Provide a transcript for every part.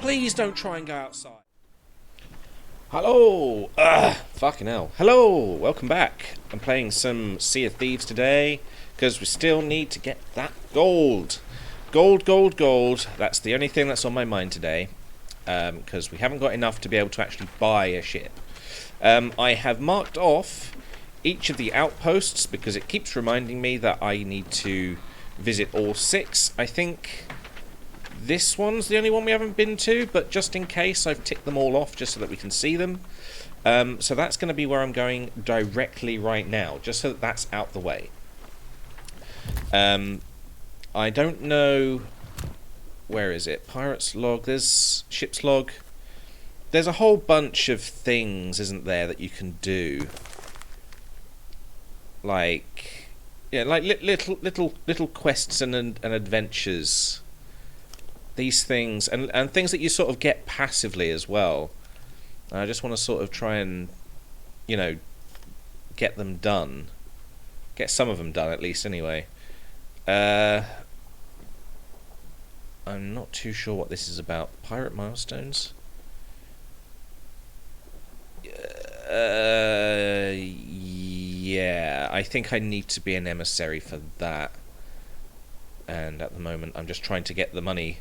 Please don't try and go outside. Hello! Fucking hell. Hello! Welcome back. I'm playing some Sea of Thieves today, because we still need to get that gold. Gold, gold, gold. That's the only thing that's on my mind today, because we haven't got enough to be able to actually buy a ship. I have marked off each of the outposts, because it keeps reminding me that I need to visit all 6. I think this one's the only one we haven't been to, but just in case, I've ticked them all off just so that we can see them. So that's going to be where I'm going directly right now, just so that that's out the way. I don't know... Where is it? Pirate's log, there's ship's log. There's a whole bunch of things, isn't there, that you can do. Like... Yeah, like little quests and adventures. These things, and things that you sort of get passively as well. I just want to sort of try and, you know, get them done. Get some of them done, at least, anyway. I'm not too sure what this is about. Pirate milestones? Yeah, I think I need to be an emissary for that. And at the moment, I'm just trying to get the money.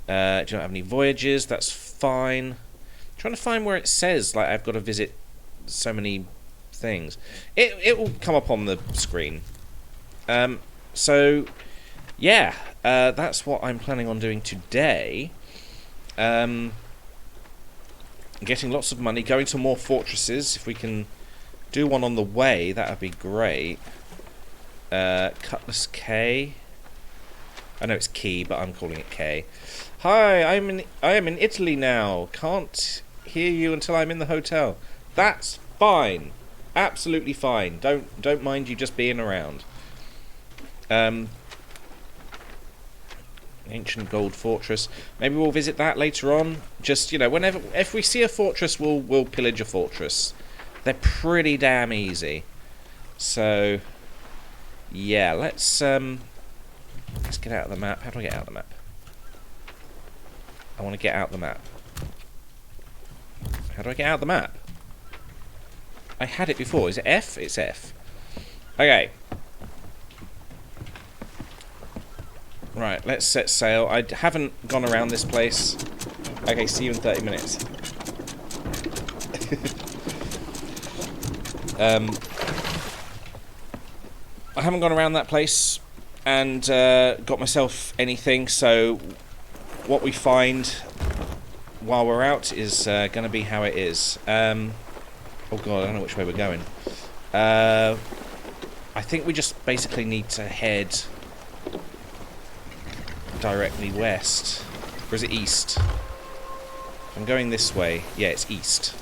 Do you not have any voyages? That's fine. I'm trying to find where it says, like, I've got to visit so many things. It will come up on the screen. So, yeah, that's what I'm planning on doing today. Getting lots of money, going to more fortresses. If we can do one on the way, that would be great. Cutlass K. I know it's Key, but I'm calling it K. Hi, I am in Italy now. Can't hear you until I'm in the hotel. That's fine. Absolutely fine. Don't mind you just being around. Ancient Gold Fortress. Maybe we'll visit that later on. Just, you know, if we see a fortress, we'll pillage a fortress. They're pretty damn easy. So, yeah, let's get out of the map. How do I get out of the map? I want to get out the map. How do I get out the map? I had it before. Is it F? It's F. Okay. Right, let's set sail. I haven't gone around this place. Okay, see you in 30 minutes. I haven't gone around that place and got myself anything, so what we find while we're out is going to be how it is. Oh god, I don't know which way we're going. I think we just basically need to head directly west. Or is it east? I'm going this way. Yeah, it's east.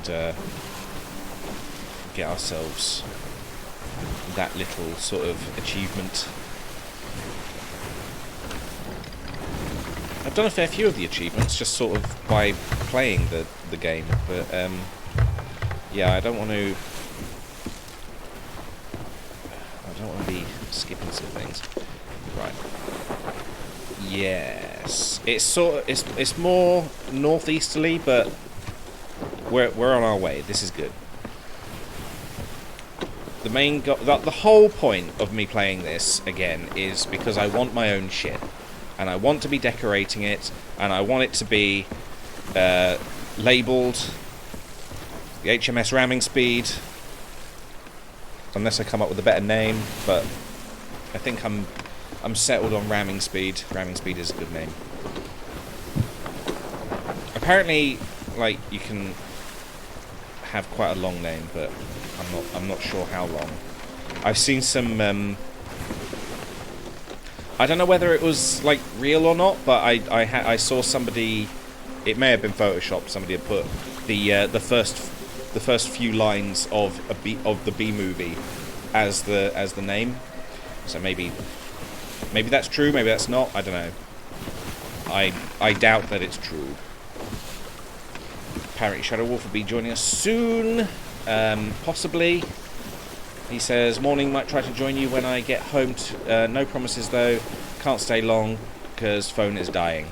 And get ourselves that little sort of achievement. I've done a fair few of the achievements just sort of by playing the game, but yeah, I don't want to be skipping some things. Right. Yes. It's more northeasterly, but we're on our way. This is good. The whole point of me playing this again is because I want my own ship, and I want to be decorating it, and I want it to be labelled the HMS Ramming Speed, unless I come up with a better name. But I think I'm settled on Ramming Speed. Ramming Speed is a good name. Apparently, like, you can have quite a long name, but I'm not sure how long. I've seen some I don't know whether it was like real or not, but I saw somebody, it may have been photoshopped, somebody had put the first few lines of the B movie as the name. So maybe that's true, maybe that's not, I don't know. I doubt that it's true. Apparently Shadow Wolf will be joining us soon, possibly. He says, morning, might try to join you when I get home. No promises though. Can't stay long because phone is dying.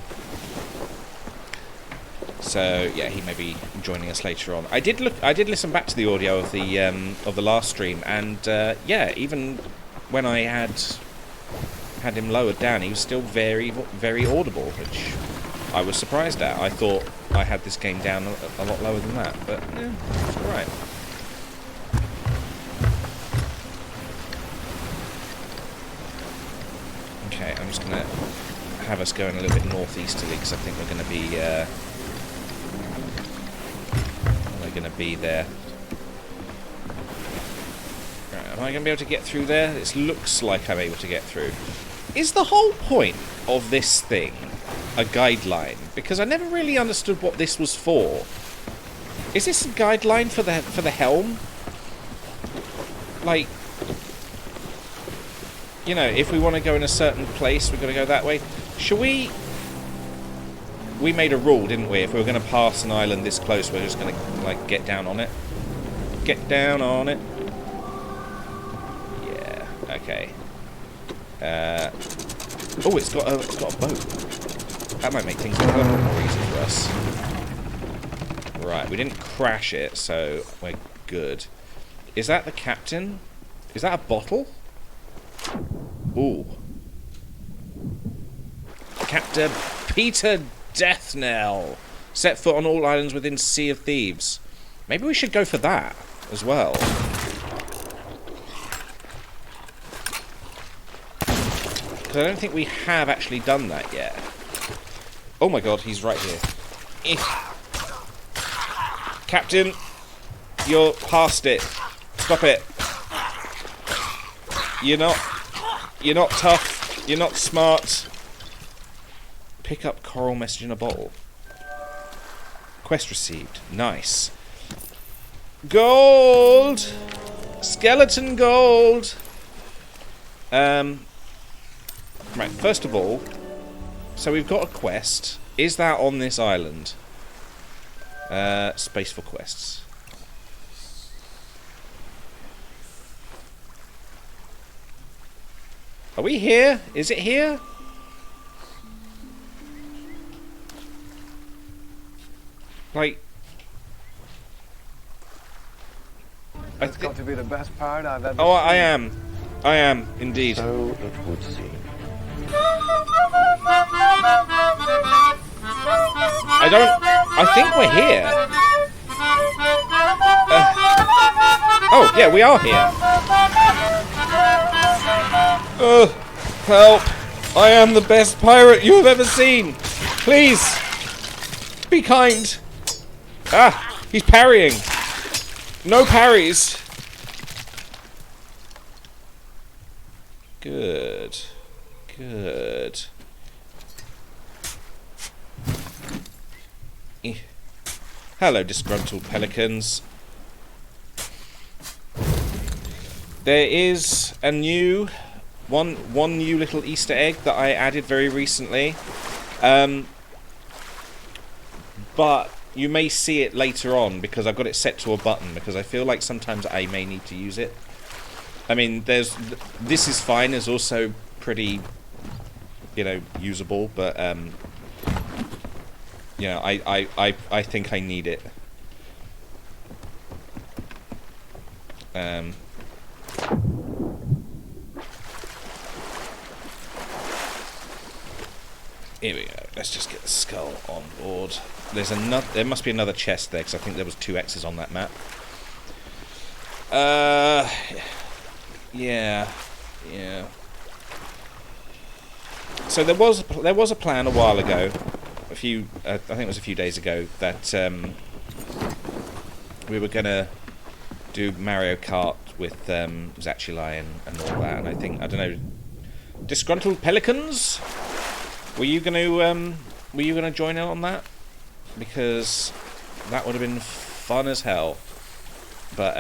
So yeah, he may be joining us later on. I did listen back to the audio of the last stream, and yeah, even when I had him lowered down, he was still very, very audible, which I was surprised at. I thought I had this game down a lot lower than that, but yeah, it's all right. Okay, I'm just gonna have us going a little bit northeasterly because I think we're gonna be there. Right, am I gonna be able to get through there? It looks like I'm able to get through. Is the whole point of this thing a guideline? Because I never really understood what this was for. Is this a guideline for the helm? Like, you know, if we want to go in a certain place, we've got to go that way. Should we... We made a rule, didn't we? If we were going to pass an island this close, we're just going to, like, get down on it. Get down on it. Yeah, okay. Oh, it's got a boat. That might make things a little more easy for us. Right, we didn't crash it, so we're good. Is that the captain? Is that a bottle? Ooh. Captain Peter Deathnell. Set foot on all islands within Sea of Thieves. Maybe we should go for that as well. Because I don't think we have actually done that yet. Oh my god, he's right here. Captain, you're past it. Stop it. You're not tough. You're not smart. Pick up coral message in a bottle. Quest received. Nice. Gold! Skeleton gold! Right, first of all, so we've got a quest. Is that on this island? Space for quests. Are we here? Is it here? Like... It's got to be the best part I've ever seen. Oh, I am. I am, indeed. So it would seem. I think we're here. Oh, yeah, we are here. Help. I am the best pirate you have ever seen. Please. Be kind. Ah, he's parrying. No parries. Good. Good. Hello, disgruntled pelicans. There is a new one new little Easter egg that I added very recently, but you may see it later on because I've got it set to a button because I feel like sometimes I may need to use it. I mean, this is fine. It's also pretty, you know, usable, but you know, I think I need it. Here we go. Let's just get the skull on board. There's another. There must be another chest there because I think there was 2 X's on that map. Yeah. So there was a plan a while ago, I think it was a few days ago, that we were gonna do Mario Kart with Zachulai and all that, and I don't know, disgruntled pelicans. Were you gonna join in on that? Because that would have been fun as hell. But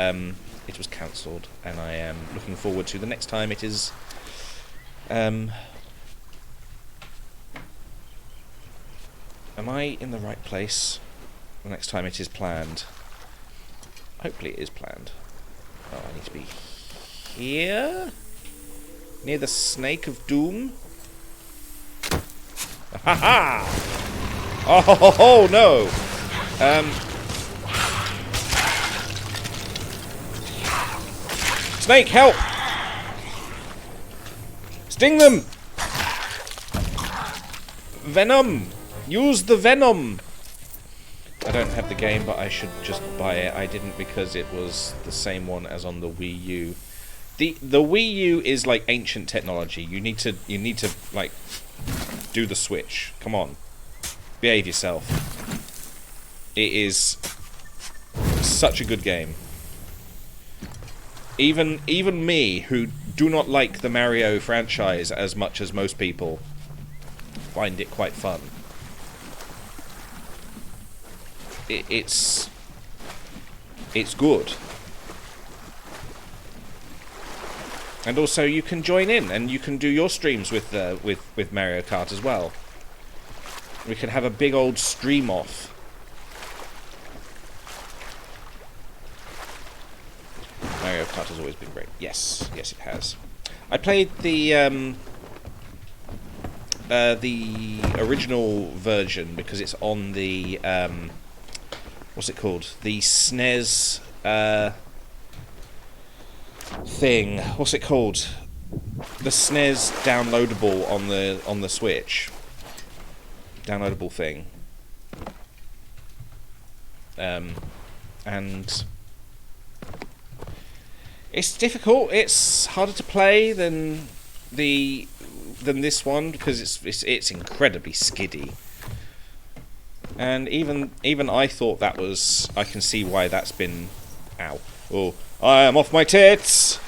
it was cancelled, and I am looking forward to the next time it is. Am I in the right place? The next time it is planned. Hopefully it is planned. Oh, I need to be here? Near the Snake of Doom? Ha ha! Oh no! Snake, help! Sting them! Venom! Use the venom! I don't have the game, but I should just buy it. I didn't because it was the same one as on the Wii U. The Wii U is like ancient technology. You need to like do the switch. Come on. Behave yourself. It is such a good game. Even me, who do not like the Mario franchise as much as most people, find it quite fun. It's good. And also you can join in and you can do your streams with Mario Kart as well. We can have a big old stream off. Mario Kart has always been great. Yes, yes it has. I played the original version because it's on the what's it called? The SNES thing. What's it called? The SNES downloadable on the Switch. Downloadable thing. And it's difficult. It's harder to play than this one because it's incredibly skiddy. And even I thought that was. I can see why that's been. Ow! Oh, I am off my tits.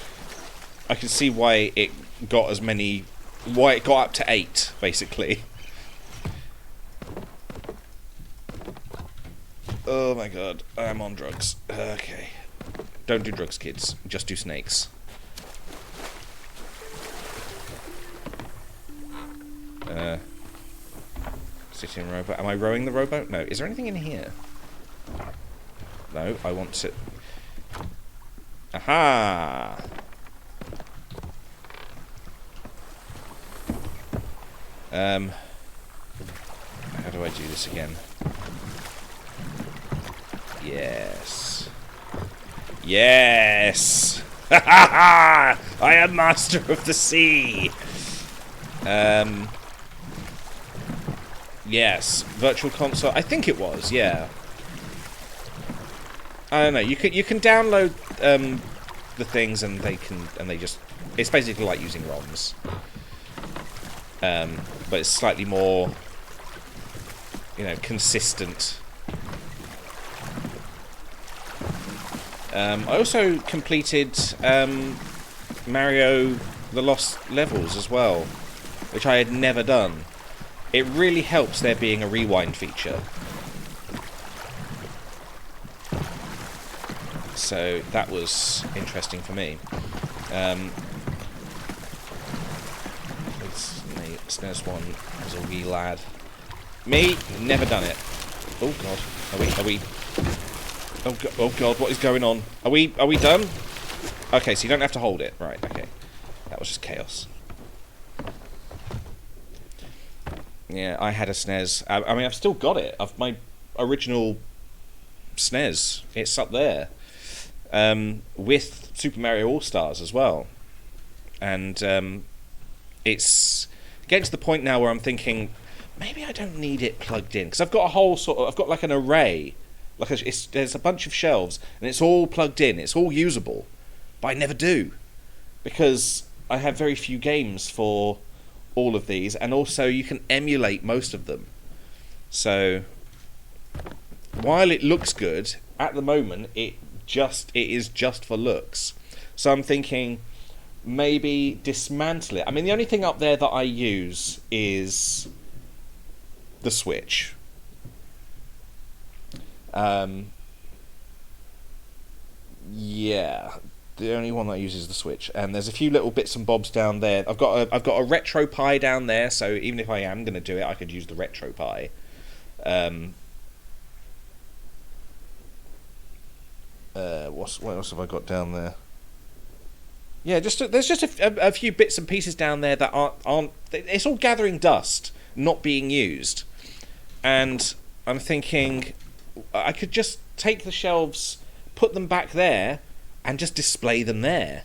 I can see why it got as many. Why it got up to 8, basically. Oh my god, I'm on drugs. Okay. Don't do drugs, kids. Just do snakes. Sitting rowboat. Am I rowing the rowboat? No. Is there anything in here? No, I want to... Aha! How do I do this again? Yes. Yes! Ha ha ha! I am master of the sea! Yes. Virtual Console. I think it was, yeah. I don't know. You can download the things and they just... It's basically like using ROMs. But it's slightly more, consistent. I also completed Mario The Lost Levels as well, which I had never done. It really helps there being a rewind feature. So that was interesting for me. SNES one as a wee lad. Me, never done it. Oh god, are we? Oh god, what is going on? Are we done? Okay, so you don't have to hold it, right? Okay, that was just chaos. Yeah, I had a SNES. I mean, I've still got it. My original SNES. It's up there. With Super Mario All-Stars as well. And it's getting to the point now where I'm thinking, maybe I don't need it plugged in. Because I've got a whole I've got like an array. There's a bunch of shelves, and it's all plugged in. It's all usable. But I never do. Because I have very few games for all of these, and also you can emulate most of them. So while it looks good at the moment, it is just for looks. So I'm thinking maybe dismantle it. I mean, the only thing up there that I use is the Switch. Yeah, the only one that I use is the Switch, and there's a few little bits and bobs down there. I've got a RetroPie down there, so even if I am going to do it, I could use the RetroPie. What else have I got down there? Yeah, there's just a few bits and pieces down there that aren't. It's all gathering dust, not being used, and I'm thinking I could just take the shelves, put them back there, and just display them there.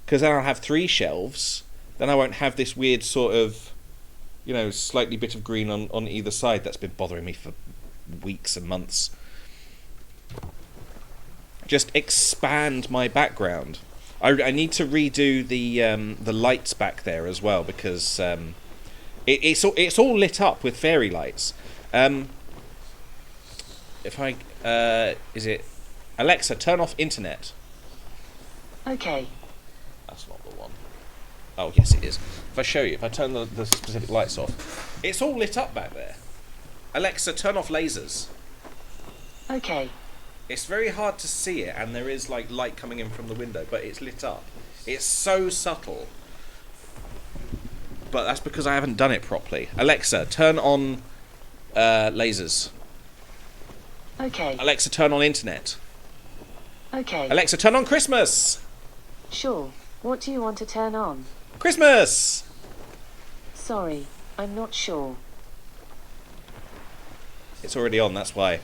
Because then I'll have 3 shelves. Then I won't have this weird sort of, slightly bit of green on either side that's been bothering me for weeks and months. Just expand my background. I need to redo the lights back there as well, because it's all lit up with fairy lights. If I is it Alexa, turn off internet? Okay. That's not the one. Oh yes, it is. If I show you, if I turn the specific lights off, it's all lit up back there. Alexa, turn off lasers. Okay. It's very hard to see it, and there is like light coming in from the window, but it's lit up. It's so subtle. But that's because I haven't done it properly. Alexa, turn on lasers. Okay. Alexa, turn on internet. Okay. Alexa, turn on Christmas. Sure. What do you want to turn on? Christmas! Sorry, I'm not sure. It's already on, that's why.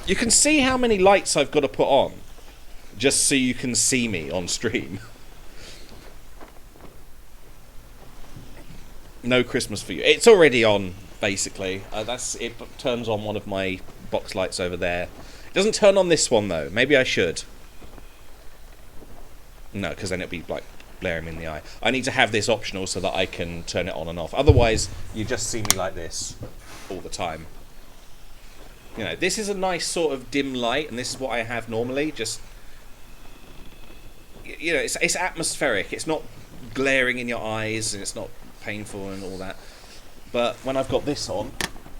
You can see how many lights I've got to put on, just so you can see me on stream. No Christmas for you. It's already on, basically. It turns on one of my box lights over there. It doesn't turn on this one, though. Maybe I should. No, because then it'll be, like, blaring me in the eye. I need to have this optional so that I can turn it on and off. Otherwise, you just see me like this all the time. This is a nice sort of dim light, and this is what I have normally. Just, it's atmospheric. It's not glaring in your eyes, and it's not painful and all that. But when I've got this on,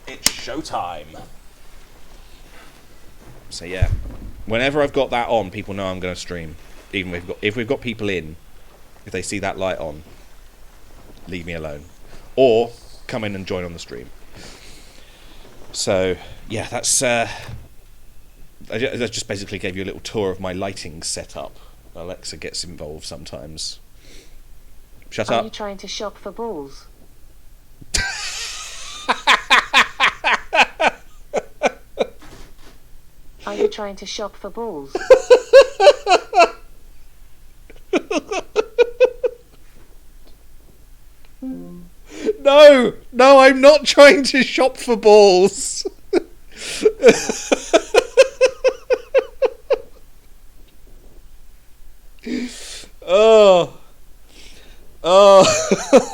it's showtime. So yeah, whenever I've got that on, people know I'm going to stream. Even if we've got people in, if they see that light on, leave me alone, or come in and join on the stream. So yeah, that's I just basically gave you a little tour of my lighting setup. Alexa gets involved sometimes. Shut up. Are you trying to shop for balls? Are you trying to shop for balls? No, I'm not trying to shop for balls.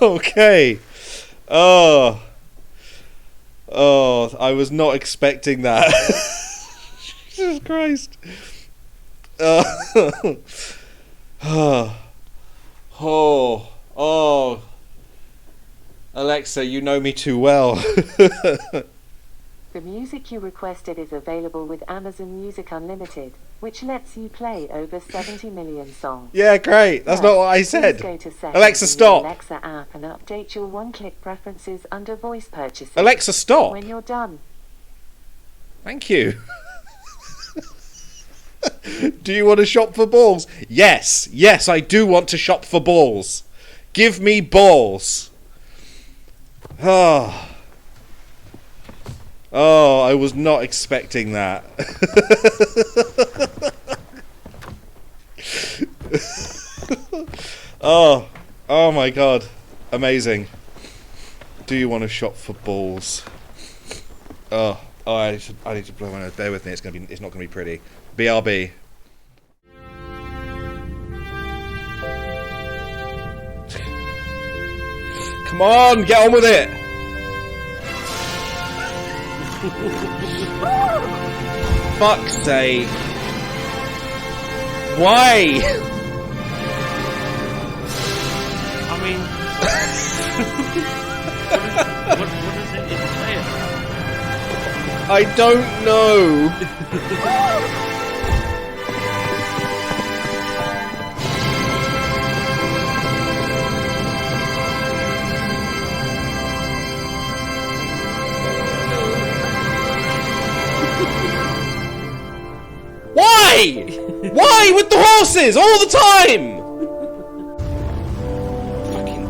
Okay. I was not expecting that. Jesus Christ. Alexa, you know me too well. The music you requested is available with Amazon Music Unlimited, which lets you play over 70 million songs. Yeah, great. That's not what I said. Go to settings Alexa, in stop. the Alexa app and update your one-click preferences under voice purchases. Alexa, stop. When you're done. Thank you. Do you want to shop for balls? Yes, I do want to shop for balls. Give me balls. Oh, I was not expecting that. Oh my God, amazing. Do you want to shop for balls? I need to blow my nose. Bear with me. It's not gonna be pretty. BRB. Come on, get on with it. Fuck's sake. Why? I mean, what is it entail? I don't know. Why? Why with the horses all the time? Fucking.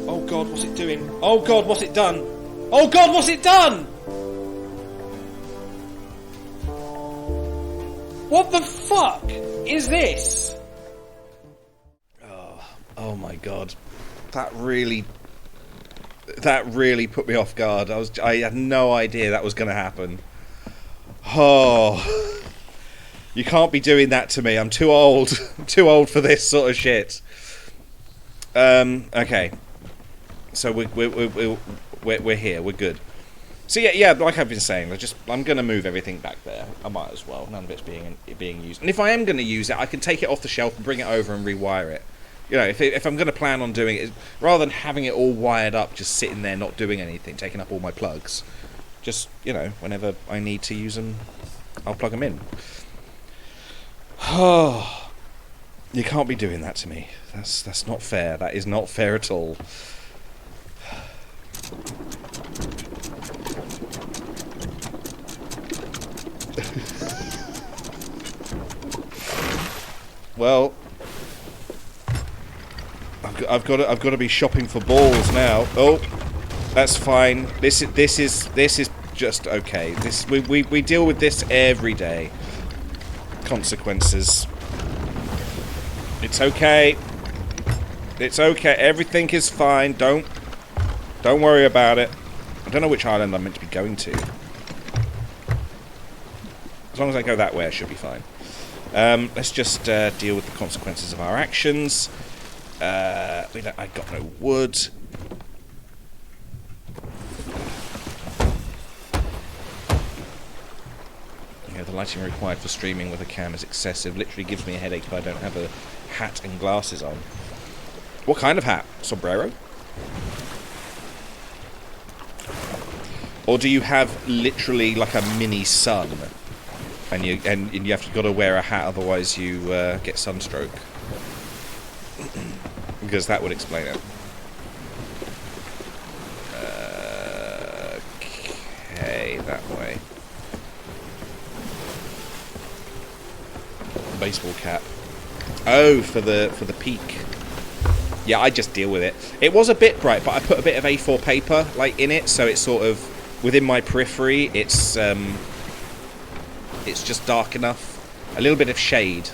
Oh God, what's it doing? Oh God, what's it done? Oh God, what's it done? What the fuck is this? Oh my God, that really put me off guard. I had no idea that was going to happen. Oh, you can't be doing that to me. I'm too old. I'm too old for this sort of shit. Okay, so we're here. We're good. So yeah, like I've been saying, I'm going to move everything back there. I might as well. None of it's being used. And if I am going to use it, I can take it off the shelf and bring it over and rewire it. You know, if I'm going to plan on doing it, rather than having it all wired up, just sitting there not doing anything, taking up all my plugs, just, you know, whenever I need to use them, I'll plug them in. Oh, you can't be doing that to me. That's not fair. That is not fair at all. Well, I've got to be shopping for balls now. Oh, that's fine. This is just okay. We deal with this every day. Consequences. It's okay. It's okay. Everything is fine. Don't worry about it. I don't know which island I'm meant to be going to. As long as I go that way, I should be fine. Let's just deal with the consequences of our actions. I got no wood. Yeah, the lighting required for streaming with a cam is excessive. Literally gives me a headache if I don't have a hat and glasses on. What kind of hat? Sombrero? Or do you have literally like a mini sun, and you have to got to wear a hat, otherwise you get sunstroke? Because that would explain it. Okay, that way. Baseball cap. Oh, for the peak. Yeah, I just deal with it. It was a bit bright, but I put a bit of A4 paper like in it, so it's sort of within my periphery. It's just dark enough. A little bit of shade.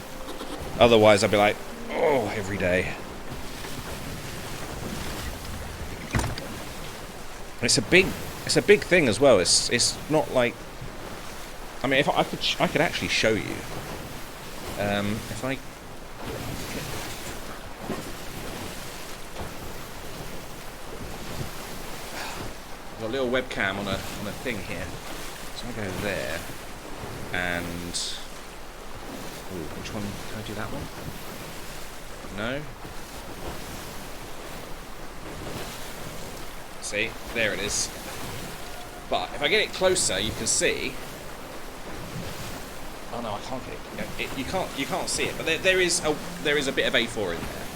Otherwise, I'd be like, oh, every day. It's a big thing as well. It's not like, I mean, if I could actually show you. If I got a little webcam on a thing here, so I go there, and which one? Can I do that one? No. See, there it is. But if I get it closer, you can see. Oh no, I can't get it. You can't see it, but there is a bit of A4 in there.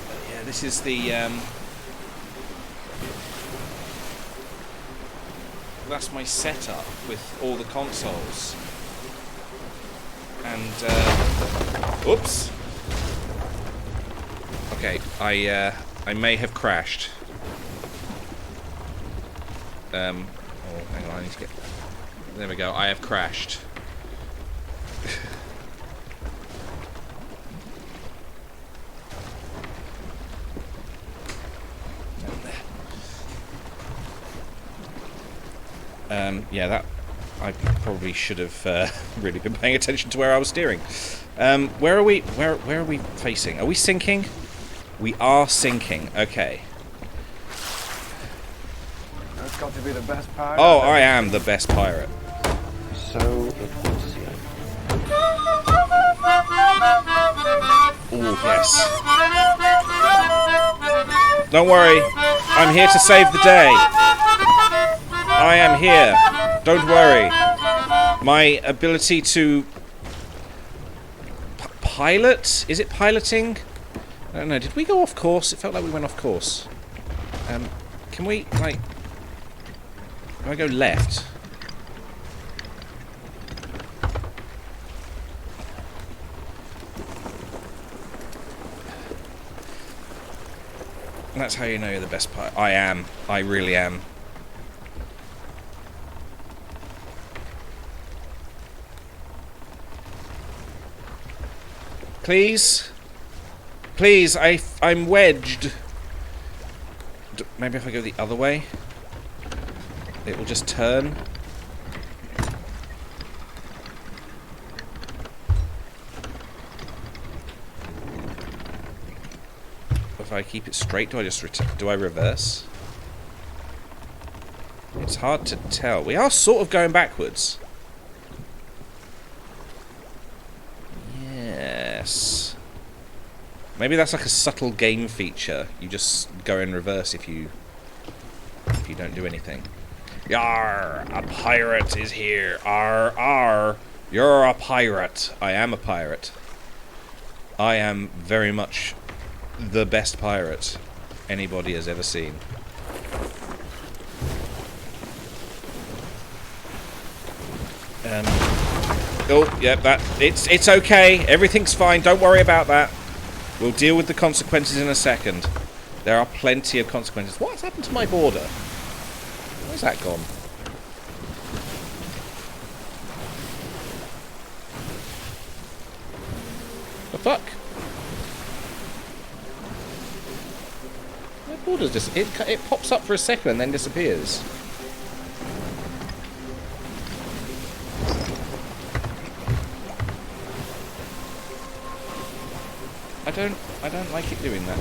But yeah, this is the that's my setup with all the consoles. And oops. Okay, I may have crashed. Oh, hang on, I need to get. There we go. I have crashed. Yeah, that I probably should have really been paying attention to where I was steering. Where are we? Where are we facing? Are we sinking? We are sinking. Okay. That's got to be the best part. Oh, I am the best pirate. So it was, yeah. Oh, yes. Don't worry. I'm here to save the day. I am here. Don't worry. My ability to pilot? Is it piloting? I don't know. Did we go off course? It felt like we went off course. Can we, like... Do I go left? And that's how you know you're the best pilot. I am. I really am. Please? Please, I'm wedged. Maybe if I go the other way, it will just turn. If I keep it straight, do I just do I reverse? It's hard to tell. We are sort of going backwards. Yes. Maybe that's like a subtle game feature. You just go in reverse if you don't do anything. Yar! A pirate is here. Arr! You're a pirate. I am a pirate. I am very much the best pirate anybody has ever seen. Oh, yeah, it's okay. Everything's fine. Don't worry about that. We'll deal with the consequences in a second. There are plenty of consequences. What's happened to my border? Where's that gone? The fuck? My border's just... It pops up for a second and then disappears. I don't like it doing that.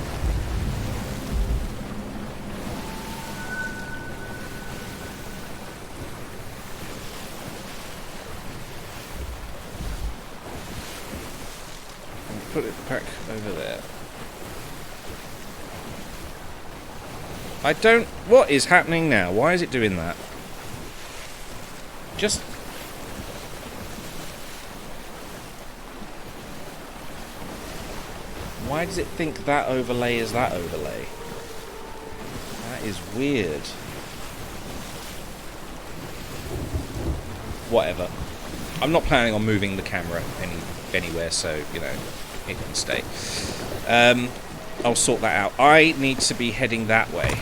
And put it back over there. I don't... What is happening now? Why is it doing that? Just... Why does it think that overlay is that overlay? That is weird. Whatever. I'm not planning on moving the camera anywhere, so, you know, it can stay. I'll sort that out. I need to be heading that way.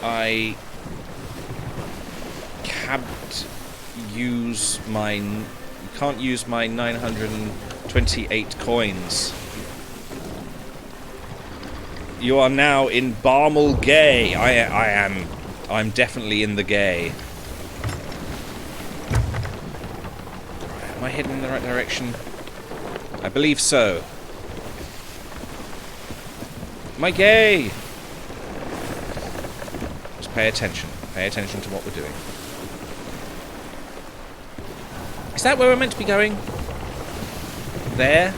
I can't use my... You can't use my 928 coins. You are now in Barmal Gay. I'm definitely in the gay. Am I heading in the right direction? I believe so. Am I gay? Just pay attention. Pay attention to what we're doing. Is that where we're meant to be going? There?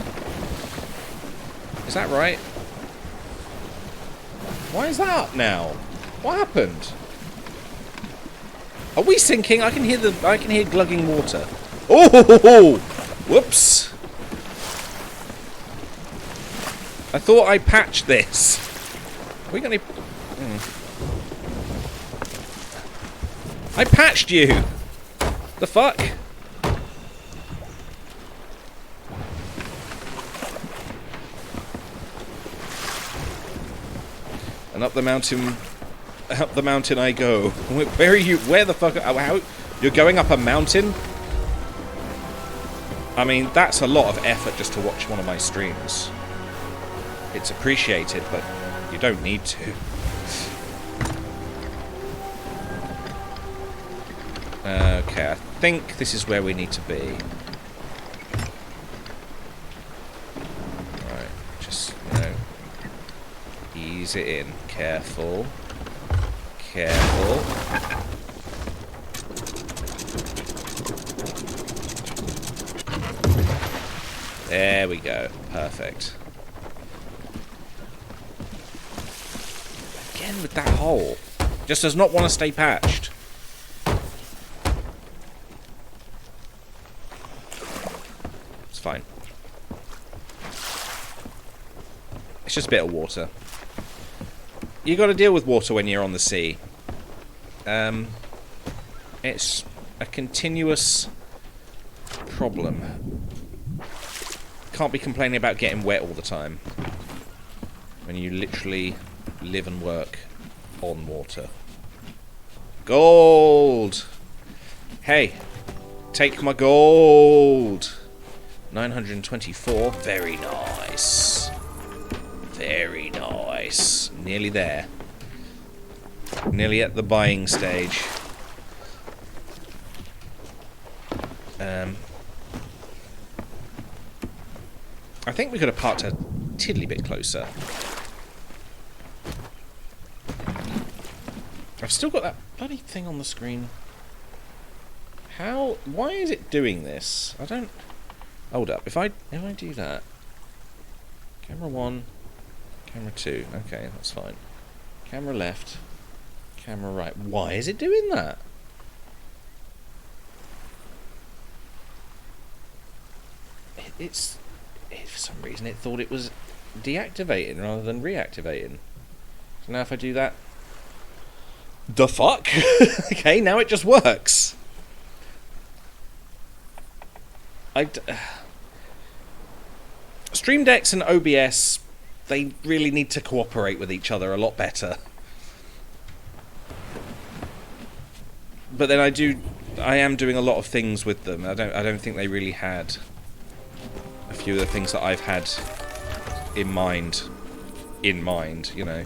Is that right? Why is that up now? What happened? Are we sinking? I can hear glugging water. Oh! Whoops! I thought I patched this. Are we gonna... I patched you! The fuck? And up the mountain I go. Where are you? Where the fuck? How? You're going up a mountain? I mean, that's a lot of effort just to watch one of my streams. It's appreciated, but you don't need to. Okay, I think this is where we need to be. Alright, just, you know, ease it in. Careful. Careful. There we go. Perfect. Again with that hole. Just does not want to stay patched. It's fine. It's just a bit of water. You got to deal with water when you're on the sea. It's a continuous problem. Can't be complaining about getting wet all the time when you literally live and work on water. Gold! Hey, take my gold! 924, very nice. Very nice. Nearly there. Nearly at the buying stage. I think we could have parked a tiddly bit closer. I've still got that bloody thing on the screen. How? Why is it doing this? I don't... Hold up. If I do that... Camera 1, camera 2. Okay, that's fine. Camera left, camera right. Why is it doing that? For some reason it thought it was deactivating rather than reactivating. So now if I do that... The fuck? Okay, now it just works. Stream Decks and OBS, they really need to cooperate with each other a lot better. But then I am doing a lot of things with them. I don't think they really had a few of the things that I've had in mind, you know.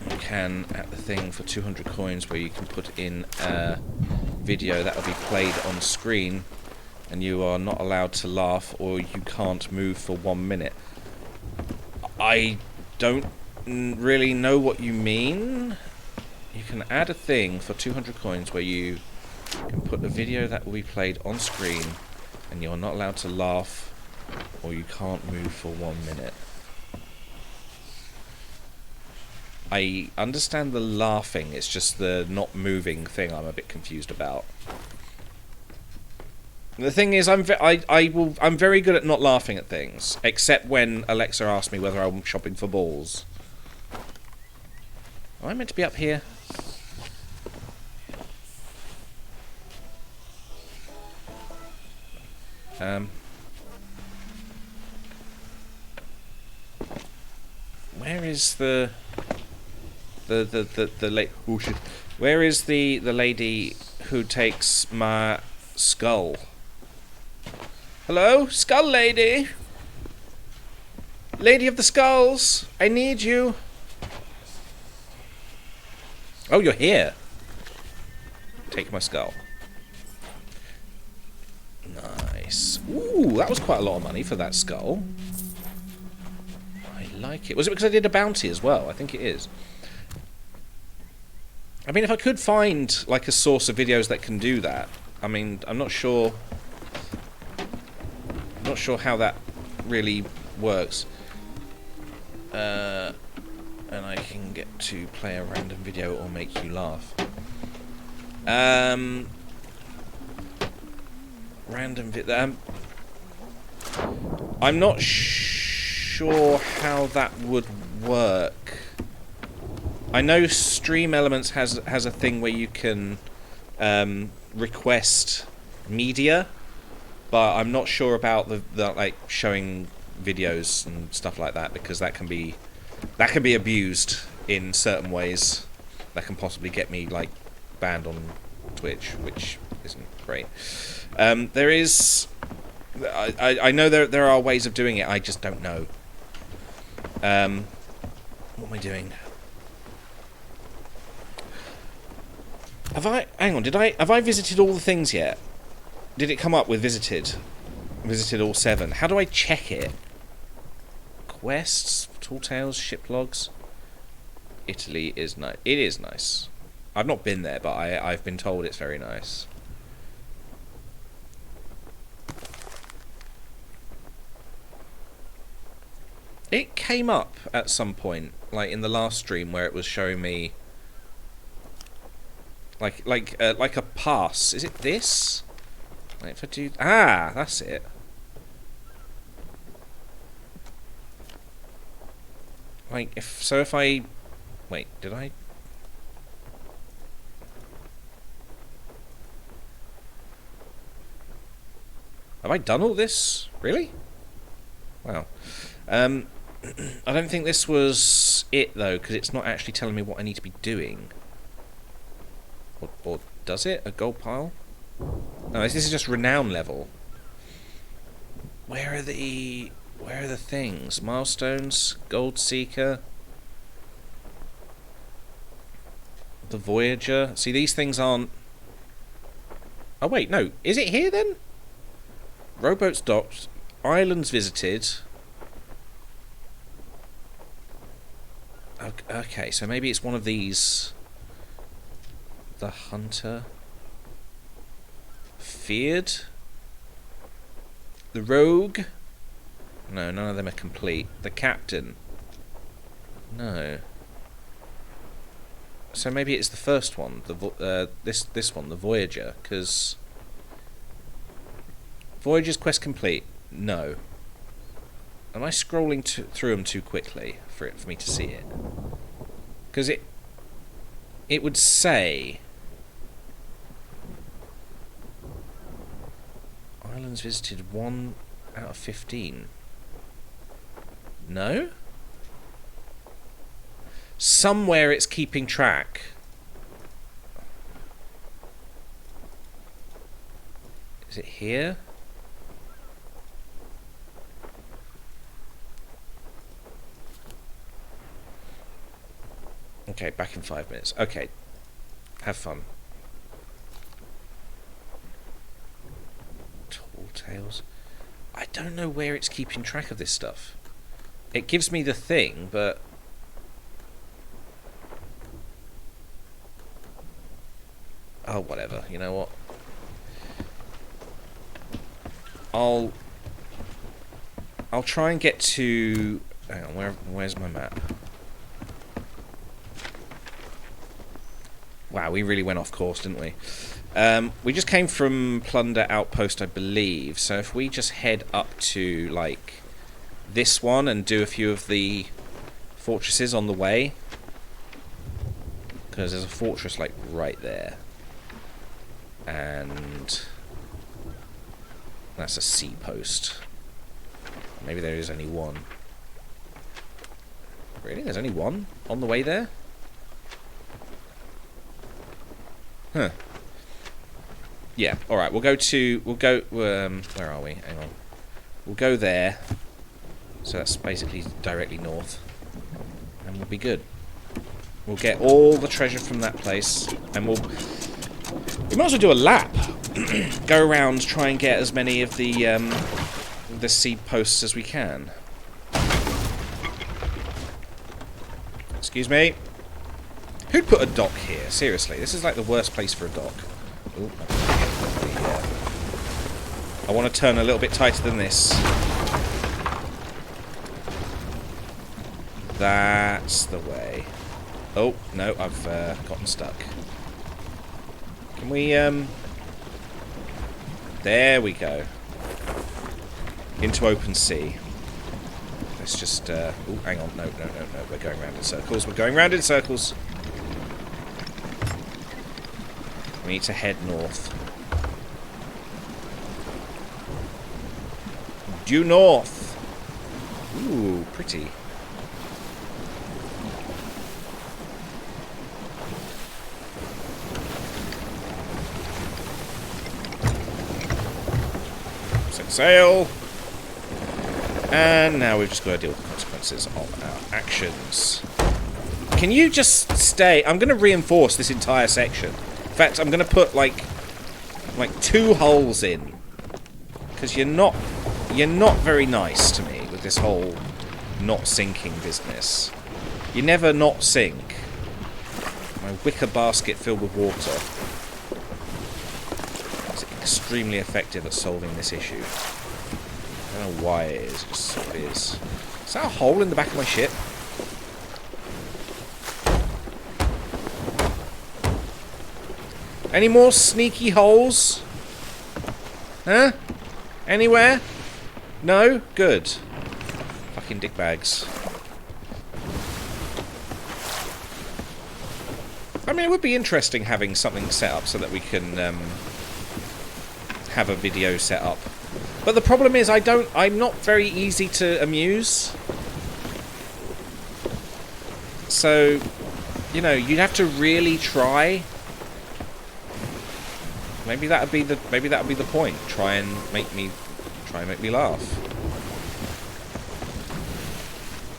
You can at the thing for 200 coins where you can put in a video that will be played on screen and you are not allowed to laugh or you can't move for 1 minute. I don't really know what you mean. You can add a thing for 200 coins where you can put a video that will be played on screen and you're not allowed to laugh or you can't move for 1 minute. I understand the laughing, it's just the not moving thing I'm a bit confused about. The thing is, I'm very good at not laughing at things, except when Alexa asks me whether I'm shopping for balls. Am I meant to be up here? Where is the oh shit. Where is the lady who takes my skull? Hello, skull lady. Lady of the skulls, I need you. Oh, you're here. Take my skull. Nice. Ooh, that was quite a lot of money for that skull. I like it. Was it because I did a bounty as well? I think it is. I mean, if I could find like a source of videos that can do that, I mean, I'm not sure how that really works. And I can get to play a random video or make you laugh. I'm not sure how that would work. I know Stream Elements has a thing where you can request media, but I'm not sure about the like showing videos and stuff like that, because that can be abused in certain ways. That can possibly get me like banned on Twitch, which isn't great. There is, I know there are ways of doing it. I just don't know. What am I doing? Have I visited all the things yet? Did it come up with visited all 7? How do I check it? Quests, Tall Tales, ship logs. Italy is nice. It is nice. I've not been there, but I've been told it's very nice. It came up at some point, like in the last stream, where it was showing me like a pass. Is it this? Like if I do, that's it. Like, if I... Wait, did I... Have I done all this? Really? Wow. I don't think this was it, though, because it's not actually telling me what I need to be doing. Or does it? A gold pile? No, this is just renown level. Where are the things? Milestones? Gold Seeker? The Voyager? See, these things aren't... Oh, wait, no. Is it here, then? Rowboats docked. Islands visited. Okay, so maybe it's one of these... The Hunter... Feared? The Rogue? No, none of them are complete. The Captain? No. So maybe it's the first one, this one, the Voyager, because Voyager's quest complete. No. Am I scrolling through them too quickly for me to see it? Because it would say islands visited 1 out of 15. No? Somewhere it's keeping track. Is it here? Okay, back in 5 minutes. Okay. Have fun. Tall Tales. I don't know where it's keeping track of this stuff. It gives me the thing, but... Oh, whatever. You know what? I'll try and get to... Hang on, where's my map? Wow, we really went off course, didn't we? We just came from Plunder Outpost, I believe. So if we just head up to, like, this one and do a few of the fortresses on the way. Because there's a fortress, like, right there. And that's a sea post. Maybe there is only one. Really? There's only one on the way there? Huh. Yeah, alright, we'll go, where are we? Hang on. We'll go there. So that's basically directly north. And we'll be good. We'll get all the treasure from that place. And we might as well do a lap. Go around, try and get as many of the seed posts as we can. Excuse me. Who'd put a dock here? Seriously, this is like the worst place for a dock. Ooh, I want to turn a little bit tighter than this. That's the way. Oh, no, I've gotten stuck. Can we, there we go. Into open sea. Let's just, oh, hang on, no, we're going round in circles. We're going round in circles. We need to head north. Due north. Ooh, pretty. Set sail. And now we've just got to deal with the consequences of our actions. Can you just stay? I'm going to reinforce this entire section. In fact, I'm going to put like 2 holes in, because you're not very nice to me with this whole not sinking business. You never not sink. My wicker basket filled with water is extremely effective at solving this issue. I don't know why it is, it just sort of is. Is that a hole in the back of my ship? Any more sneaky holes? Huh? Anywhere? No? Good. Fucking dickbags. I mean, it would be interesting having something set up so that we can have a video set up. But the problem is I'm not very easy to amuse. So, you know, you'd have to really try. Maybe that would be the point. Try and make me laugh.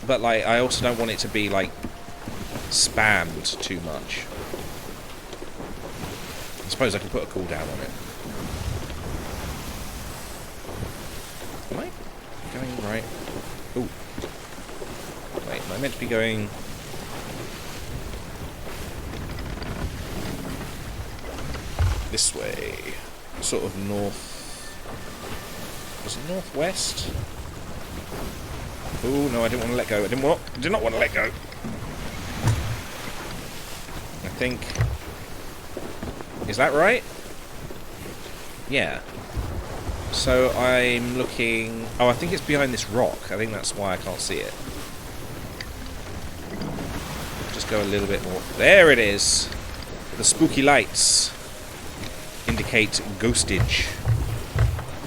But like, I also don't want it to be like spammed too much. I suppose I can put a cooldown on it. Am I going right? Ooh. Wait, am I meant to be going... this way? Sort of north... was it northwest? Oh no, I didn't want to let go. I did not want to let go. I think... is that right? Yeah. So I'm looking... oh, I think it's behind this rock. I think that's why I can't see it. Just go a little bit more. There it is! The spooky lights indicate ghostage.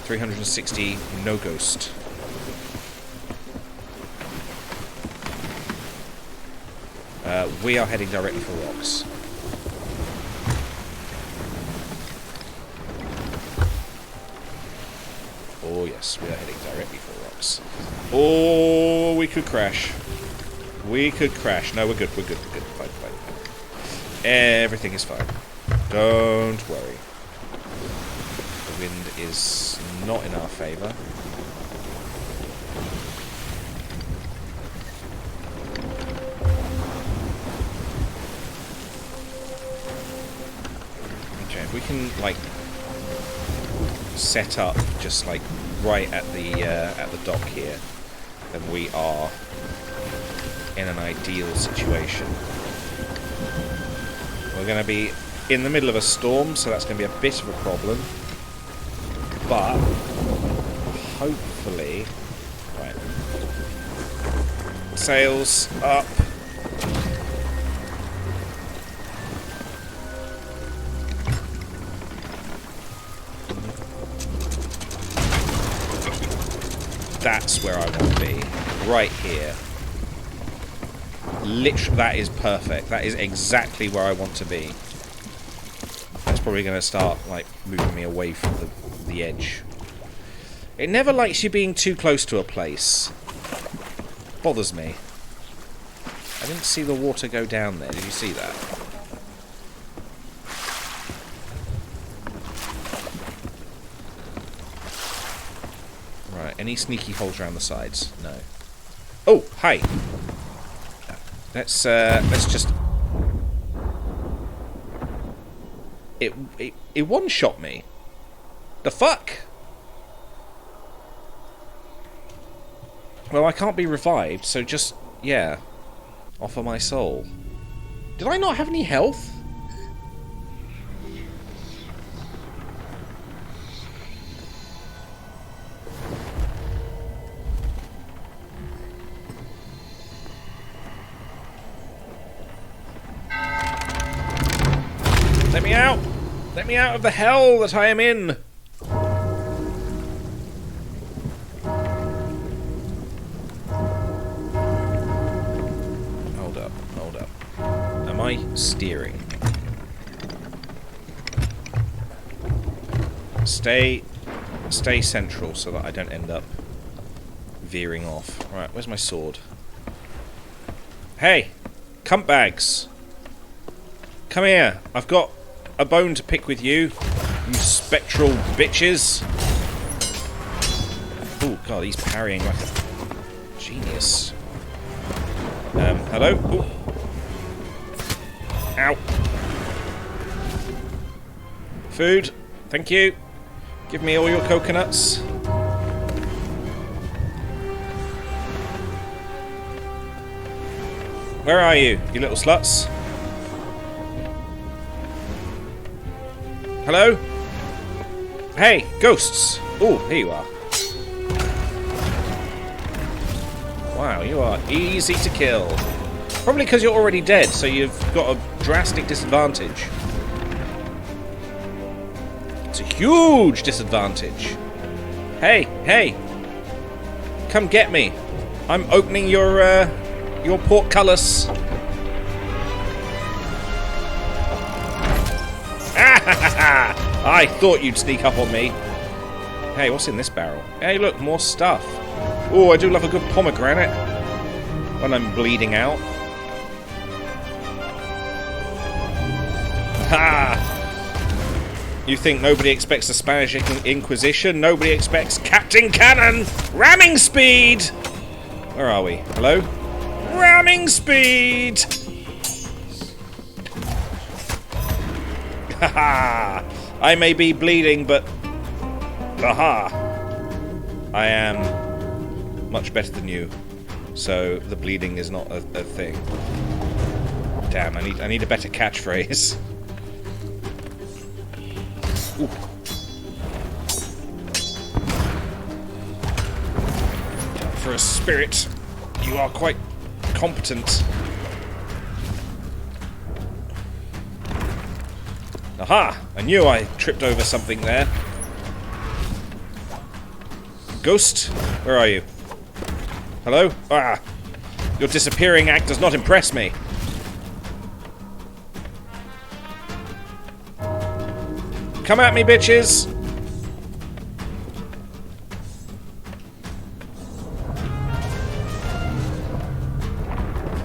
360, no ghost. We are heading directly for rocks. Oh yes, we are heading directly for rocks. Oh, we could crash. We could crash. No, we're good. We're good. We're good. Fine, fine, fine. Everything is fine. Don't worry. The wind is not in our favour. Okay, if we can like set up just like right at the dock here, then we are in an ideal situation. We're going to be in the middle of a storm, so that's going to be a bit of a problem. But hopefully, right, sails up. That's where I want to be, right here. Literally, that is perfect. That is exactly where I want to be. That's probably going to start like moving me away from the edge. It never likes you being too close to a place. Bothers me. I didn't see the water go down there. Did you see that? Right. Any sneaky holes around the sides? No. Oh, hi. Let's just... It one-shot me. The fuck? Well, I can't be revived, so just, yeah. Offer my soul. Did I not have any health? Let me out! Let me out of the hell that I am in! Hold up, hold up. Am I steering? Stay central so that I don't end up veering off. Right, where's my sword? Hey! Cunt bags! Come here, I've got a bone to pick with you, you spectral bitches. Oh god, he's parrying like a genius. Hello? Ooh. Ow. Food, thank you. Give me all your coconuts. Where are you, you little sluts? Hello? Hey, ghosts! Oh, here you are. Wow, you are easy to kill. Probably because you're already dead, so you've got a drastic disadvantage. It's a huge disadvantage. Hey, hey! Come get me. I'm opening your portcullis. I thought you'd sneak up on me. Hey, what's in this barrel? Hey, look, more stuff. Oh, I do love a good pomegranate when I'm bleeding out. Ha! You think nobody expects the Spanish Inquisition? Nobody expects Captain Cannon! Ramming speed! Where are we? Hello? Ramming speed! Haha! I may be bleeding, but... Aha! I am much better than you. So the bleeding is not a thing. Damn, I need a better catchphrase. Ooh. For a spirit, you are quite competent. Aha! I knew I tripped over something there. Ghost, where are you? Hello? Ah! Your disappearing act does not impress me. Come at me, bitches!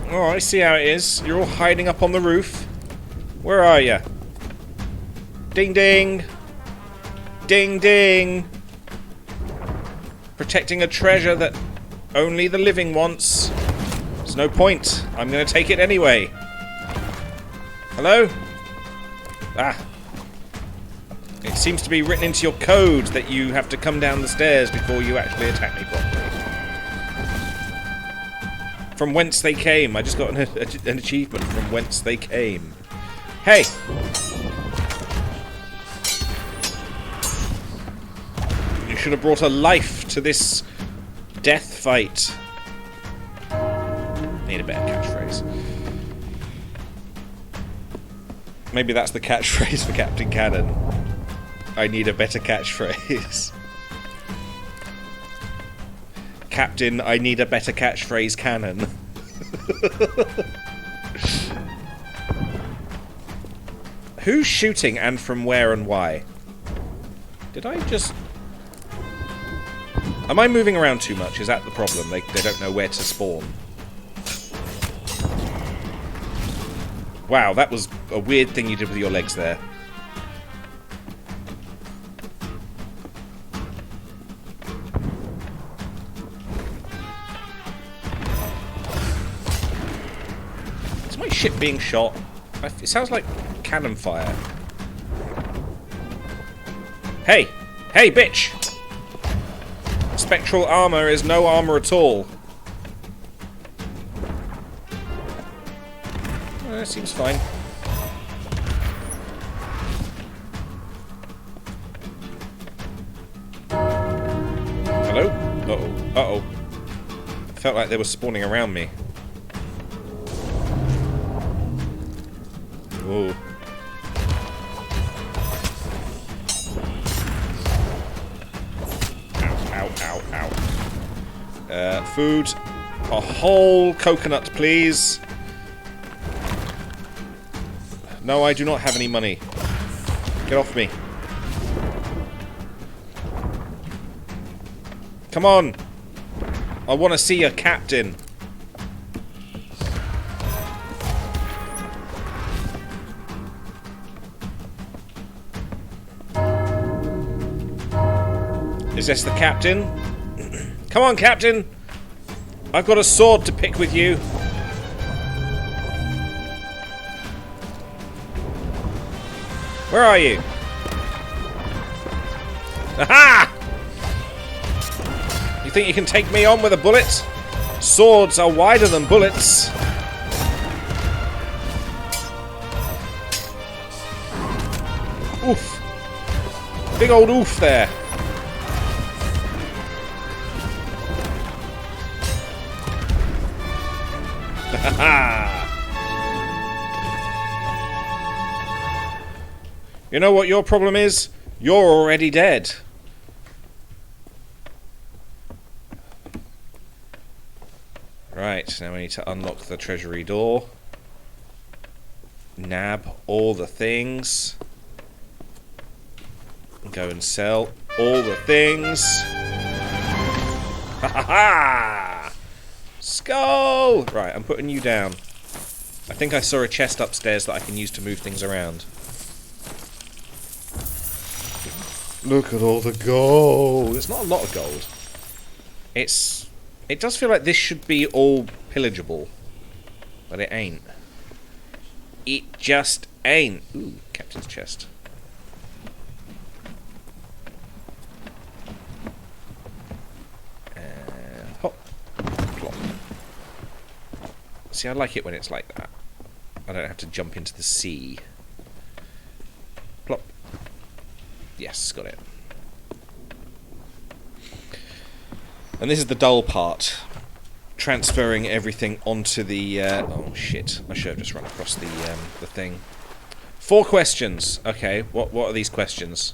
Oh, I see how it is. You're all hiding up on the roof. Where are you? Ding ding! Ding ding! Protecting a treasure that only the living wants. There's no point. I'm gonna take it anyway. Hello? Ah. It seems to be written into your code that you have to come down the stairs before you actually attack me properly. From whence they came. I just got an achievement from whence they came. Hey! You should have brought a life to this death fight. Need a better catchphrase. Maybe that's the catchphrase for Captain Cannon. I need a better catchphrase. Captain, I need a better catchphrase cannon. Who's shooting and from where and why? Did I just... Am I moving around too much? Is that the problem? They don't know where to spawn. Wow, that was a weird thing you did with your legs there. Is my ship being shot? It sounds like cannon fire. Hey! Hey, bitch! Spectral armor is no armor at all. That seems fine. Hello? Uh-oh. Uh-oh. Felt like they were spawning around me. Whoa. Ow, ow, ow, ow. Food. A whole coconut, please. No, I do not have any money. Get off me. Come on. I want to see a captain. Is this the captain? Come on, captain. I've got a sword to pick with you. Where are you? Aha! You think you can take me on with a bullet? Swords are wider than bullets. Oof. Big old oof there. You know what your problem is? You're already dead. Right, now we need to unlock the treasury door. Nab all the things. Go and sell all the things. Ha ha ha! Skull! Right, I'm putting you down. I think I saw a chest upstairs that I can use to move things around. Look at all the gold. It's not a lot of gold. It does feel like this should be all pillageable. But it ain't. It just ain't. Ooh, captain's chest. Hop. Plop. See, I like it when it's like that. I don't have to jump into the sea. Plop. Yes, got it. And this is the dull part. Transferring everything onto the... oh, shit. I should have just run across the thing. 4 questions. Okay, what are these questions?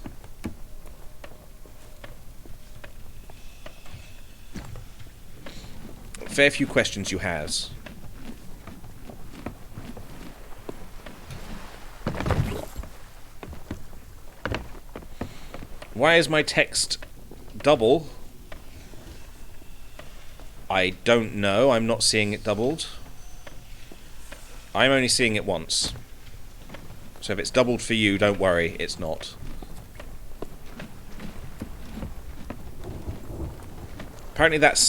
Fair few questions you has. Why is my text double? I don't know. I'm not seeing it doubled. I'm only seeing it once. So if it's doubled for you, don't worry, it's not. Apparently that's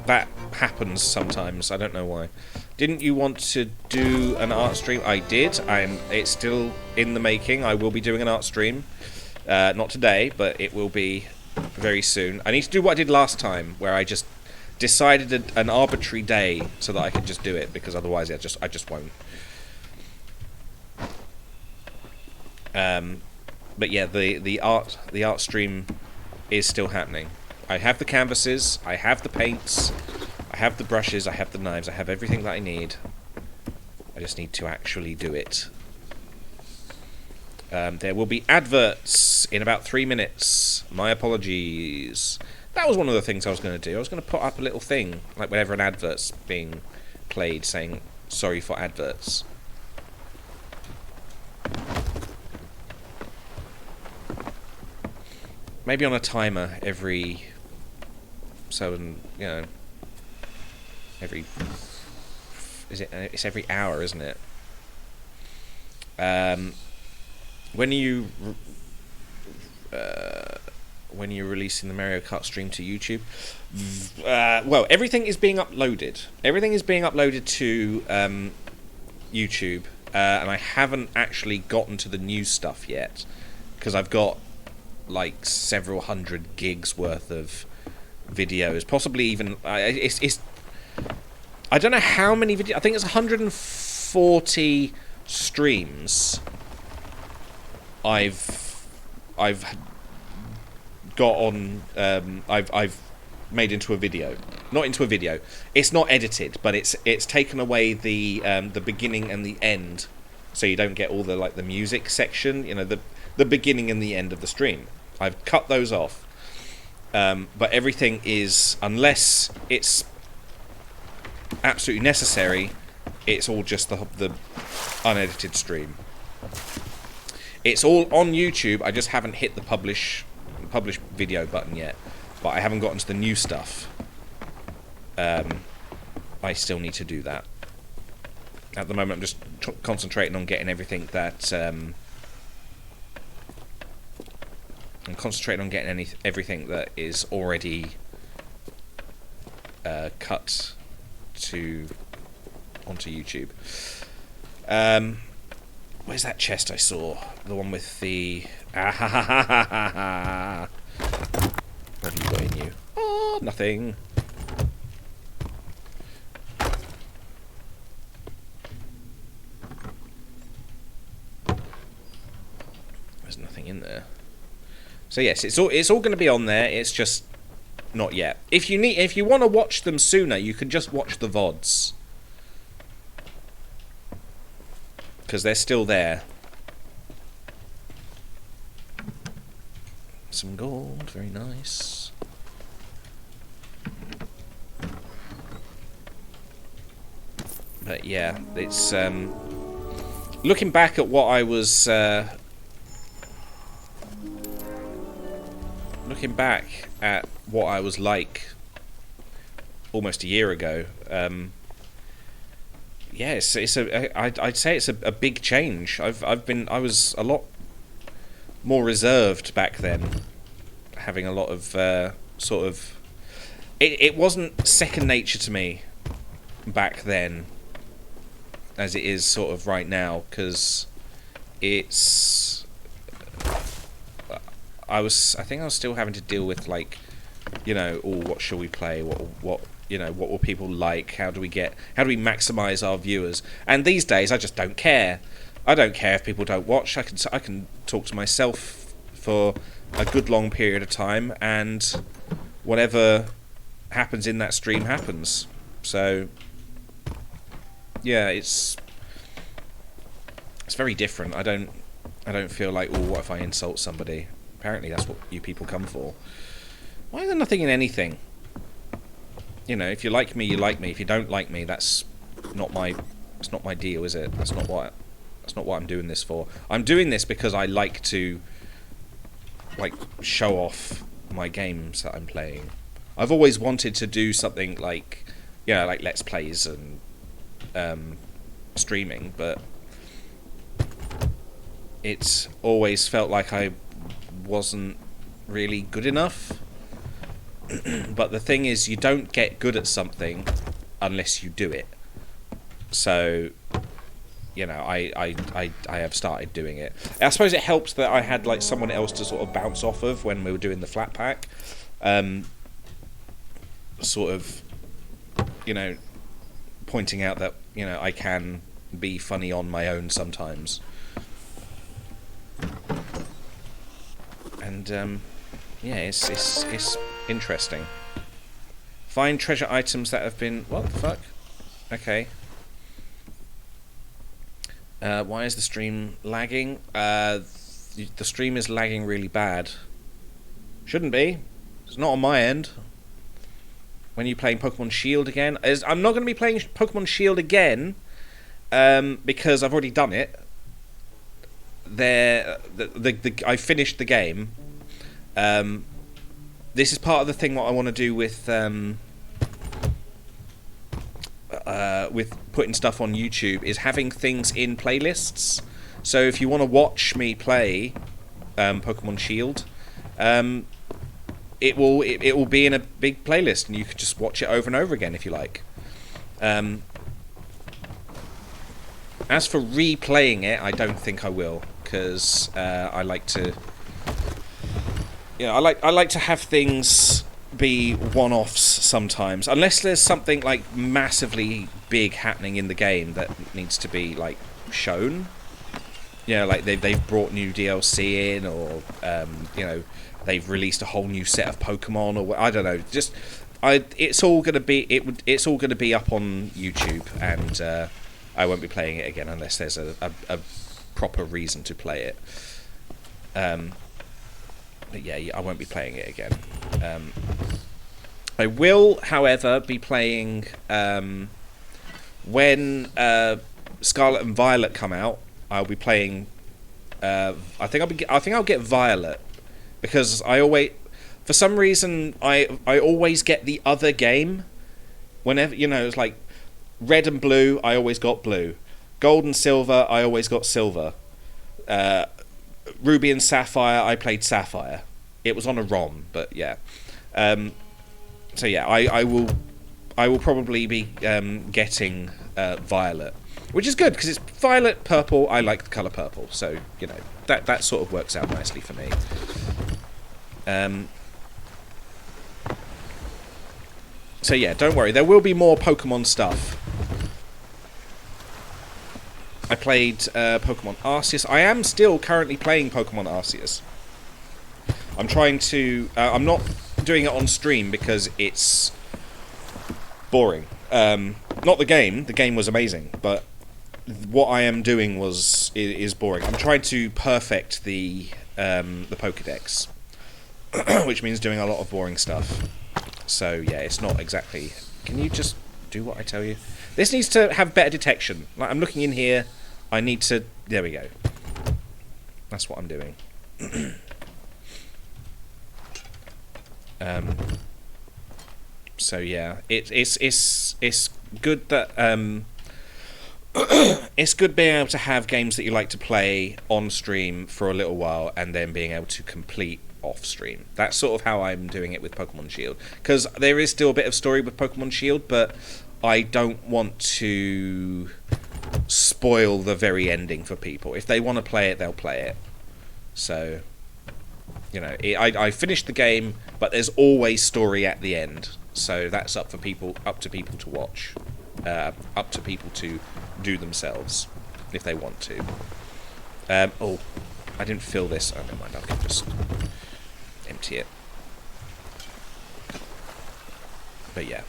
that happens sometimes. I don't know why. Didn't you want to do an art stream? I did. It's still in the making. I will be doing an art stream. Not today, but it will be very soon. I need to do what I did last time, where I just decided an arbitrary day so that I could just do it, because otherwise I just won't. But yeah, the art stream is still happening. I have the canvases, I have the paints, I have the brushes, I have the knives, I have everything that I need. I just need to actually do it. There will be adverts in about 3 minutes. My apologies. That was one of the things I was going to do. I was going to put up a little thing, like whenever an advert's being played, saying, sorry for adverts. Maybe on a timer every... So, you know... Every... It's every hour, isn't it? When you're releasing the Mario Kart stream to YouTube, well, everything is being uploaded. Everything is being uploaded to YouTube, and I haven't actually gotten to the new stuff yet, because I've got like several hundred gigs worth of videos, possibly even it's I don't know how many videos. I think it's 140 streams I've got on I've made into a video. Not into a video. It's not edited, but it's taken away the beginning and the end, so you don't get all the like the music section, you know, the beginning and the end of the stream. I've cut those off. But everything is, unless it's absolutely necessary, it's all just the unedited stream. It's all on YouTube. I just haven't hit the publish video button yet, but I haven't gotten to the new stuff. I still need to do that. At the moment, I'm just concentrating on getting everything that I'm concentrating on getting everything that is already cut onto YouTube. Where's that chest I saw? The one with the... What have you got in you? Oh, nothing. There's nothing in there. So yes, it's all going to be on there. It's just not yet. If you want to watch them sooner, you can just watch the VODs. Because they're still there. Some gold, very nice. But yeah, it's looking back at what I was looking back at what I was like almost a year ago. Yeah, I'd say it's a big change. I was a lot more reserved back then, having a lot of sort of. It wasn't second nature to me back then, as it is sort of right now, because it's. I think I was still having to deal with, like, you know, oh, what shall we play? What you know, what will people like? How do we maximize our viewers? And these days, I just don't care. I don't care if people don't watch. I can talk to myself for a good long period of time, and whatever happens in that stream happens. So yeah, it's very different. I don't feel like, oh, what if I insult somebody? Apparently that's what you people come for. Why is there nothing in anything? You know, if you like me, you like me. If you don't like me, that's not my deal, is it? That's not what I'm doing this for. I'm doing this because I like to, like, show off my games that I'm playing. I've always wanted to do something like, you know, like Let's Plays and streaming, but it's always felt like I wasn't really good enough. But the thing is, you don't get good at something unless you do it. So, you know, I have started doing it. I suppose it helps that I had, like, someone else to sort of bounce off of when we were doing the flat pack. Sort of, you know, pointing out that, you know, I can be funny on my own sometimes. And yeah, it's interesting. Find treasure items that have been... What the fuck? Okay. Why is the stream lagging? The stream is lagging really bad. Shouldn't be. It's not on my end. When are you playing Pokemon Shield again? I'm not going to be playing Pokemon Shield again, because I've already done it. I finished the game. This is part of the thing what I want to do with putting stuff on YouTube, is having things in playlists. So if you want to watch me play Pokemon Shield, it will be in a big playlist, and you can just watch it over and over again if you like. As for replaying it, I don't think I will, because I like to. Yeah, I like to have things be one-offs sometimes, unless there's something like massively big happening in the game that needs to be, like, shown. You know, like they've brought new DLC in, or you know, they've released a whole new set of Pokemon, or I don't know. Just it's all gonna be up on YouTube, and I won't be playing it again unless there's a proper reason to play it. But yeah, I won't be playing it again. I will, however, be playing when Scarlet and Violet come out. I'll be playing. I think I'll get Violet, because for some reason I always get the other game. Whenever, you know, it's like Red and Blue, I always got Blue. Gold and Silver, I always got Silver. Ruby and Sapphire, I played Sapphire. It was on a ROM, but yeah. So yeah, I will probably be getting Violet, which is good because it's violet, purple. I like the colour purple, so you know that sort of works out nicely for me. So yeah, don't worry, there will be more Pokemon stuff. I played Pokemon Arceus. I am still currently playing Pokemon Arceus. I'm trying to... I'm not doing it on stream because it's boring. Not the game. The game was amazing, but what I am doing is boring. I'm trying to perfect the Pokédex, which means doing a lot of boring stuff. So yeah, it's not exactly. Can you just do what I tell you? This needs to have better detection. Like, I'm looking in here. I need to. There we go. That's what I'm doing. So yeah, it's good that it's good being able to have games that you like to play on stream for a little while and then being able to complete off stream. That's sort of how I'm doing it with Pokemon Shield, because there is still a bit of story with Pokemon Shield, but I don't want to spoil the very ending for people. If they want to play it, they'll play it. So, you know, I finished the game, but there's always story at the end. So that's up to people to watch, up to people to do themselves if they want to. Oh, I didn't fill this. Oh, never mind. I can just empty it. But yeah.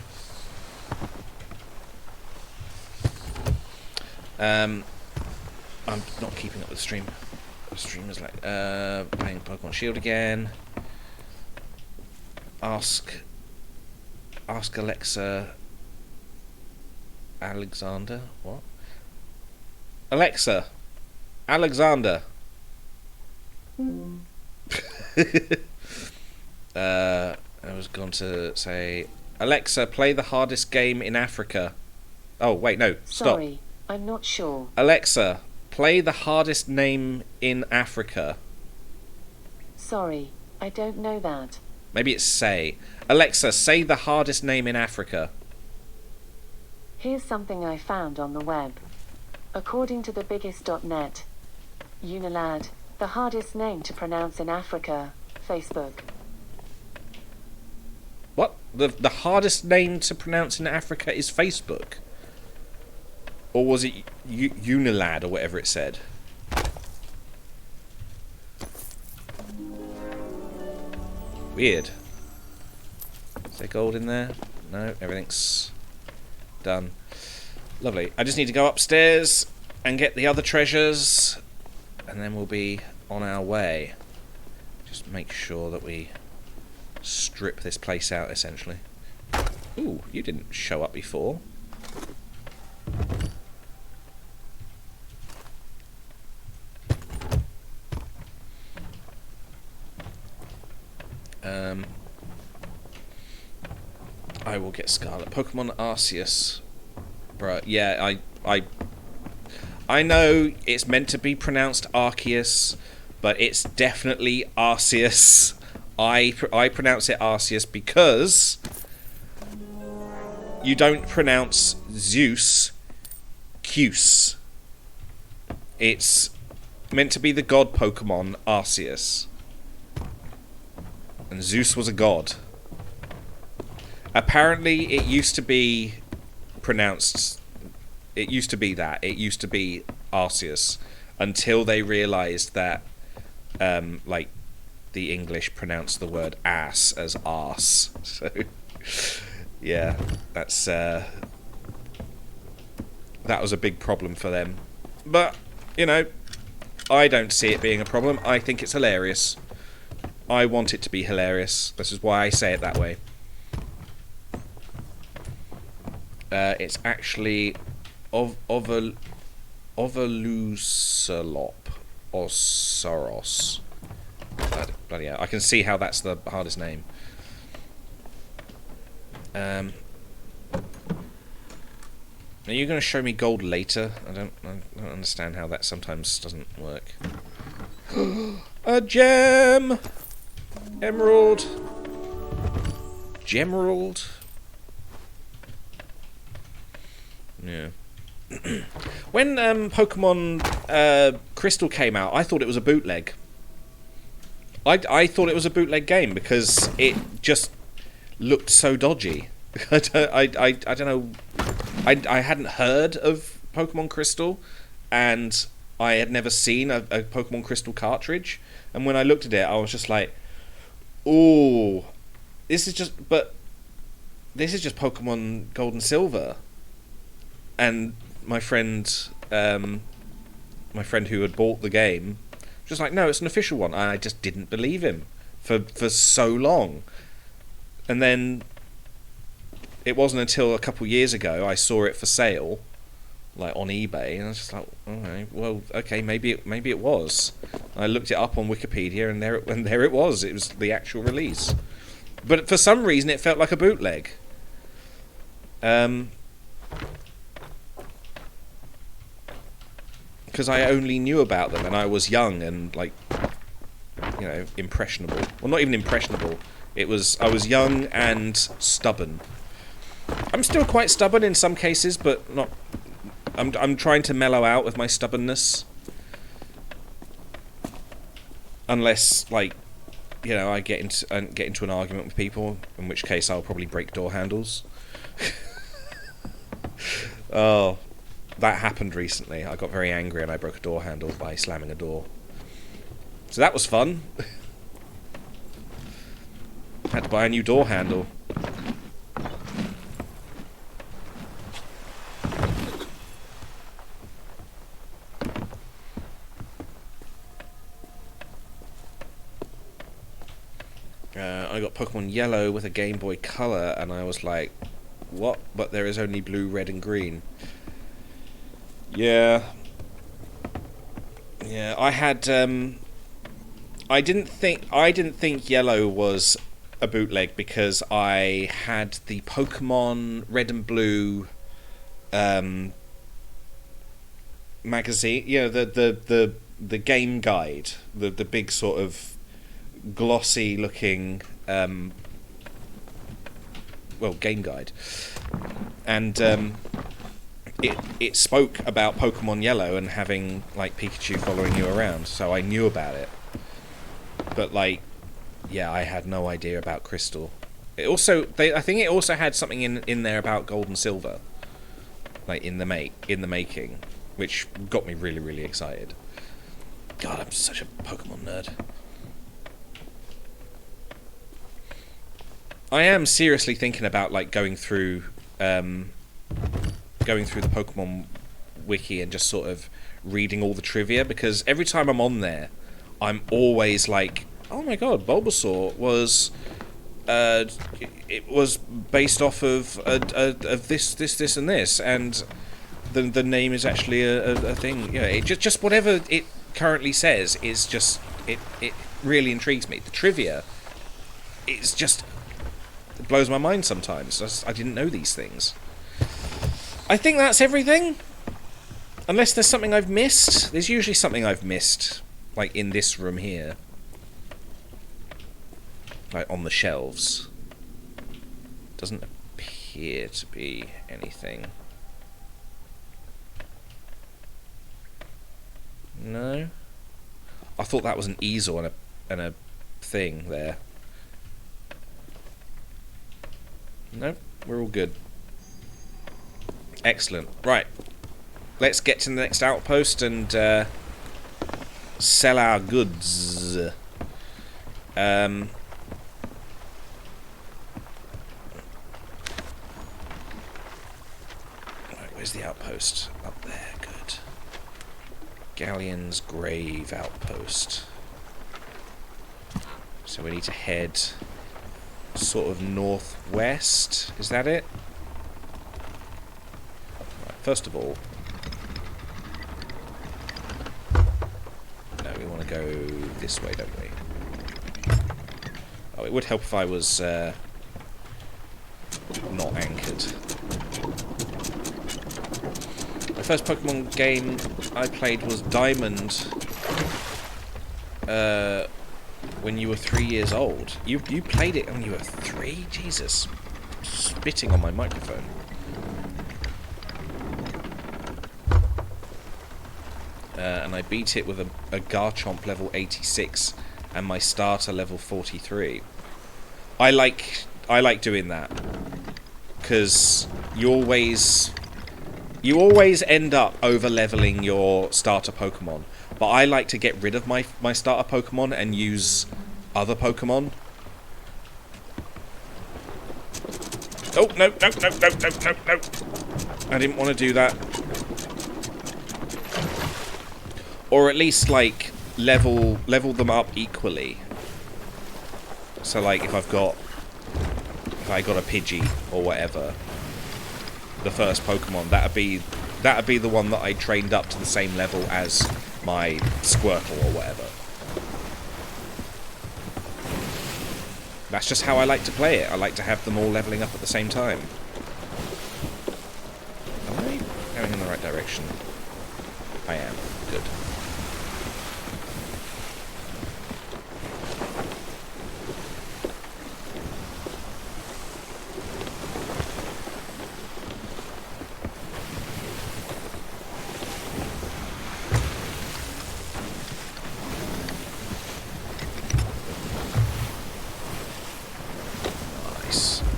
I'm not keeping up with the stream. The stream is like playing Pokemon Shield again. Ask Alexa. Alexander? What? Alexa. Alexander. I was going to say, Alexa, play the hardest game in Africa. Oh, wait, no. Stop. Sorry, I'm not sure. Alexa, play the hardest name in Africa. Sorry, I don't know that. Maybe it's say. Alexa, say the hardest name in Africa. Here's something I found on the web. According to thebiggest.net, Unilad, the hardest name to pronounce in Africa, Facebook. What? The hardest name to pronounce in Africa is Facebook? Or was it Unilad or whatever it said? Weird. Is there gold in there? No, everything's done. Lovely. I just need to go upstairs and get the other treasures, and then we'll be on our way. Just make sure that we strip this place out, essentially. Ooh, you didn't show up before. I will get Scarlet. Pokemon Arceus. Bruh, yeah, I know it's meant to be pronounced Arceus, but it's definitely Arceus. I pronounce it Arceus because you don't pronounce Zeus Cuse. It's meant to be the god Pokemon Arceus. And Zeus was a god. Apparently it used to be pronounced... It used to be that. It used to be Arceus. Until they realised that, like, the English pronounced the word ass as arse. So, yeah, that's... that was a big problem for them. But, you know, I don't see it being a problem. I think it's hilarious. I want it to be hilarious. This is why I say it that way. It's actually Ovelusalop or Soros. Bloody hell. I can see how that's the hardest name. Are you going to show me gold later? I don't understand how that sometimes doesn't work. A gem! Emerald! Gemerald? Yeah. When Pokemon Crystal came out, I thought it was a bootleg. I thought it was a bootleg game because it just looked so dodgy. I don't know. I hadn't heard of Pokemon Crystal, and I had never seen a Pokemon Crystal cartridge. And when I looked at it, I was just like, "Ooh, this is just Pokemon Gold and Silver. And my friend who had bought the game, just like, no, it's an official one. And I just didn't believe him for so long. And then it wasn't until a couple years ago I saw it for sale, like on eBay, and I was just like, okay, maybe it was. I looked it up on Wikipedia, and there it was. It was the actual release. But for some reason, it felt like a bootleg. Because I only knew about them, and I was young and, like, you know, impressionable. Well, not even impressionable. I was young and stubborn. I'm still quite stubborn in some cases, but not. I'm trying to mellow out with my stubbornness. Unless, like, you know, I get into an argument with people, in which case I'll probably break door handles. Oh, that happened recently. I got very angry and I broke a door handle by slamming a door. So that was fun. Had to buy a new door handle. I got Pokemon Yellow with a Game Boy Color, and I was like, what? But there is only blue, red, and green. Yeah. Yeah, I had, I didn't think Yellow was a bootleg because I had the Pokemon Red and Blue magazine, you know, the game guide, the big sort of glossy looking game guide, and it spoke about Pokemon Yellow and having, like, Pikachu following you around, so I knew about it. But, like, yeah, I had no idea about Crystal. It also, I think it also had something in there about Gold and Silver, like in the making, which got me really, really excited. God, I'm such a Pokemon nerd. I am seriously thinking about, like, going through the Pokemon wiki and just sort of reading all the trivia, because every time I'm on there, I'm always like, oh my god, Bulbasaur was it was based off of this and this, and the name is actually a thing. You know, it just whatever it currently says is just it really intrigues me. The trivia is just, it blows my mind sometimes. I didn't know these things. I think that's everything. Unless there's something I've missed. There's usually something I've missed, like in this room here. Like on the shelves. Doesn't appear to be anything. No? I thought that was an easel and a thing there. Nope, we're all good. Excellent. Right. Let's get to the next outpost and sell our goods. Right, where's the outpost? Up there, good. Galleon's Grave outpost. So we need to head sort of northwest. Is that it? Right, first of all, no, we want to go this way, don't we? Oh, it would help if I was not anchored. The first Pokemon game I played was Diamond. When you were 3 years old. You played it when you were 3? Jesus. Spitting on my microphone. And I beat it with a Garchomp level 86 and my starter level 43. I like doing that, because you always end up over leveling your starter Pokemon. But I like to get rid of my starter Pokemon and use other Pokemon. Oh, no, no, no, no, no, no, no. I didn't want to do that. Or at least, like, level them up equally. So, like, if I got a Pidgey or whatever, the first Pokemon, that'd be the one that I trained up to the same level as my Squirtle or whatever. That's just how I like to play it. I like to have them all leveling up at the same time. Am I going in the right direction? I am. Good.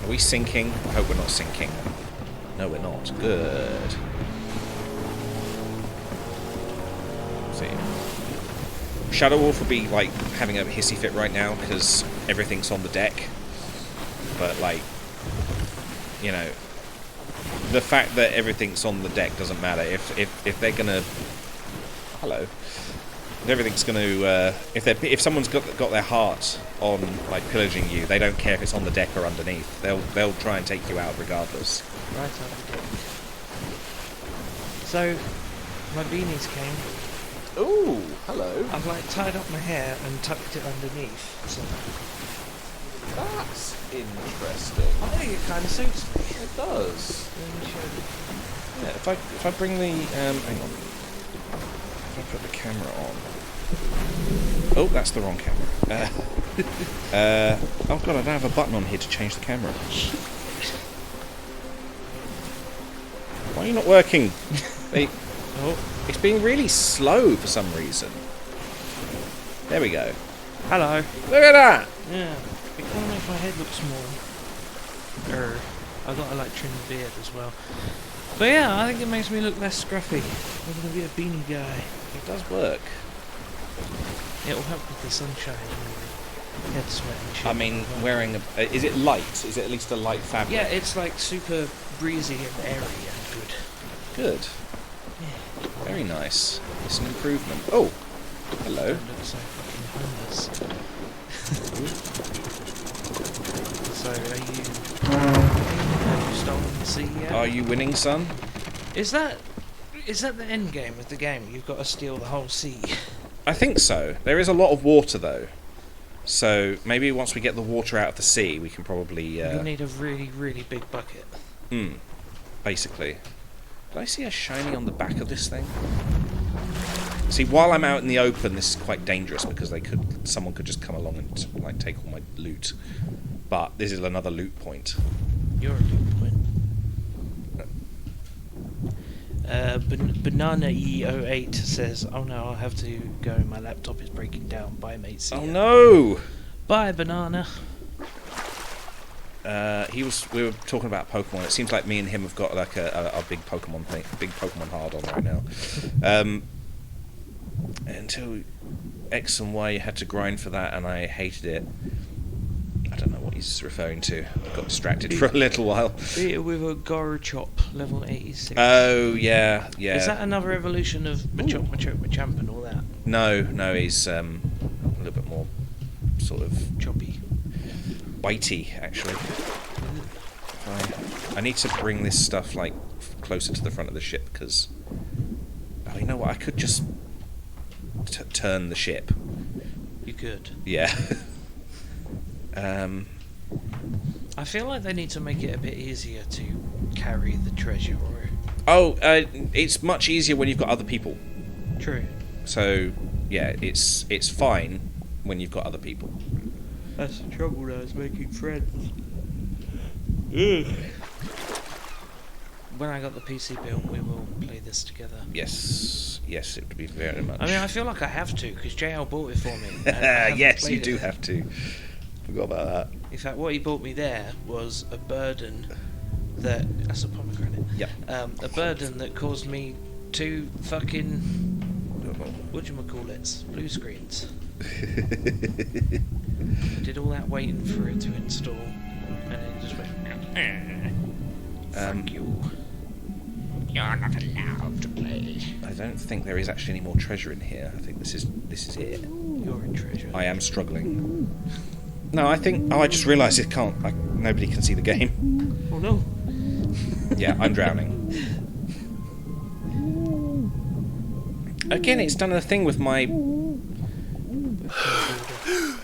Are we sinking? I hope we're not sinking. No, we're not. Good. See. Shadow Wolf will be, like, having a hissy fit right now because everything's on the deck. But, like, you know, the fact that everything's on the deck doesn't matter. If they're gonna... Hello. If everything's going to, if someone's got their heart on like pillaging you, they don't care if it's on the deck or underneath. They'll try and take you out regardless. Right on the deck. So, my beanies came. Ooh, hello. I've like tied up my hair and tucked it underneath. So That's interesting. I think it kind of suits me. It does. Let me show you. Yeah, if I bring the hang on. If I put the camera on. Oh, that's the wrong camera. Oh god, I don't have a button on here to change the camera. Why are you not working? It's being really slow for some reason. There we go. Hello. Look at that! Yeah. It kind of makes my head look small. I've got to like trim the beard as well. But yeah, I think it makes me look less scruffy. I'm going to be a beanie guy. It does work. It will help with the sunshine and the head sweat and shit. I mean, wearing a... is it light? Is it at least a light fabric? Yeah, it's like super breezy and airy and good. Good. Yeah. Very nice. It's an improvement. Oh! Hello. Don't look so fucking homeless. So, have you stolen the sea yet? Are you winning, son? Is that the end game of the game? You've got to steal the whole sea. I think so. There is a lot of water, though. So, maybe once we get the water out of the sea, we can probably... You need a really, really big bucket. Basically. Did I see a shiny on the back of this thing? See, while I'm out in the open, this is quite dangerous because someone could just come along and like take all my loot. But this is another loot point. You're a loot point. Banana E08 says, "Oh no, I'll have to go. My laptop is breaking down. Bye, mate. See Oh ya." no! Bye, Banana. We were talking about Pokemon. It seems like me and him have got like a big Pokemon thing, big Pokemon hard on right now. Until X and Y, you had to grind for that, and I hated it. I don't know what he's referring to. I got distracted for a little while. Beat it with a Gorochop, level 86. Oh yeah, yeah. Is that another evolution of Machop, Machamp and all that? No, he's a little bit more sort of Choppy. bitey, actually. I need to bring this stuff like closer to the front of the ship because, oh, you know what? I could just turn the ship. You could. Yeah. I feel like they need to make it a bit easier to carry the treasure. Or... Oh, it's much easier when you've got other people. True. So, yeah, it's fine when you've got other people. That's the trouble though, is making friends. When I got the PC built, we will play this together. Yes, it would be very much. I mean, I feel like I have to, because JL bought it for me. and I haven't yes, you played do it. have to. Forgot about that. In fact, what he bought me there was a burden that's a pomegranate. Yep. A burden that caused me 2 fucking... whatchamacallits? Blue screens. Did all that waiting for it to install, and it just went... Fuck you. You're not allowed to play. I don't think there is actually any more treasure in here. I think this is it. You're in treasure. I am struggling. No, I think. Oh, I just realised it can't. Nobody can see the game. Oh no. Yeah, I'm drowning. Again, it's done a thing with my.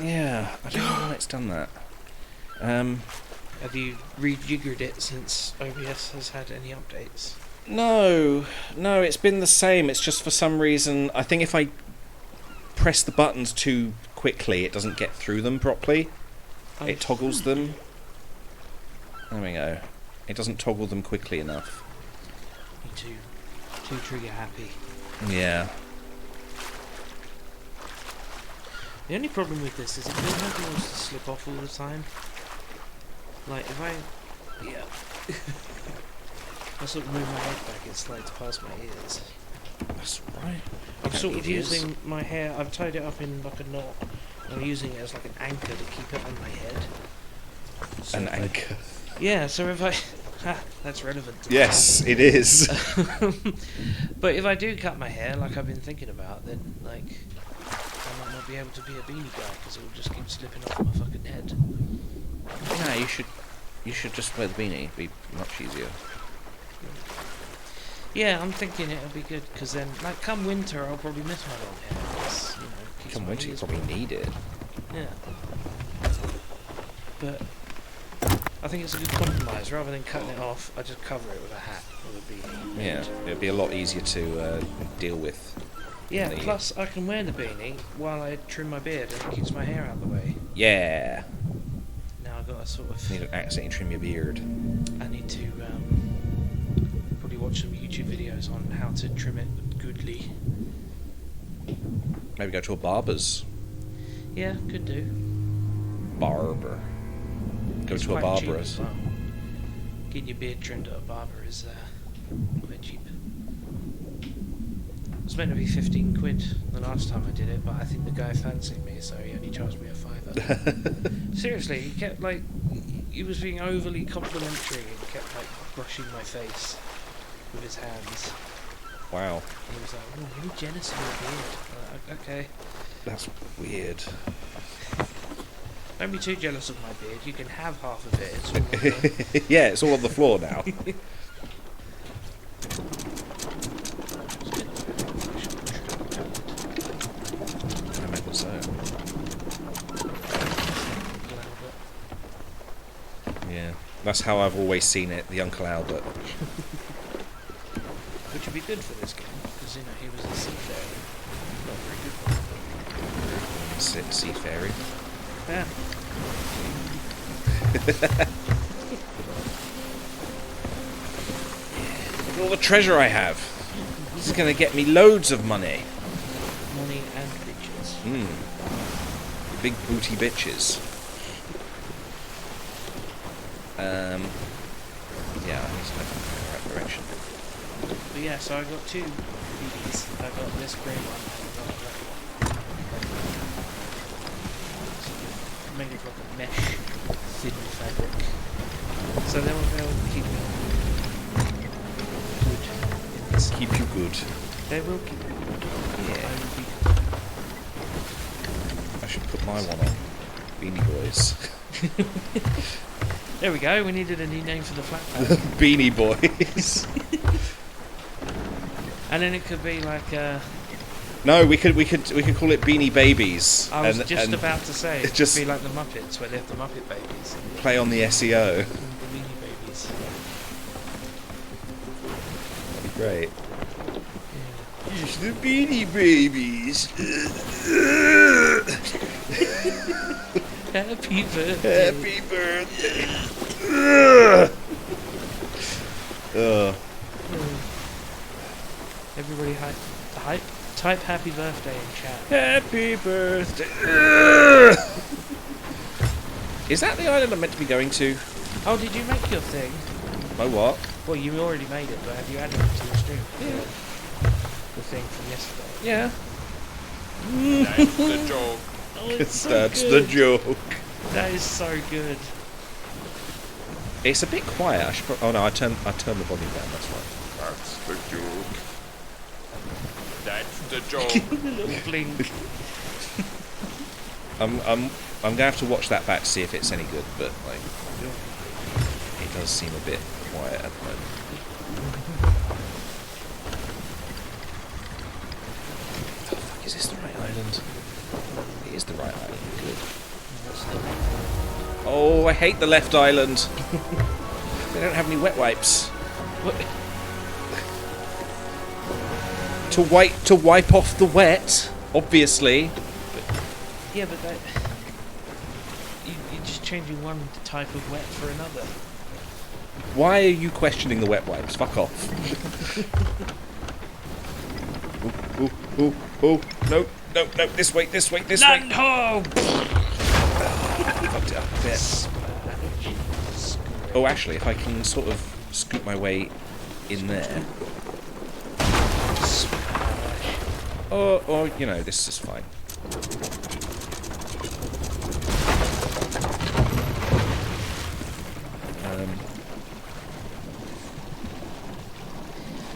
Yeah, I don't know why it's done that. Have you rejiggered it since OBS has had any updates? No, it's been the same. It's just for some reason, I think if I press the buttons too quickly, it doesn't get through them properly. It toggles them. There we go. It doesn't toggle them quickly enough. Me too. Too trigger happy. Yeah. The only problem with this is it feels like it wants to slip off all the time. Like if I... Yeah. I sort of move my head back, it slides past my ears. That's right. I'm sort of using my hair, I've tied it up in like a knot, and I'm using it as like an anchor to keep it on my head. So An anchor. Yeah, so if I... Ha, that's relevant. Yes, it is. But if I do cut my hair, like I've been thinking about, then like I might not be able to be a beanie guy because it will just keep slipping off my fucking head. No, you should just wear the beanie. It'd be much easier. Yeah, I'm thinking it'll be good because then, like, come winter, I'll probably miss my long hair. 'Cause, you know, keeps Come my winter, you ears probably warm. need it. Yeah. But I think it's a good compromise. Rather than cutting it off, I just cover it with a hat or a beanie. Yeah, it'd be a lot easier to deal with. Yeah, The- plus I can wear the beanie while I trim my beard and it keeps my hair out of the way. Yeah. Now I've got to sort of... Need to accidentally trim your beard. I need to probably watch some YouTube videos on how to trim it goodly. Maybe go to a barber's. Yeah, could do. Barber. Go It's to a quite cheap barber's. as well. Getting your beard trimmed at a barber is quite cheap. It was meant to be 15 quid the last time I did it, but I think the guy fancied me, so he only charged me a £5. Seriously, he kept like, he was being overly complimentary and kept like brushing my face with his hands. Wow. And he was like, "Oh, you're jealous of your beard." I'm like, okay. That's weird. Don't be too jealous of my beard. You can have half of it. It's all on Yeah, it's all on the floor now. I imagine so. Yeah, that's how I've always seen it, the Uncle Albert. Which would be good for this game, because you know he was a seafarer. Not very good one. Sea fairy. Yeah. Look at all the treasure I have. This is going to get me loads of money. Money and bitches. Big booty bitches. Yeah, I need to go in the right direction. But yeah, so I got two BDs. I got this grey one and I got that one. So made it like a mesh thin fabric. So they'll keep me good in this. Keep you good. They will keep me good. Yeah. I will be I should put my one on. Beanie Boys. There we go, we needed a new name for the flat pack. Beanie Boys. And then it could be like No, we could call it Beanie Babies. I was and, just and about to say it just could be like the Muppets where they have the Muppet Babies. play on the SEO. The Beanie Babies. That'd be great. Yeah. It's the Beanie Babies. Happy birthday. Happy birthday. Everybody type happy birthday in chat. Happy birthday. Is that the island I'm meant to be going to? Oh, did you make your thing? My what? Well, you already made it, but have you added it to your stream? Yeah. The thing from yesterday. Yeah. That's the joke. Oh, it's so That's good. the joke. That is so good. It's a bit quiet. I should oh no, I turned the volume down. That's right. That's the joke. That's the joke. The little blink. I'm gonna have to watch that back to see if it's any good, but like, it does seem a bit quiet at the moment. Oh, fuck, is this the right island? It is the right island. Good. Oh, I hate the left island. They don't have any wet wipes. What? To wipe off the wet, obviously. Yeah, but that... You're just changing one type of wet for another. Why are you questioning the wet wipes? Fuck off. Oh, no, this way. Land ho! Fucked it up a bit. Oh, actually, if I can sort of scoop my way in there. Or, you know, this is fine.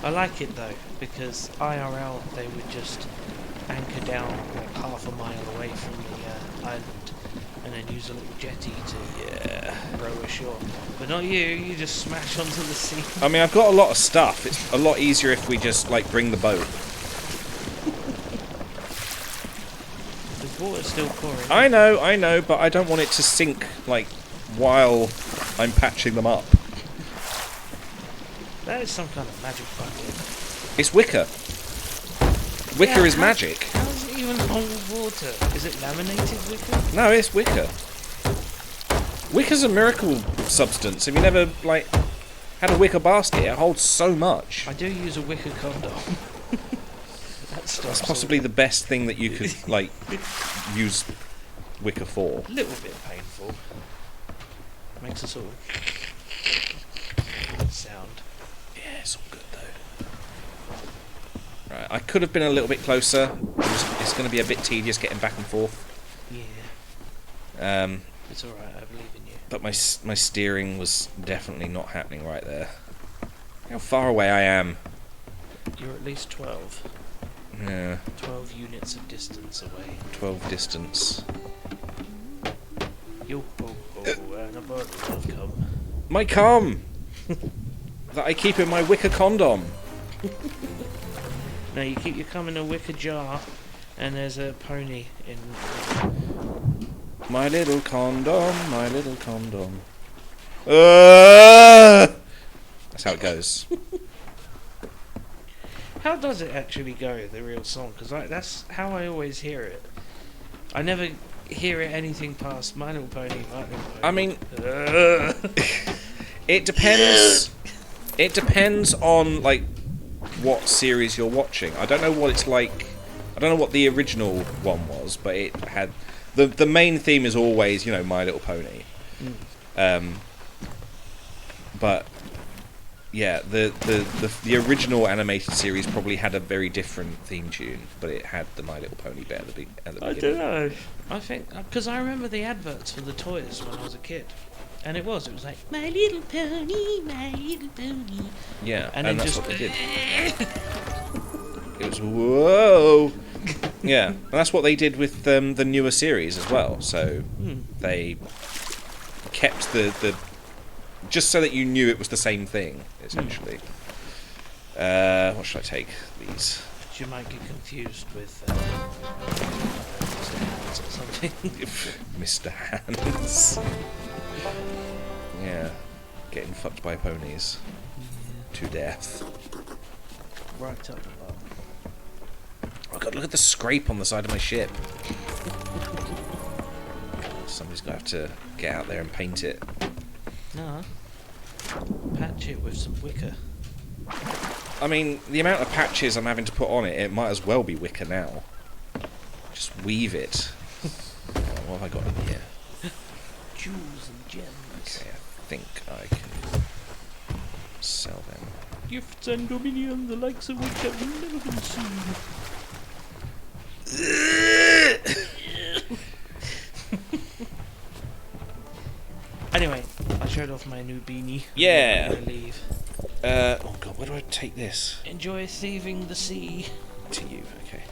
I like it though, because IRL they would just anchor down like half a mile away from the island and then use a little jetty to row ashore. But not you just smash onto the sea. I mean, I've got a lot of stuff. It's a lot easier if we just, like, bring the boat. The water's still pouring. I know, but I don't want it to sink, like, while I'm patching them up. That is some kind of magic bucket. It's wicker. Wicker is magic. How's it even hold water? Is it laminated wicker? No, it's wicker. Wicker's a miracle substance. Have you never, like, had a wicker basket? It holds so much. I do use a wicker condom. That's possibly the best thing that you could, like, use wicker for. A little bit painful. Makes a sort of sound. Yeah, it's all good though. Right, I could have been a little bit closer. It's going to be a bit tedious getting back and forth. Yeah. It's alright, I believe in you. But my steering was definitely not happening right there. How far away I am. You're at least 12. Yeah. 12 units of distance away. 12 distance. Yo ho ho, and a bottle of cum. My cum! That I keep in my wicker condom. No, you keep your cum in a wicker jar, and there's a pony in... My little condom, my little condom. That's how it goes. How does it actually go, the real song? Because that's how I always hear it. I never hear it anything past My Little Pony, My Little Pony. I mean, it depends. It depends on, like, what series you're watching. I don't know what it's like. I don't know what the original one was, but it had the main theme is always, you know, My Little Pony. But yeah, the original animated series probably had a very different theme tune, but it had the My Little Pony bit at the beginning. I don't know. I think because I remember the adverts for the toys when I was a kid. And it was like, My Little Pony, My Little Pony. Yeah, and that's just what they did. It was, whoa! Yeah, and that's what they did with the newer series as well. So they kept the just so that you knew it was the same thing, essentially. What should I take? These. You might get confused with Mr. Hands or something. Mr. Hands. Yeah, getting fucked by ponies to death. Right up the butt. Oh god, look at the scrape on the side of my ship. Somebody's gonna have to get out there and paint it. No. Patch it with some wicker. I mean, the amount of patches I'm having to put on it, it might as well be wicker now. Just weave it. What have I got in here? Jewels and gems. Okay, I think I can sell them. Gifts and dominion, the likes of which have never been seen. Anyway, I'll show showed off my new beanie. Yeah. Before I leave. Oh god, where do I take this? Enjoy thieving the sea. To you, okay.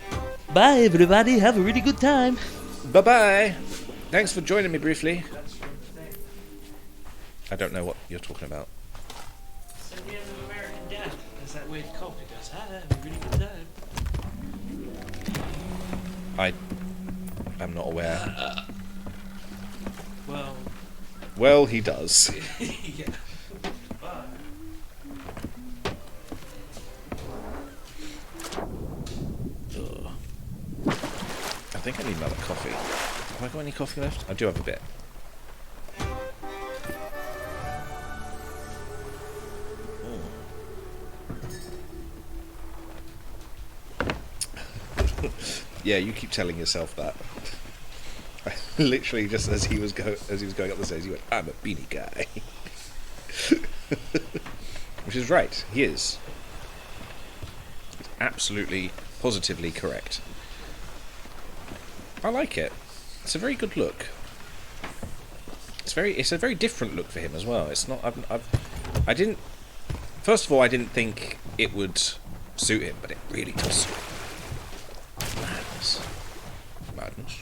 Bye, everybody. Have a really good time. Bye bye. Thanks for joining me briefly. I don't know what you're talking about. So the end of American Dad. There's that weird cop who goes, "Hi, have a really good time." I'm not aware. Well. Well, he does. Yeah. Bye. Ugh. I think I need another coffee. Have I got any coffee left? I do have a bit. Yeah, you keep telling yourself that. Literally, just as he was going up the stairs, he went, "I'm a beanie guy," which is right. He is. He's absolutely, positively correct. I like it. It's a very good look. It's a very different look for him as well. It's not. I didn't. First of all, I didn't think it would suit him, but it really does suit him. Madness.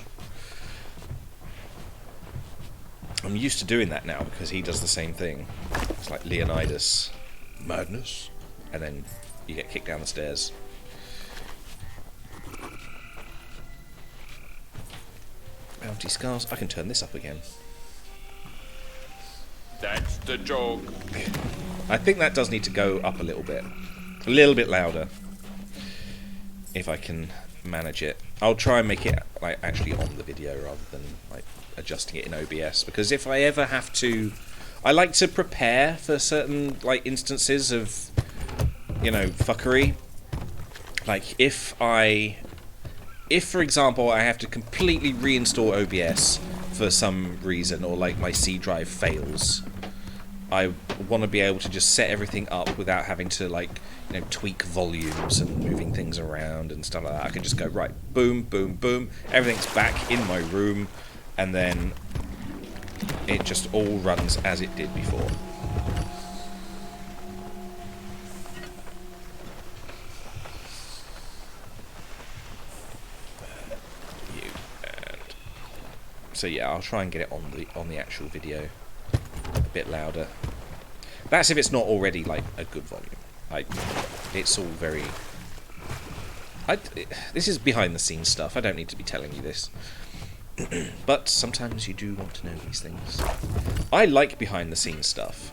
I'm used to doing that now because he does the same thing. It's like Leonidas. Madness. And then you get kicked down the stairs. Bounty scars. I can turn this up again. That's the joke. I think that does need to go up a little bit. A little bit louder. If I can manage it. I'll try and make it like actually on the video rather than like adjusting it in OBS, because if I ever have to, I like to prepare for certain like instances of, you know, fuckery. Like if for example I have to completely reinstall OBS for some reason, or like my C drive fails, I want to be able to just set everything up without having to like, you know, tweak volumes and moving things around and stuff like that. I can just go, right, boom, boom, boom, everything's back in my room, and then it just all runs as it did before. So yeah, I'll try and get it on the actual video a bit louder. That's if it's not already like a good volume. It's all very. This is behind the scenes stuff. I don't need to be telling you this, but sometimes you do want to know these things. I like behind the scenes stuff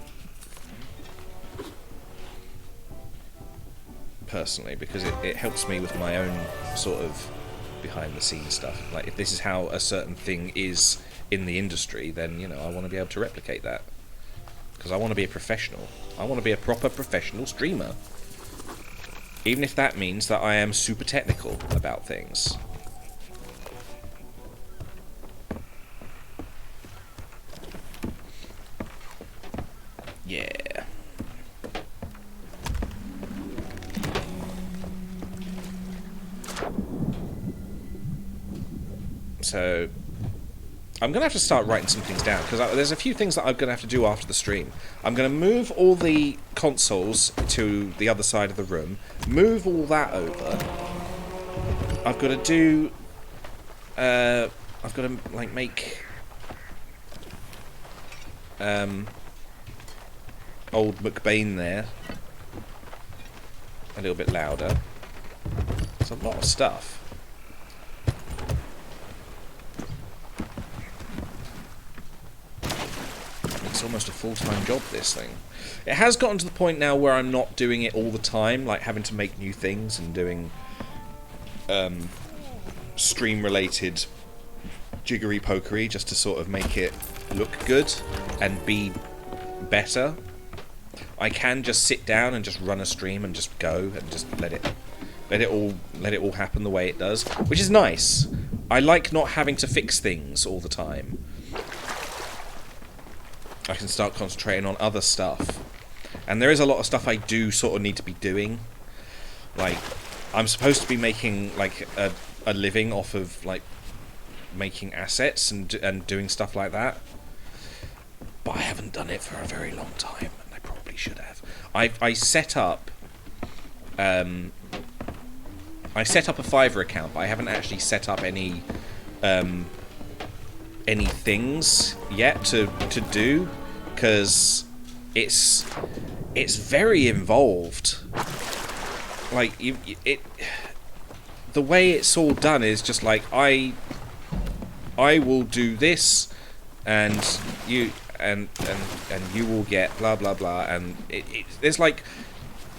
personally because it helps me with my own sort of behind the scenes stuff. Like if this is how a certain thing is in the industry, then you know I want to be able to replicate that because I want to be a professional. I want to be a proper professional streamer, even if that means that I am super technical about things. Yeah. So I'm going to have to start writing some things down, because there's a few things that I'm going to have to do after the stream. I'm going to move all the consoles to the other side of the room, move all that over. I've got to do... I've got to, like, make... old McBain there a little bit louder. There's a lot of stuff. It's almost a full-time job, this thing. It has gotten to the point now where I'm not doing it all the time, like having to make new things and doing stream-related jiggery-pokery just to sort of make it look good and be better. I can just sit down and just run a stream and just go and just let it all happen the way it does, which is nice. I like not having to fix things all the time. I can start concentrating on other stuff. And there is a lot of stuff I do sort of need to be doing. Like, I'm supposed to be making, like, a living off of, like, making assets and doing stuff like that. but I haven't done it for a very long time, and I probably should have. I set up a Fiverr account, but I haven't actually set up any things yet to do, because it's very involved. Like the way it's all done is just like I will do this, and you and you will get blah blah blah, and there's like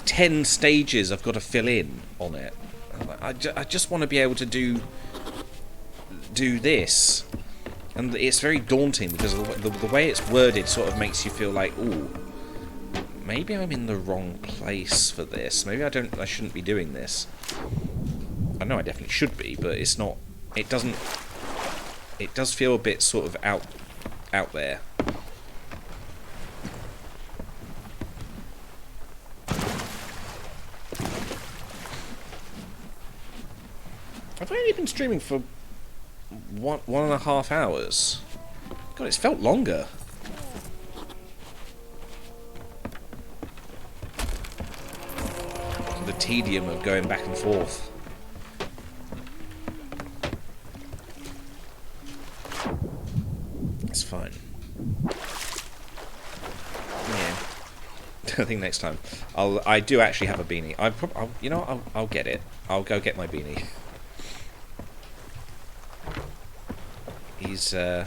10 stages I've got to fill in on it. I just want to be able to do this, and it's very daunting because the way it's worded sort of makes you feel like, ooh, maybe I'm in the wrong place for this. Maybe I shouldn't be doing this. I know I definitely should be, but it's not. It does feel a bit sort of out there. I've only been streaming for 1.5 hours. God, it's felt longer. The tedium of going back and forth. It's fine. Yeah. I think next time I do actually have a beanie. I'll get it. I'll go get my beanie. He's I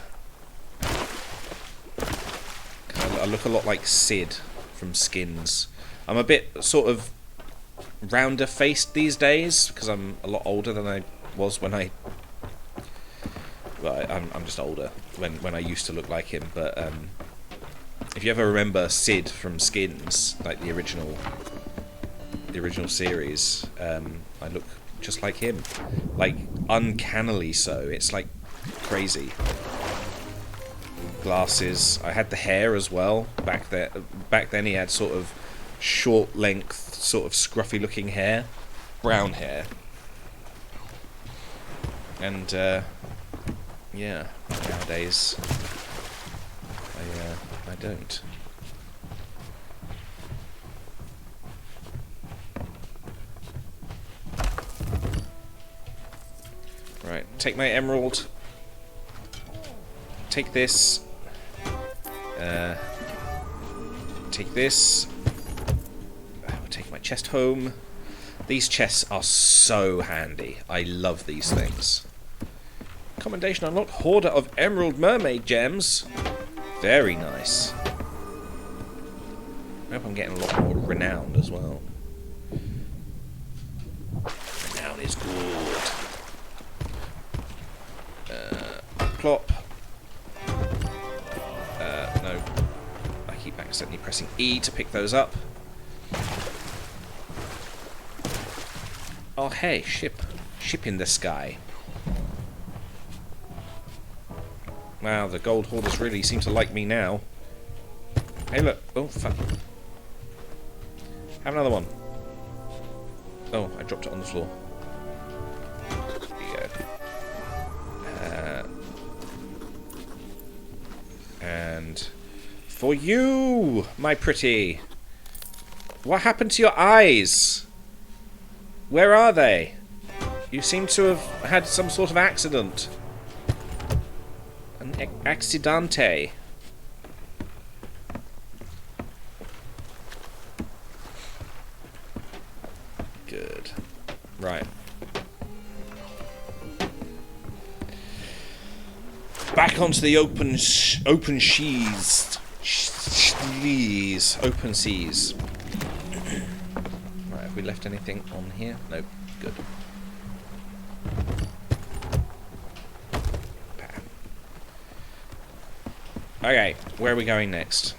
look a lot like Sid from Skins. I'm a bit sort of rounder faced these days because I'm a lot older than I was when I. Well, I'm just older when I used to look like him. But if you ever remember Sid from Skins, like the original series, I look just like him, like uncannily so. It's like crazy. Glasses. I had the hair as well back there. Back then he had sort of short length, sort of scruffy looking hair, brown hair, and yeah, nowadays I don't. Right, take my emerald. Take this. Take this. I will take my chest home. These chests are so handy. I love these things. Commendation unlocked. Hoarder of Emerald Mermaid Gems. Very nice. I hope I'm getting a lot more renowned as well. Renown is good. Plop. No. I keep accidentally pressing E to pick those up. Oh hey, ship. Ship in the sky. Wow, the gold hoarders really seem to like me now. Hey look. Oh, fuck. Have another one. Oh, I dropped it on the floor. There you go. And for you, my pretty. What happened to your eyes? Where are they? You seem to have had some sort of accident. An accidente. Good. Right. Back onto the open seas. Open seas. Right, have we left anything on here? Nope. Good. Okay, where are we going next?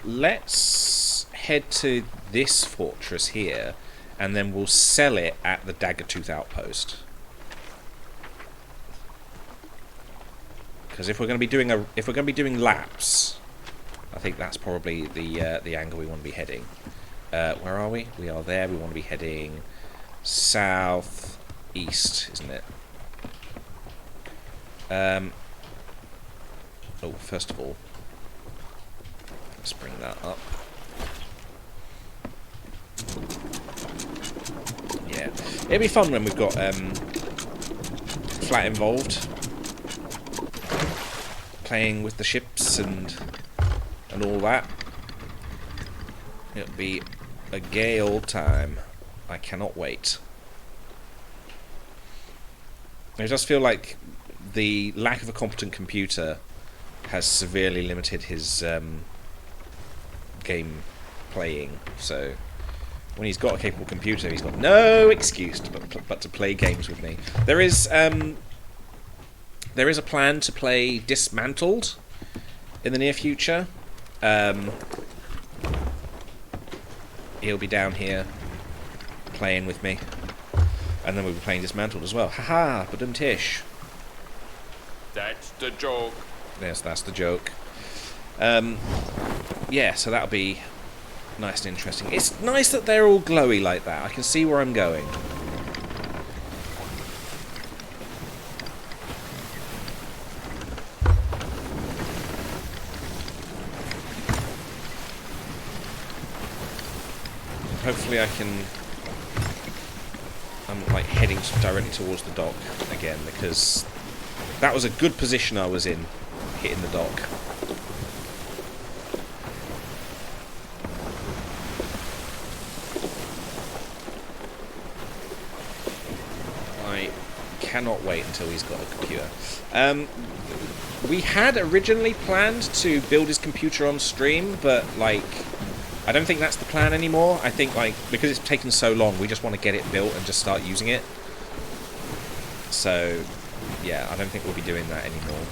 Let's head to this fortress here, and then we'll sell it at the Daggertooth outpost. Because if we're going to be doing laps, I think that's probably the angle we want to be heading. Where are we? We are there. We want to be heading south east, isn't it? Oh, first of all, let's bring that up. Yeah, it'll be fun when we've got Flat involved, playing with the ships and all that. It'll be a gay old time. I cannot wait. It does feel like the lack of a competent computer has severely limited his game playing. So when he's got a capable computer, he's got no excuse but to play games with me. There is a plan to play Dismantled in the near future. He'll be down here playing with me, and then we'll be playing Dismantled as well. Haha, badum-tish. That's the joke. Yes, that's the joke. Yeah, so that'll be nice and interesting. It's nice that they're all glowy like that. I can see where I'm going. Hopefully I can... I'm like heading directly towards the dock again, because that was a good position I was in, hitting the dock. I cannot wait until he's got a computer. We had originally planned to build his computer on stream, but like, I don't think that's the plan anymore. I think, like, because it's taken so long, we just want to get it built and just start using it. So, yeah, I don't think we'll be doing that anymore.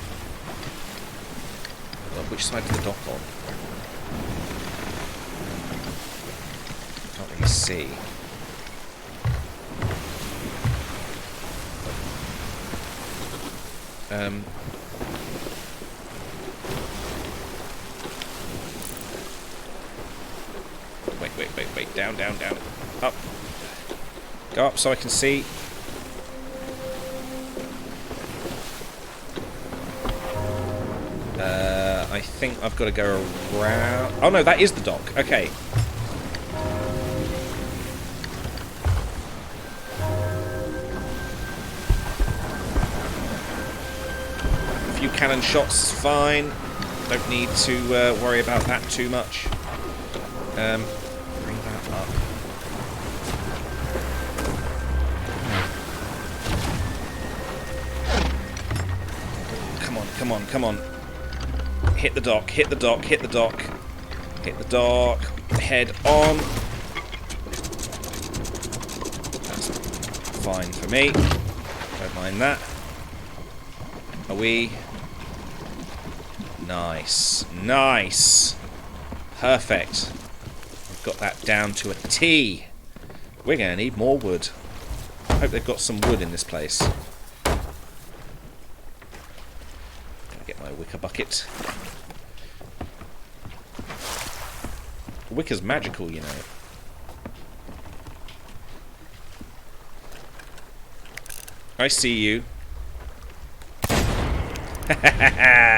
Well, which side is the dock on? Can't really see. Wait. Down. Up. Go up so I can see. I think I've got to go around... Oh no, that is the dock. Okay. A few cannon shots is fine. Don't need to worry about that too much. Bring that up. Come on. Hit the dock. Head on. That's fine for me. Don't mind that. Are we? Nice. Perfect. We've got that down to a T. We're going to need more wood. I hope they've got some wood in this place. Gonna get my wicker bucket. Wicker's magical, you know. I see you.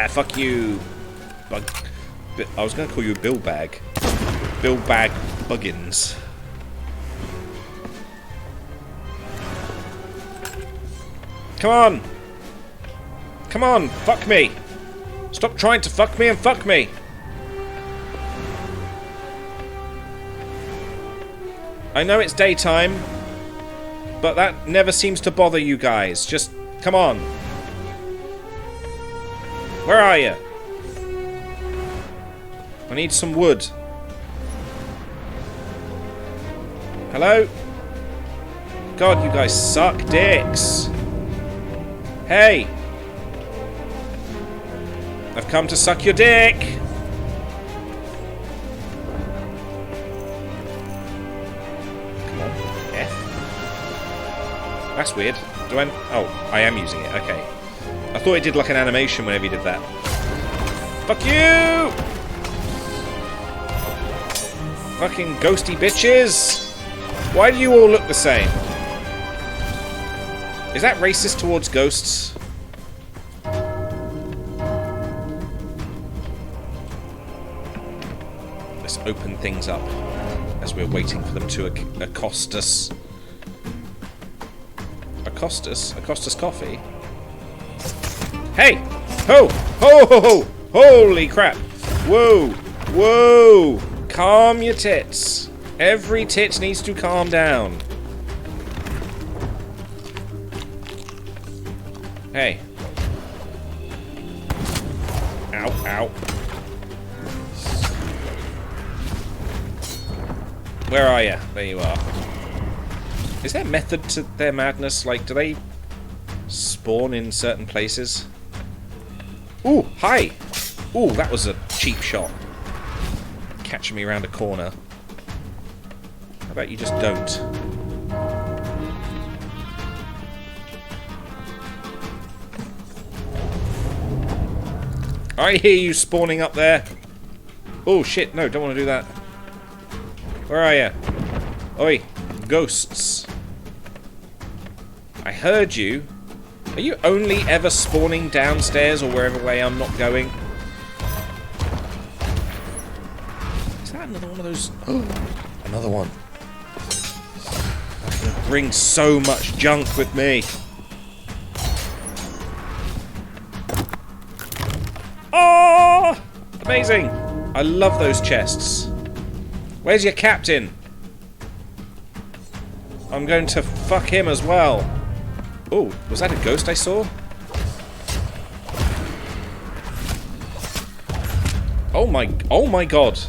Fuck you. Bug. I was going to call you Bill Bag. Bill Bag Buggins. Come on, fuck me. Stop trying to fuck me and fuck me. I know it's daytime, but that never seems to bother you guys. Just, come on. Where are you? I need some wood. Hello? God, you guys suck dicks. Hey! I've come to suck your dick! Come on. F? That's weird. Do I... Oh, I am using it. Okay. I thought it did like an animation whenever you did that. Fuck you! Fucking ghosty bitches! Why do you all look the same? Is that racist towards ghosts? Let's open things up as we're waiting for them to accost us. Accost us? Accost us coffee? Hey! Ho! Ho ho ho! Holy crap! Whoa! Whoa! Calm your tits. Every tit needs to calm down. Hey. Ow, ow. Where are you? There you are. Is there method to their madness? Like, do they spawn in certain places? Ooh, hi! Ooh, that was a cheap shot. Catching me around a corner. How about you just don't? I hear you spawning up there. Oh shit, no, don't want to do that. Where are you? Oi, ghosts. I heard you. Are you only ever spawning downstairs or wherever way I'm not going? Is that another one of those? Oh, another one. I'm gonna bring so much junk with me. Oh! Amazing! I love those chests. Where's your captain? I'm going to fuck him as well. Oh, was that a ghost I saw? Oh my god.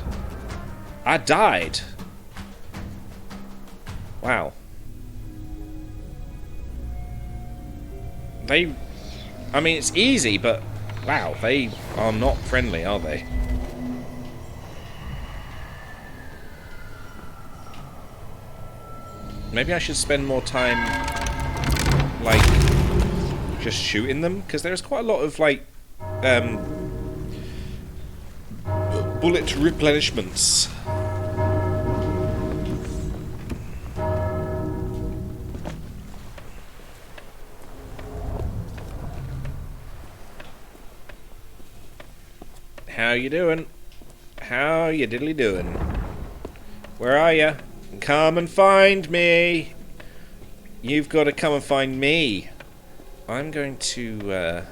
I died. Wow. I mean, it's easy, but wow, they are not friendly, are they? Maybe I should spend more time, like, just shooting them, because there's quite a lot of, like, bullet replenishments. How you doing? How you diddly doing? Where are you? Come and find me! You've got to come and find me. I'm going to,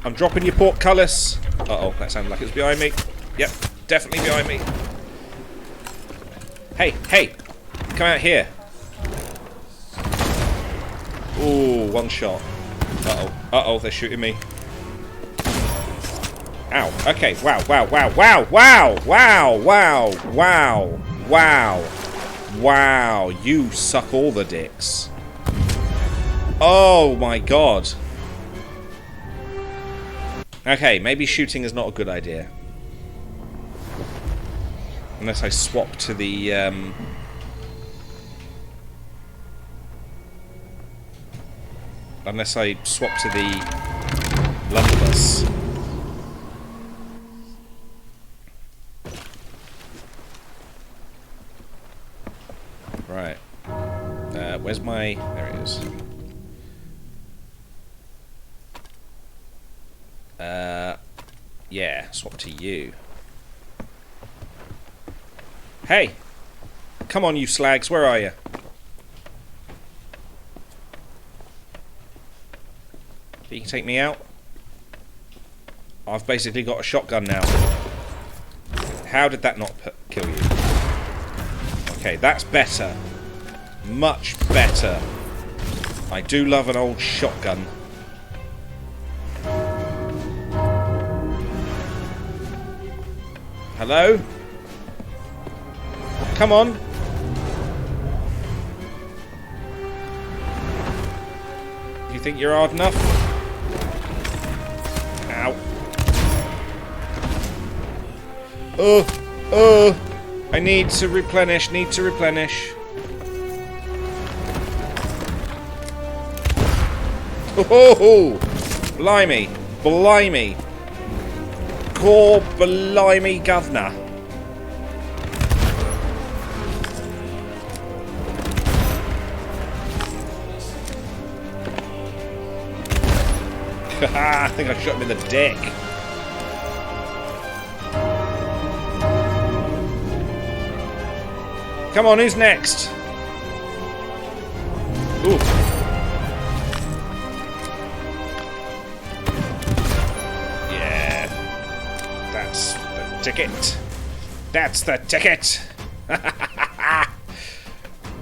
I'm dropping your portcullis. Uh-oh, that sounded like it was behind me. Yep, definitely behind me. Hey, hey! Come out here. Ooh, one shot. Uh-oh, uh-oh, they're shooting me. Ow, okay, wow, wow, wow, wow, wow, wow, wow, wow, wow, wow, you suck all the dicks. Oh my god. Okay, maybe shooting is not a good idea. Unless I swap to the, unless I swap to the blunderbuss. Right. Where's my... There it is. Yeah, swap to you. Hey! Come on, you slags, where are you? You can take me out? I've basically got a shotgun now. How did that not kill you? Okay, that's better. Much better. I do love an old shotgun. Hello? Come on. Do you think you're hard enough? Ow. I need to replenish, Oh, blimey, blimey. Core blimey governor. I think I shot him in the dick. Come on, who's next? Ooh. Yeah. That's the ticket. That's the ticket. I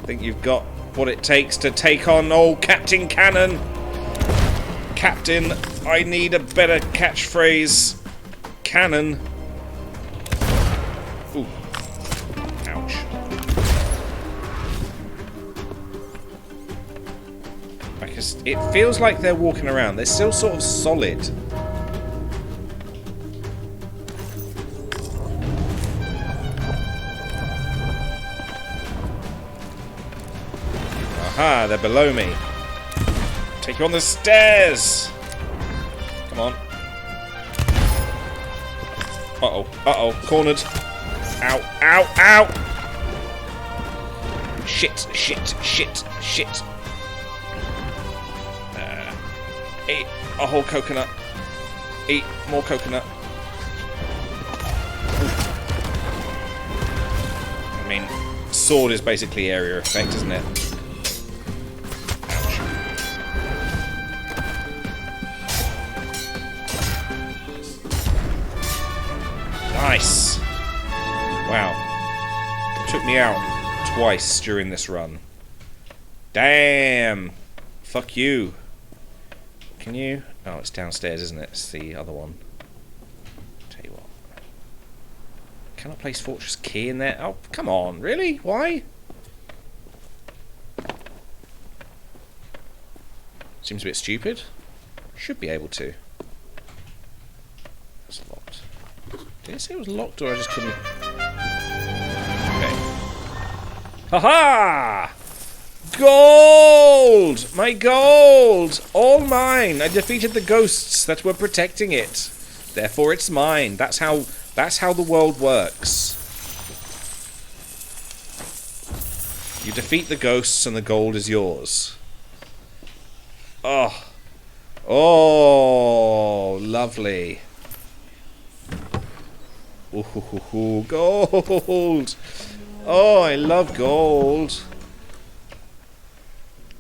think you've got what it takes to take on old Captain Cannon. Captain, I need a better catchphrase. Cannon. Ooh. Ouch. Because it feels like they're walking around. They're still sort of solid. Aha, they're below me. Take you on the stairs! Come on. Uh-oh, uh-oh, cornered. Ow, ow, ow! Shit, shit, shit, shit. Eat a whole coconut. Eat more coconut. I mean, sword is basically area effect, isn't it? Nice! Wow. Took me out twice during this run. Damn! Fuck you. Can you? Oh, it's downstairs, isn't it? It's the other one. Tell you what. Can I place Fortress Key in there? Oh, come on. Really? Why? Seems a bit stupid. Should be able to. That's locked. Did it say it was locked or I just couldn't? Okay. Haha! Gold! My gold! All mine! I defeated the ghosts that were protecting it. Therefore it's mine. That's how the world works. You defeat the ghosts and the gold is yours. Oh. Oh, lovely. Ooh, gold! Oh, I love gold.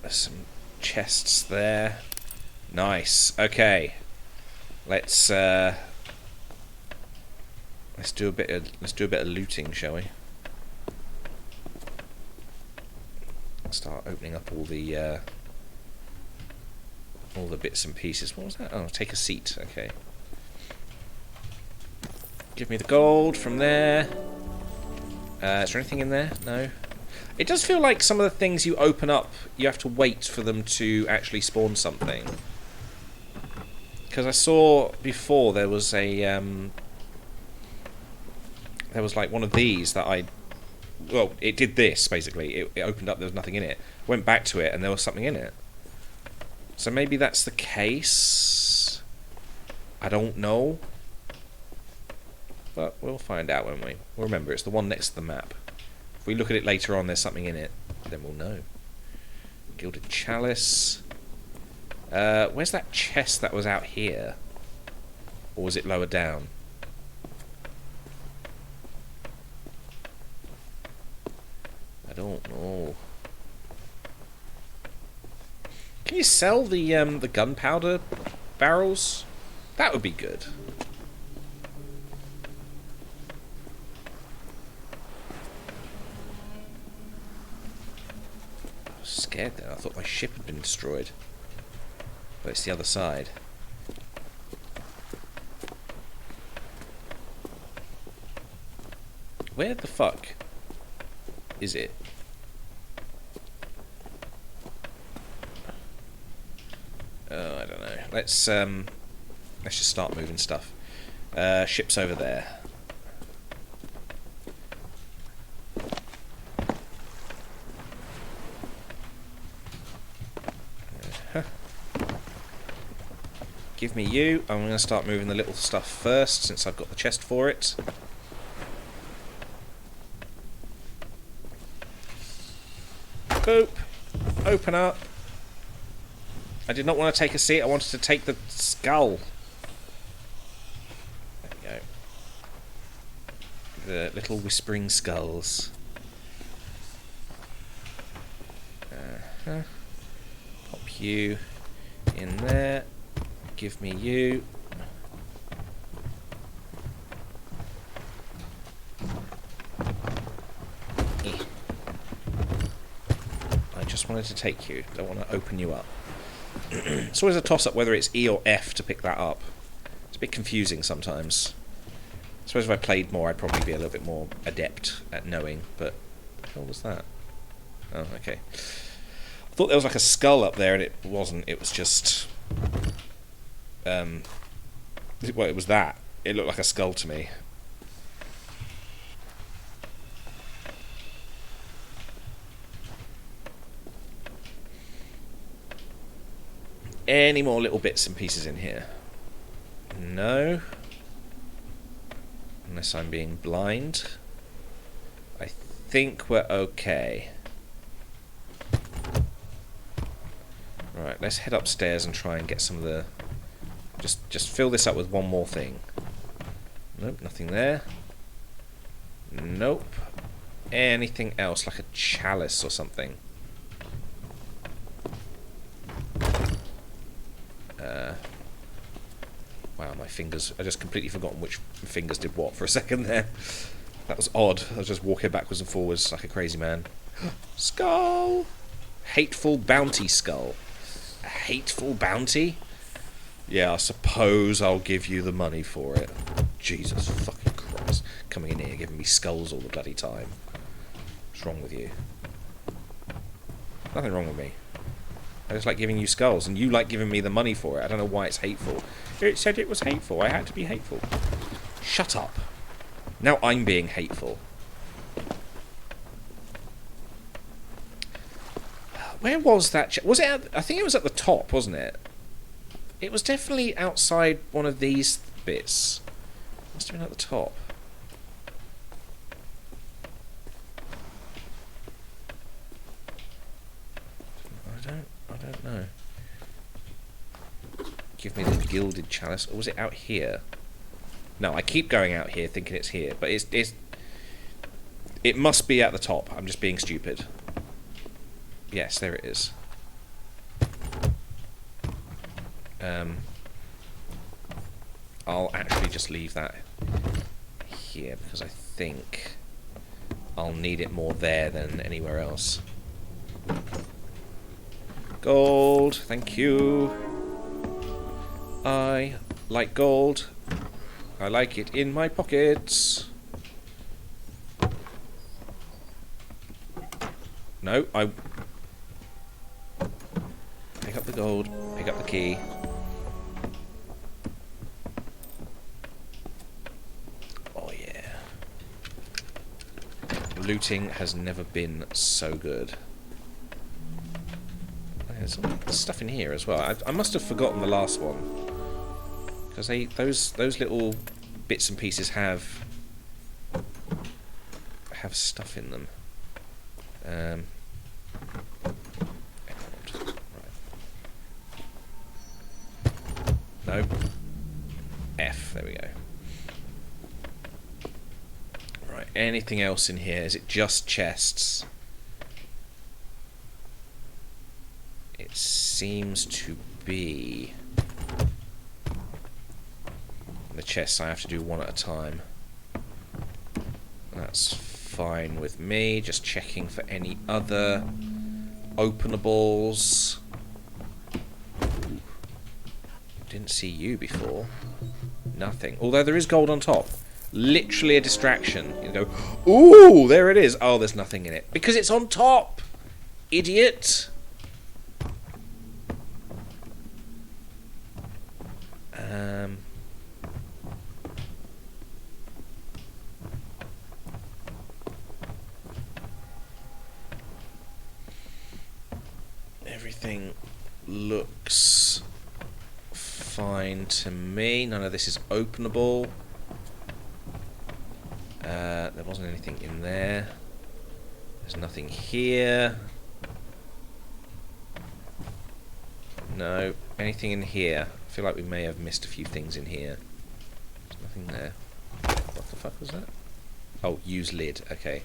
There's some chests there. Nice. Okay. Let's do a bit of looting, shall we? Start opening up all the bits and pieces. What was that? Oh, take a seat. Okay. Give me the gold from there. Is there anything in there? No. It does feel like some of the things you open up, you have to wait for them to actually spawn something. Because I saw before there was a there was like one of these that well, it did this basically. It opened up, there was nothing in it. Went back to it and there was something in it. So maybe that's the case. I don't know. But we'll find out, won't we? We'll remember, it's the one next to the map. If we look at it later on, there's something in it, then we'll know. Gilded Chalice. Where's that chest that was out here? Or was it lower down? I don't know. Can you sell the gunpowder barrels? That would be good. Scared then. I thought my ship had been destroyed. But it's the other side. Where the fuck is it? Oh, I don't know. Let's just start moving stuff. Ship's over there. Give me you. I'm going to start moving the little stuff first, since I've got the chest for it. Boop. Open up. I did not want to take a seat, I wanted to take the skull. There we go. The little whispering skulls. you in there. Give me you. I just wanted to take you. Don't want to open you up. It's always a toss-up whether it's E or F to pick that up. It's a bit confusing sometimes. I suppose if I played more, I'd probably be a little bit more adept at knowing, but what the hell was that? Oh, okay. I thought there was like a skull up there, and it wasn't. It was just... well, it was that. It looked like a skull to me. Any more little bits and pieces in here? No. Unless I'm being blind. I think we're okay. Right, let's head upstairs and try and get some of the... Just fill this up with one more thing. Nope, nothing there. Nope. Anything else, like a chalice or something? Wow, my fingers... I just completely forgotten which fingers did what for a second there. That was odd. I was just walking backwards and forwards like a crazy man. Skull! Hateful bounty skull. A hateful bounty? Yeah, I suppose I'll give you the money for it. Jesus fucking Christ. Coming in here giving me skulls all the bloody time. What's wrong with you? Nothing wrong with me. I just like giving you skulls, and you like giving me the money for it. I don't know why it's hateful. It said it was hateful. I had to be hateful. Shut up. Now I'm being hateful. Where was that? Was it? I think it was at the top, wasn't it? It was definitely outside one of these bits. Must have been at the top. I don't know. Give me the gilded chalice. Or was it out here? No, I keep going out here thinking it's here, but it must be at the top. I'm just being stupid. Yes, there it is. I'll actually just leave that here because I think I'll need it more there than anywhere else. Gold, thank you. I like gold. I like it in my pockets. No, I... Pick up the gold, pick up the key. Oh yeah. Looting has never been so good. There's stuff in here as well. I must have forgotten the last one. Because those little bits and pieces have stuff in them. Right. No. F. There we go. Right. Anything else in here? Is it just chests? It seems to be. The chests I have to do one at a time. That's fine with me. Just checking for any other openables. Ooh. Didn't see you before. Nothing. Although there is gold on top. Literally a distraction. You go, ooh, there it is. Oh, there's nothing in it. Because it's on top! Idiot! Everything looks fine to me. None of this is openable. There wasn't anything in there. There's nothing here. No. Anything in here? I feel like we may have missed a few things in here. There's nothing there. What the fuck was that? Oh, use lid. Okay.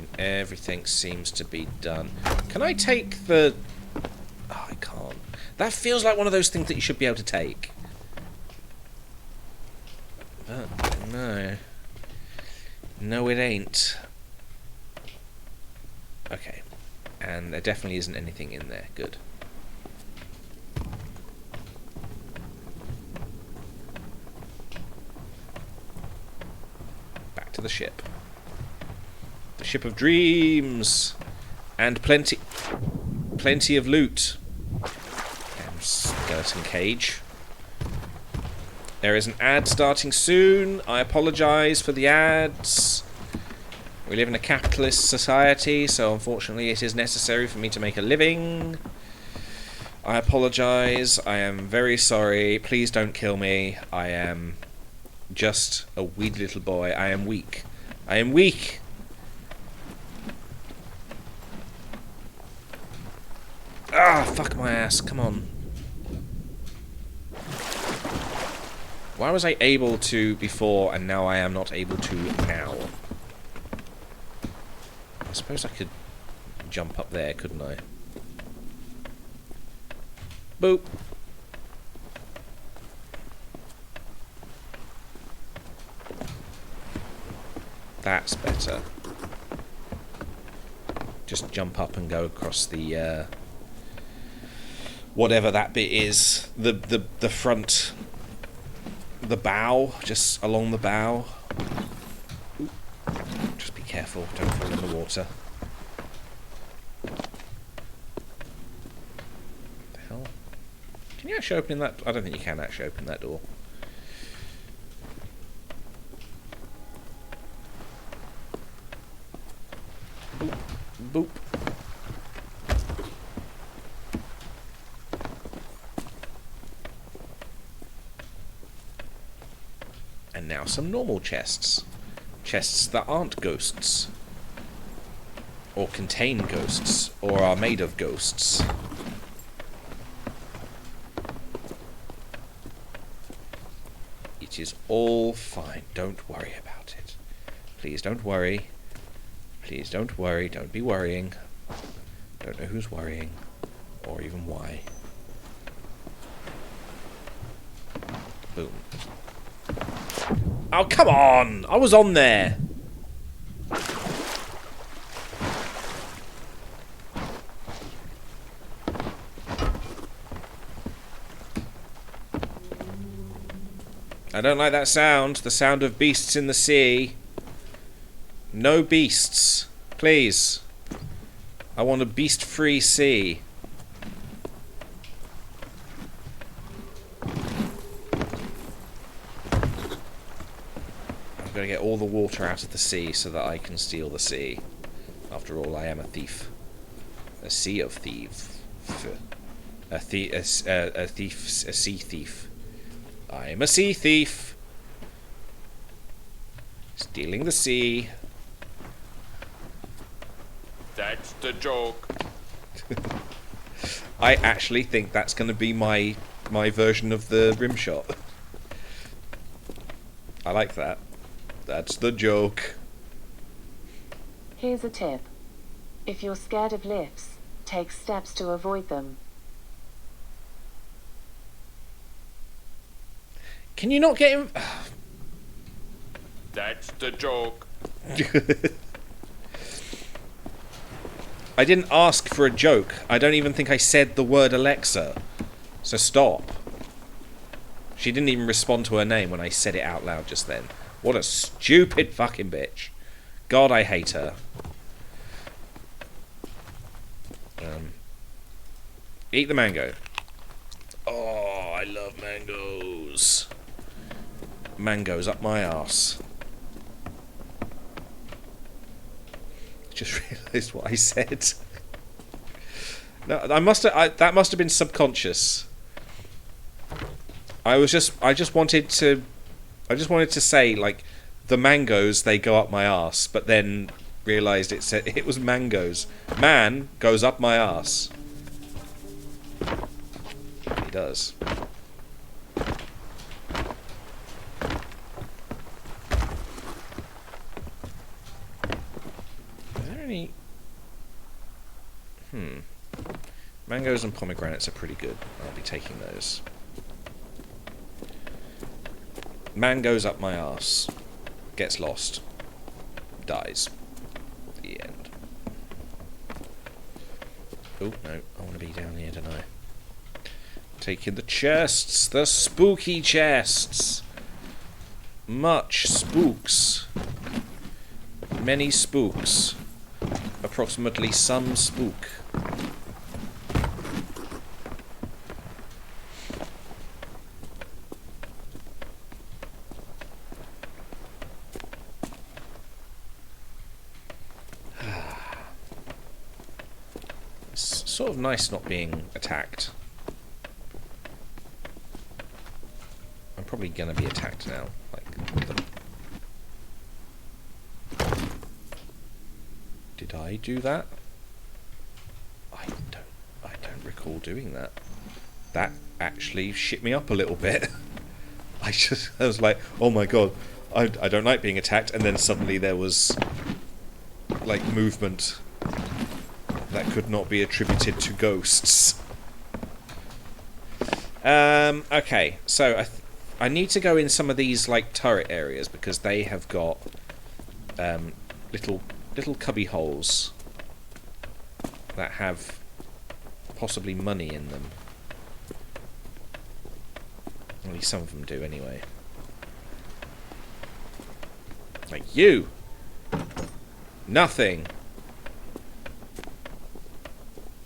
fine. Everything seems to be done. Can I take the... Oh, I can't. That feels like one of those things that you should be able to take. But, no. No, it ain't. Okay. And there definitely isn't anything in there. Good. Back to the ship. The ship of dreams! And plenty of loot. And skeleton cage. There is an ad starting soon. I apologise for the ads. We live in a capitalist society, so unfortunately it is necessary for me to make a living. I apologise. I am very sorry. Please don't kill me. I am just a weedy little boy. I am weak. I am weak. Ah, fuck my ass. Come on. Why was I able to before and now I am not able to now? I suppose I could jump up there, couldn't I? Boop. That's better. Just jump up and go across the whatever that bit is. The front, the bow, just along the bow. Just be careful, don't fall in the water. What the hell? Can you actually open that? I don't think you can actually open that door. Boop. Boop. And now some normal chests. Chests that aren't ghosts. Or contain ghosts. Or are made of ghosts. It is all fine. Don't worry about it. Please don't worry. Please don't worry. Don't be worrying. Don't know who's worrying. Or even why. Boom. Oh, come on! I was on there! I don't like that sound. The sound of beasts in the sea. No beasts. Please. I want a beast-free sea. I've got to get all the water out of the sea so that I can steal the sea. After all, I am a thief. A sea of thieves. A thief. A sea thief. I'm a sea thief. Stealing the sea. That's the joke. I actually think that's going to be my version of the rim shot. I like that. That's the joke. Here's a tip. If you're scared of lifts, take steps to avoid them. Can you not get him? That's the joke. I didn't ask for a joke. I don't even think I said the word Alexa. So stop. She didn't even respond to her name when I said it out loud just then. What a stupid fucking bitch. God, I hate her. Eat the mango. Oh, I love mangoes. Mangoes up my arse. Just realised what I said. No, that must have been subconscious. I just wanted to say like the mangoes, they go up my arse, but then realised it was mangoes. Man goes up my arse. He does. Is there Mangoes and pomegranates are pretty good. I'll be taking those. Mangoes up my arse. Gets lost. Dies. The end. Oh, no. I want to be down here, don't I? Taking the chests. The spooky chests. Much spooks. Many spooks. Approximately some spook. It's sort of nice not being attacked. I'm probably gonna be attacked now. Did I do that? I don't recall doing that. That actually shit me up a little bit. I was like, oh my god, I don't like being attacked, and then suddenly there was like movement that could not be attributed to ghosts. Okay, so I need to go in some of these like turret areas because they have got little cubby holes that have possibly money in them. At least some of them do anyway. Like you! Nothing!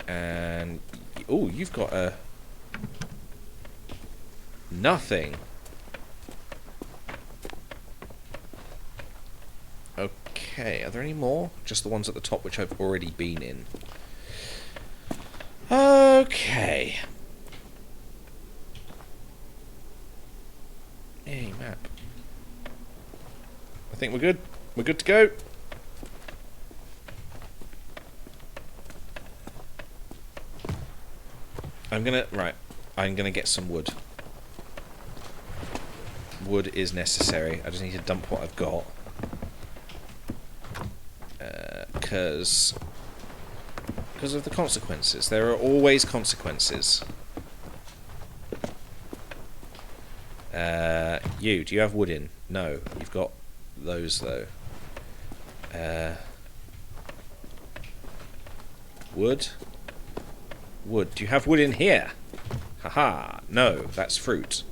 And... oh, you've got a... nothing! Okay, are there any more? Just the ones at the top which I've already been in. Okay. Hey, map. I think we're good. We're good to go. I'm gonna get some wood. Wood is necessary. I just need to dump what I've got. Because of the consequences. There are always consequences. Do you have wood in? No, you've got those though. Wood? Wood. Do you have wood in here? Haha. No, that's fruit.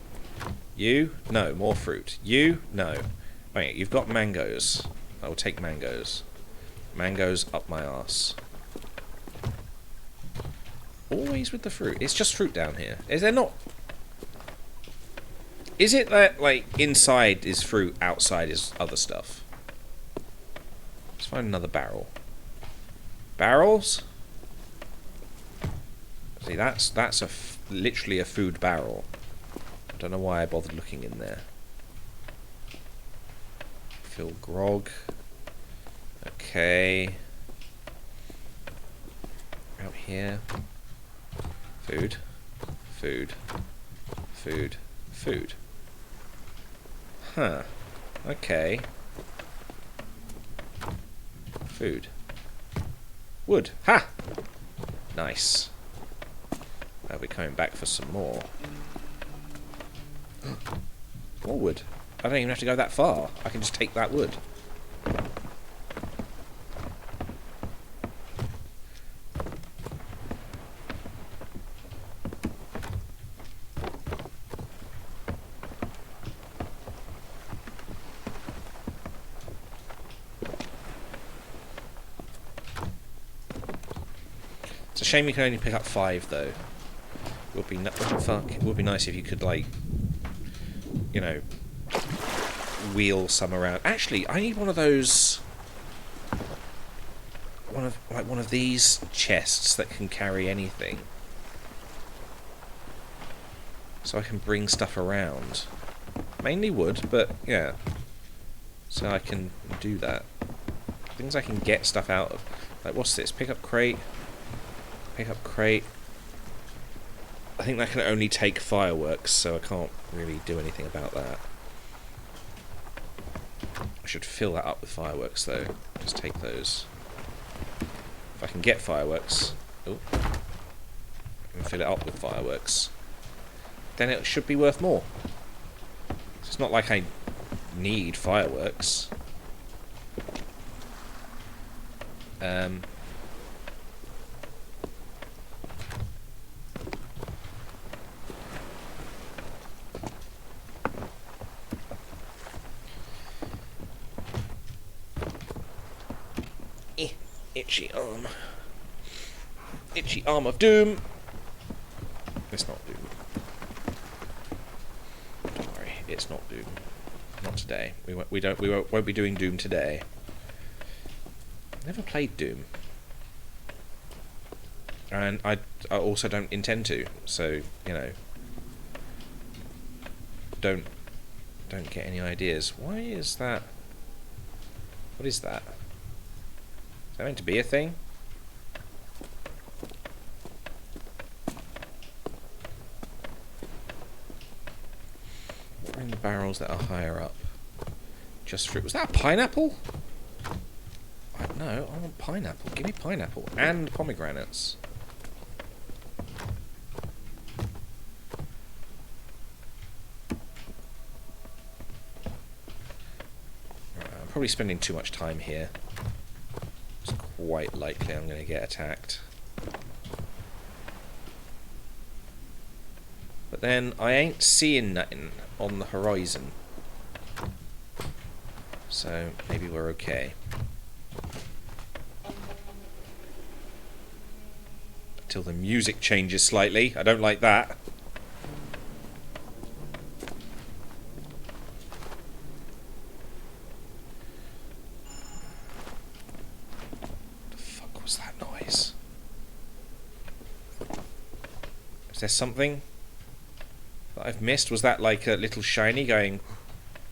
You? No, more fruit. You? No. Wait, you've got mangoes. I will take mangoes. Mangoes up my arse. Always with the fruit. It's just fruit down here. Is there not? Is it that, like, inside is fruit, outside is other stuff? Let's find another barrel. Barrels? See, that's literally a food barrel. I don't know why I bothered looking in there. Fill grog. Okay. Out here. Food. Food. Food. Food. Huh. Okay. Food. Wood. Ha! Nice. I'll be coming back for some more. More wood. I don't even have to go that far. I can just take that wood. It's a shame you can only pick up 5 though. It would be nice if you could, like, you know, wheel some around. Actually, I need one of those. One of these chests that can carry anything, so I can bring stuff around. Mainly wood, but yeah. So I can do that. Things I can get stuff out of. Like, what's this? Pick up crate. Pick up crate. I think that can only take fireworks, so I can't really do anything about that. I should fill that up with fireworks, though. Just take those. If I can get fireworks... oh. fill it up with fireworks, then it should be worth more. It's not like I need fireworks. Itchy arm. Itchy arm of doom. It's not doom. Don't worry, it's not doom. Not today. We won't be doing Doom today. Never played Doom, and I also don't intend to. So you know, don't get any ideas. Why is that? What is that? Is that meant to be a thing? What are in the barrels that are higher up? Just fruit. Was that a pineapple? No, I want pineapple. Give me pineapple and pomegranates. I'm probably spending too much time here. It's quite likely I'm going to get attacked. But then I ain't seeing nothing on the horizon. So maybe we're okay. Until the music changes slightly. I don't like that. What the fuck was that noise? Is there something that I've missed? Was that like a little shiny going,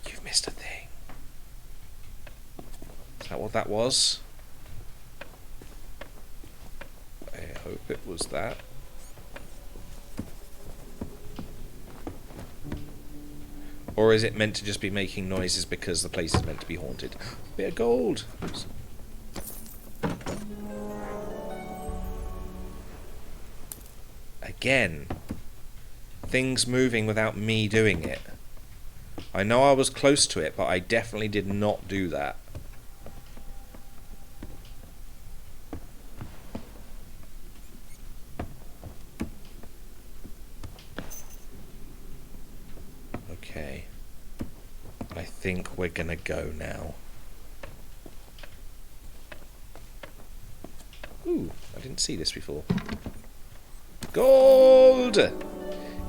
"You've missed a thing"? Is that what that was? I hope it was that. Or is it meant to just be making noises because the place is meant to be haunted? Bit of gold. Again. Things moving without me doing it. I know I was close to it, but I definitely did not do that. Okay. I think we're gonna go now. Ooh, I didn't see this before. Gold!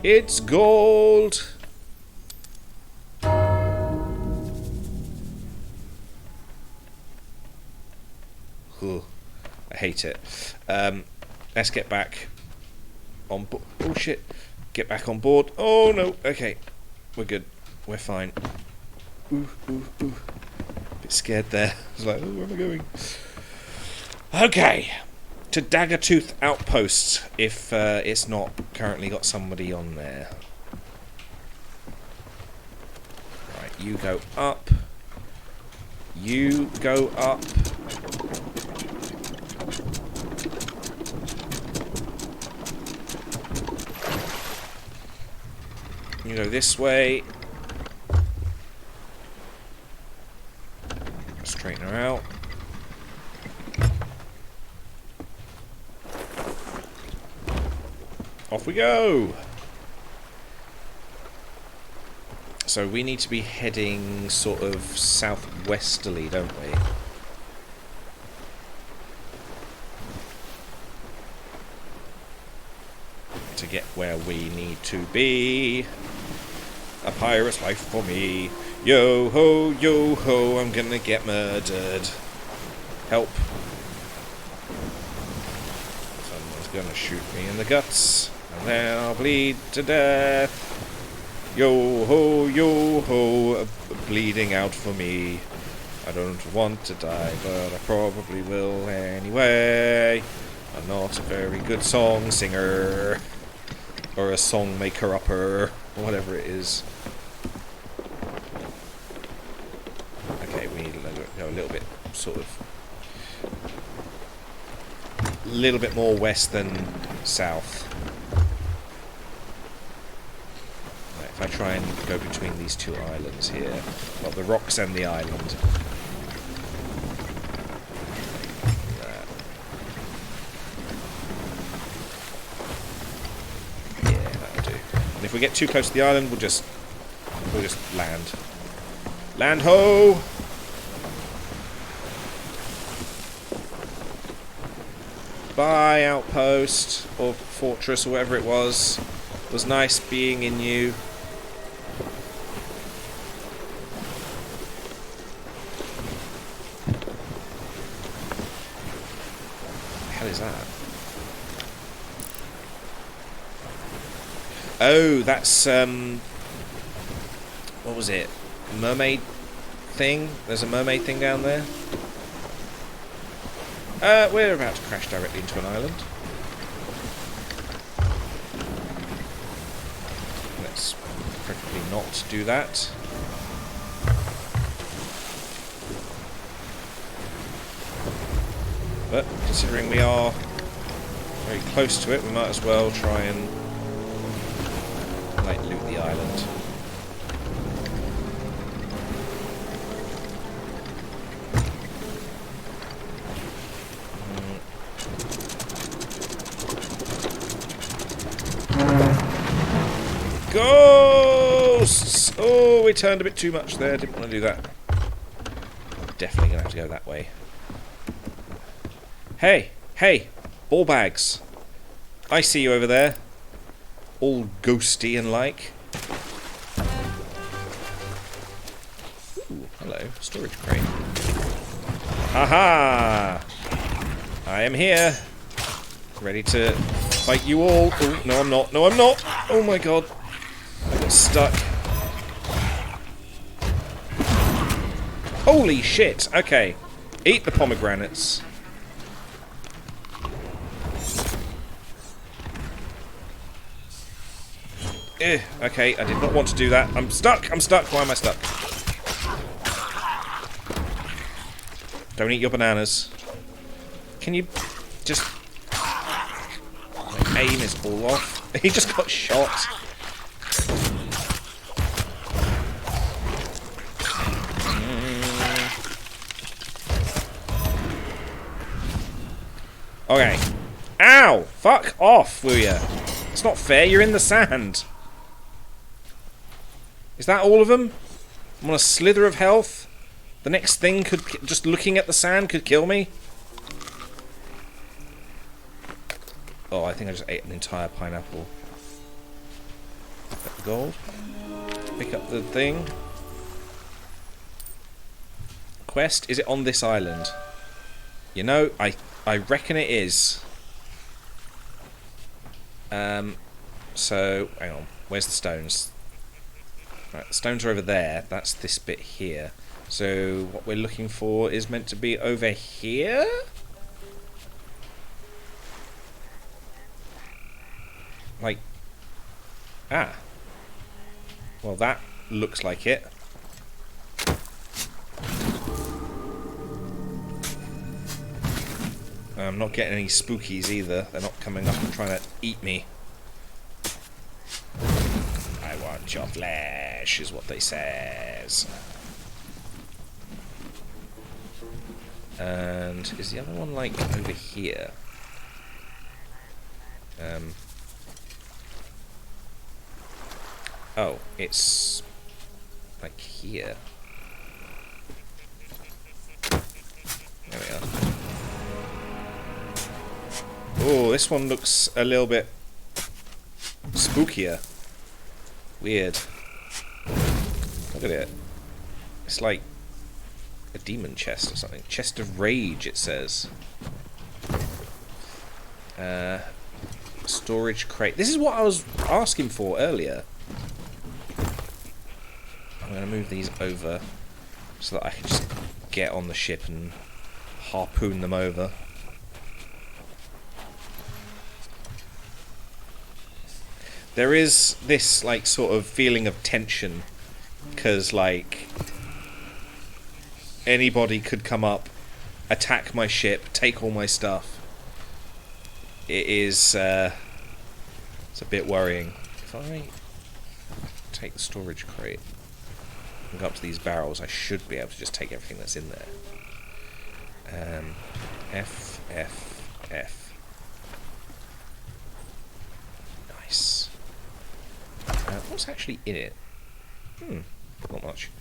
It's gold! Ugh, I hate it. Let's get back on board. Oh shit. Get back on board. Oh no. Okay. We're good. We're fine. Ooh, ooh, ooh. Bit scared there. I was like, oh, where am I going? Okay. To Daggertooth Outpost, if it's not currently got somebody on there. Right, you go up. You go up. You go this way. Straighten her out. Off we go! So we need to be heading sort of southwesterly, don't we? To get where we need to be. A pirate's life for me. Yo ho, I'm gonna get murdered. Help. Someone's gonna shoot me in the guts. And then I'll bleed to death. Yo ho, bleeding out for me. I don't want to die, but I probably will anyway. I'm not a very good song singer. Or a song maker-upper. Or whatever it is. Okay, we need to go a little bit, sort of... a little bit more west than south. if I try and go between these two islands here. Well, the rocks and the island. That. Yeah, that'll do. And if we get too close to the island, we'll just land. Land ho! Bye, outpost, or fortress, or whatever it was. It was nice being in you. What the hell is that? Oh, that's, what was it? Mermaid thing? There's a mermaid thing down there. We're about to crash directly into an island. Let's preferably not do that. But considering we are very close to it, we might as well try and like loot the island. Ghosts! Oh, we turned a bit too much there. Didn't want to do that. I'm definitely going to have to go that way. Hey! Hey! Ball bags! I see you over there. All ghosty and like. Ooh, hello. Storage crate. Haha! I am here. Ready to fight you all. Oh, no, I'm not. No, I'm not! Oh my god. I got stuck. Holy shit! Okay. Eat the pomegranates. Okay, I did not want to do that. I'm stuck! I'm stuck! Why am I stuck? Don't eat your bananas. Can you just... My aim is all off. He just got shot. Okay. Ow! Fuck off, will ya? It's not fair, you're in the sand. Is that all of them? I'm on a slither of health? The next thing could... just looking at the sand could kill me? Oh, I think I just ate an entire pineapple. Pick up the gold. Pick up the thing. Quest, is it on this island? You know, I reckon it is. So, hang on. Where's the stones? Right, the stones are over there. That's this bit here. So, what we're looking for is meant to be over here? Like... Ah. Well, that looks like it. I'm not getting any spookies either. They're not coming up and trying to eat me. I want your flesh, is what they says. And is the other one like over here? Oh, it's like here. There we are. Oh, this one looks a little bit spookier. Weird. Look at it. It's like a demon chest or something. Chest of Rage, it says. Storage crate. This is what I was asking for earlier. I'm going to move these over so that I can just get on the ship and harpoon them over. There is this, like, sort of feeling of tension, because, like, anybody could come up, attack my ship, take all my stuff. It is, it's a bit worrying. If I take the storage crate and go up to these barrels, I should be able to just take everything that's in there. F. Nice. What's actually in it? Not much.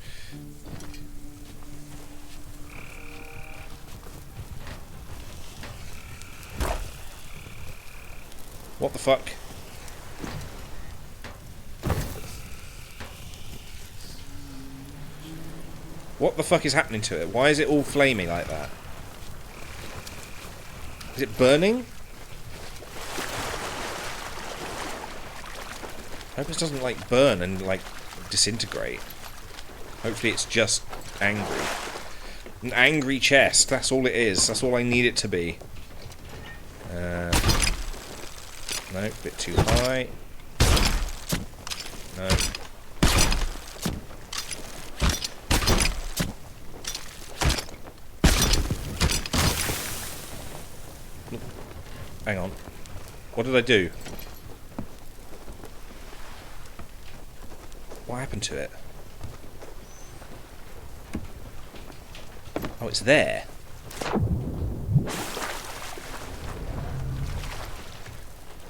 What the fuck? What the fuck is happening to it? Why is it all flaming like that? Is it burning? I hope it doesn't like burn and like disintegrate. Hopefully it's just angry. An angry chest, that's all it is. That's all I need it to be. No, a bit too high. No. Hang on. What did I do? What happened to it? Oh, it's there.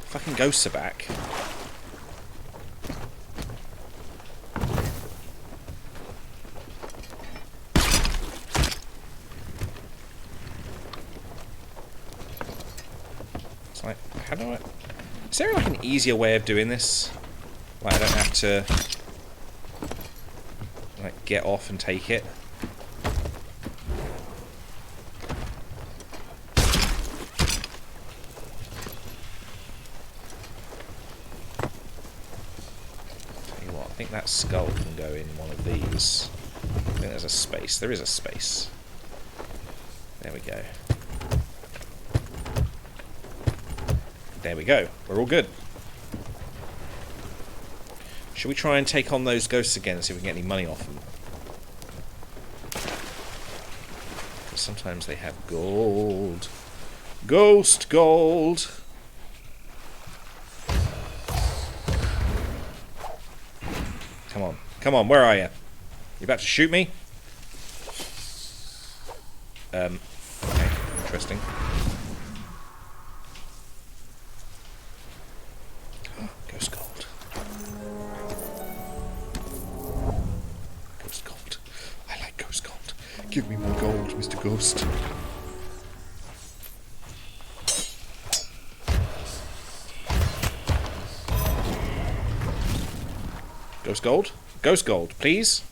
Fucking ghosts are back. It's like, how do I... Is there like an easier way of doing this? Like I don't have to like get off and take it. I think that skull can go in one of these. I think there's a space. There is a space. There we go. There we go. We're all good. Should we try and take on those ghosts again and see if we can get any money off them? Because sometimes they have gold. Ghost gold! Come on. Come on, where are you? You about to shoot me? Okay, interesting. Ghost gold. Ghost gold. I like ghost gold. Give me more gold, Mr. Ghost. Ghost gold? Ghost gold, please.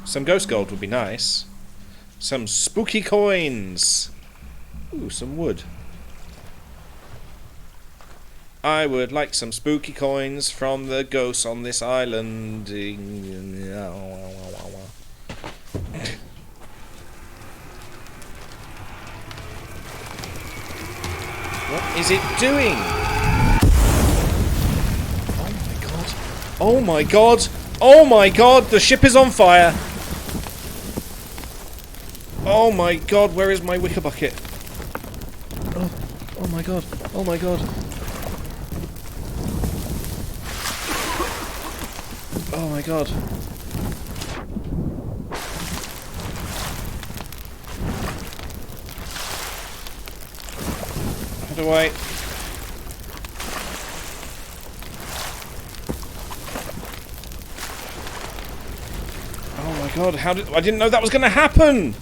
Some ghost gold would be nice. Some spooky coins. Ooh, some wood. I would like some spooky coins from the ghosts on this island. What is it doing? Oh my god. Oh my god. Oh my god, the ship is on fire. Oh my god, where is my wicker bucket? Oh my god. Oh my god. Oh my god. How do I... Oh my god, how did... I didn't know that was gonna happen!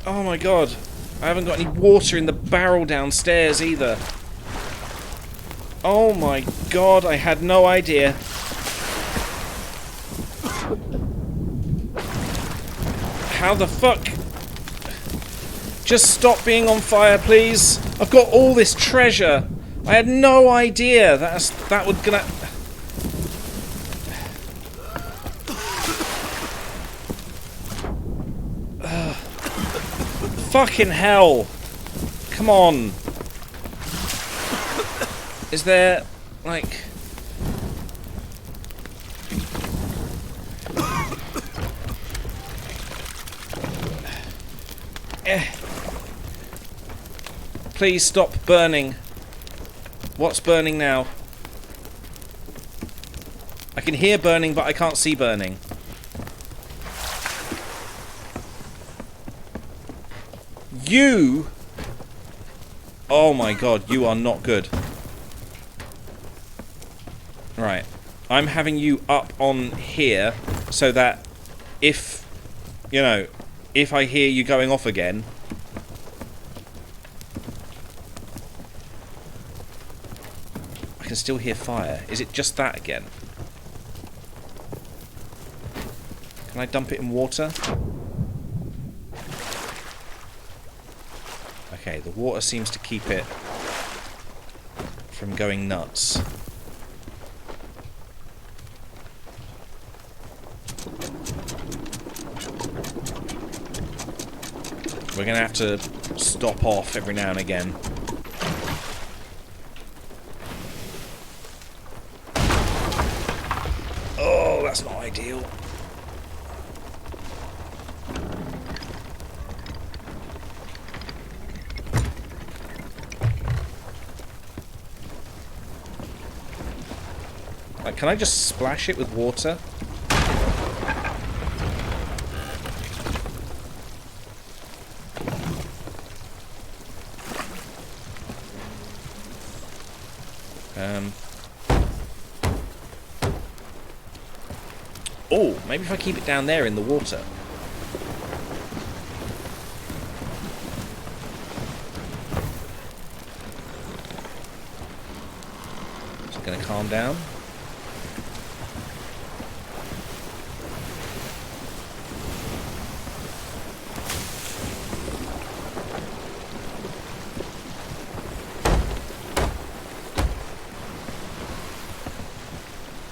Oh my god. I haven't got any water in the barrel downstairs either. Oh my god, I had no idea. How the fuck? Just stop being on fire, please. I've got all this treasure. I had no idea that would gonna... Fucking hell. Come on. Is there, like... Please stop burning. What's burning now? I can hear burning, but I can't see burning. You... Oh my god, you are not good. Right. I'm having you up on here so that if, you know, if I hear you going off again... I can still hear fire. Is it just that again? Can I dump it in water? Okay, the water seems to keep it from going nuts. We're gonna have to stop off every now and again. Oh, that's not ideal. Like, can I just splash it with water? Oh, maybe if I keep it down there in the water. Is it going to calm down?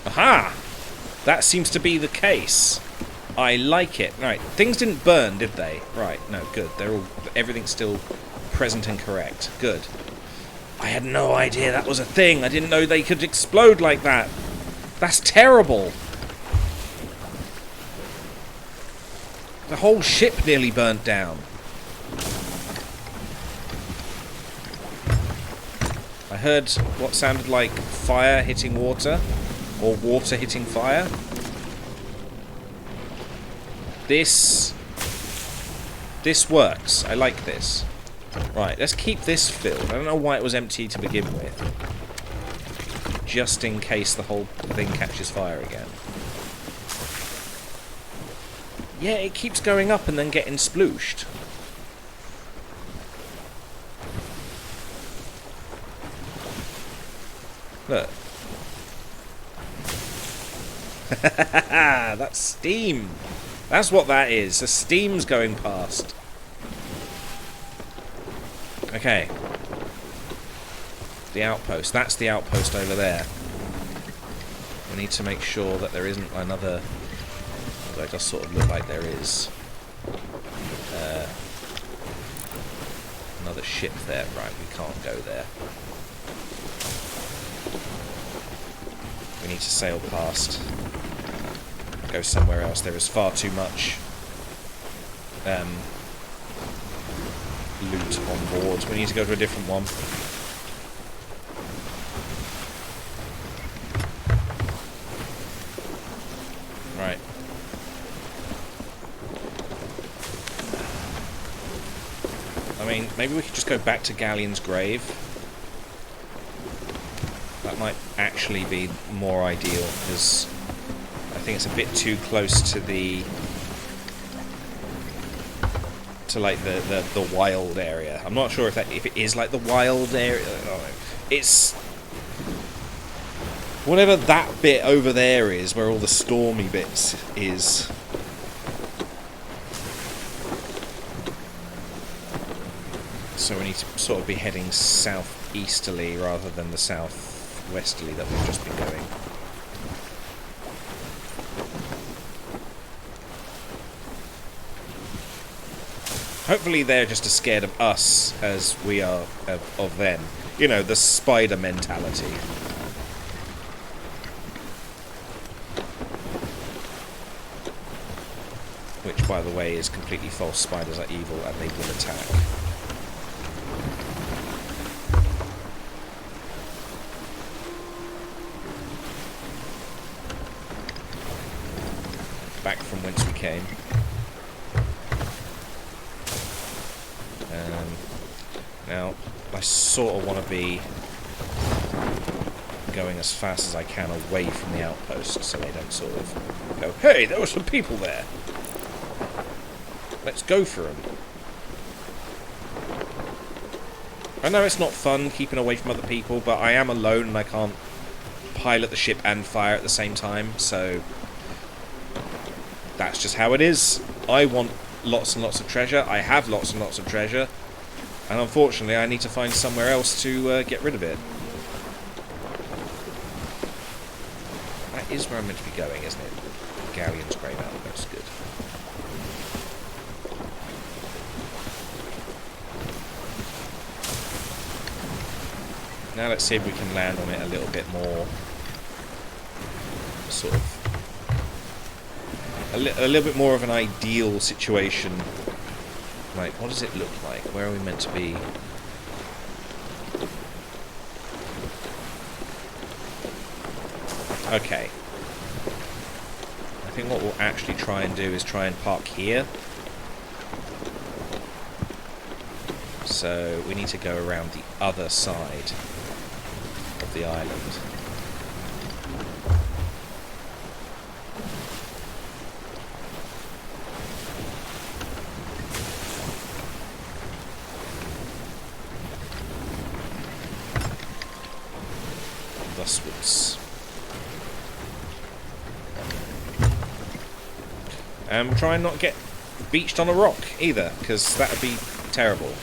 Aha! That seems to be the case. I like it. Right, things didn't burn, did they? Right, no, good. They're all... everything's still present and correct. Good. I had no idea that was a thing. I didn't know they could explode like that. That's terrible. The whole ship nearly burnt down. I heard what sounded like fire hitting water. Or water hitting fire. This works. I like this. Right, let's keep this filled. I don't know why it was empty to begin with. Just in case the whole thing catches fire again. Yeah, it keeps going up and then getting splooshed. Look. That's steam. That's what that is. The steam's going past. Okay. The outpost. That's the outpost over there. We need to make sure that there isn't another... although it does sort of look like there is. Another ship there. Right, we can't go there. We need to sail past. Go somewhere else. There is far too much loot on board. We need to go to a different one. Right. I mean, maybe we could just go back to Galleon's grave. That might actually be more ideal, because I think it's a bit too close to the... to like the wild area. I'm not sure if it is like the wild area. I don't know. It's whatever that bit over there is, where all the stormy bits is. So we need to sort of be heading southeasterly rather than the southwesterly that we've just been going. Hopefully they're just as scared of us as we are of them. You know, the spider mentality. which, by the way, is completely false. Spiders are evil and they will attack. Back from whence we came. Now, I sort of want to be going as fast as I can away from the outpost so they don't sort of go, hey, there were some people there. Let's go for them. I know it's not fun keeping away from other people, but I am alone and I can't pilot the ship and fire at the same time, so that's just how it is. I want lots and lots of treasure. I have lots and lots of treasure. And unfortunately, I need to find somewhere else to get rid of it. That is where I'm meant to be going, isn't it? Galleon's Grave Outpost. Good. Now let's see if we can land on it a little bit more. Sort of. A little bit more of an ideal situation. Like, what does it look like? Where are we meant to be? Okay. I think what we'll actually try and do is try and park here. So we need to go around the other side of the island. Thuswards. And try and not get beached on a rock either, because that would be terrible.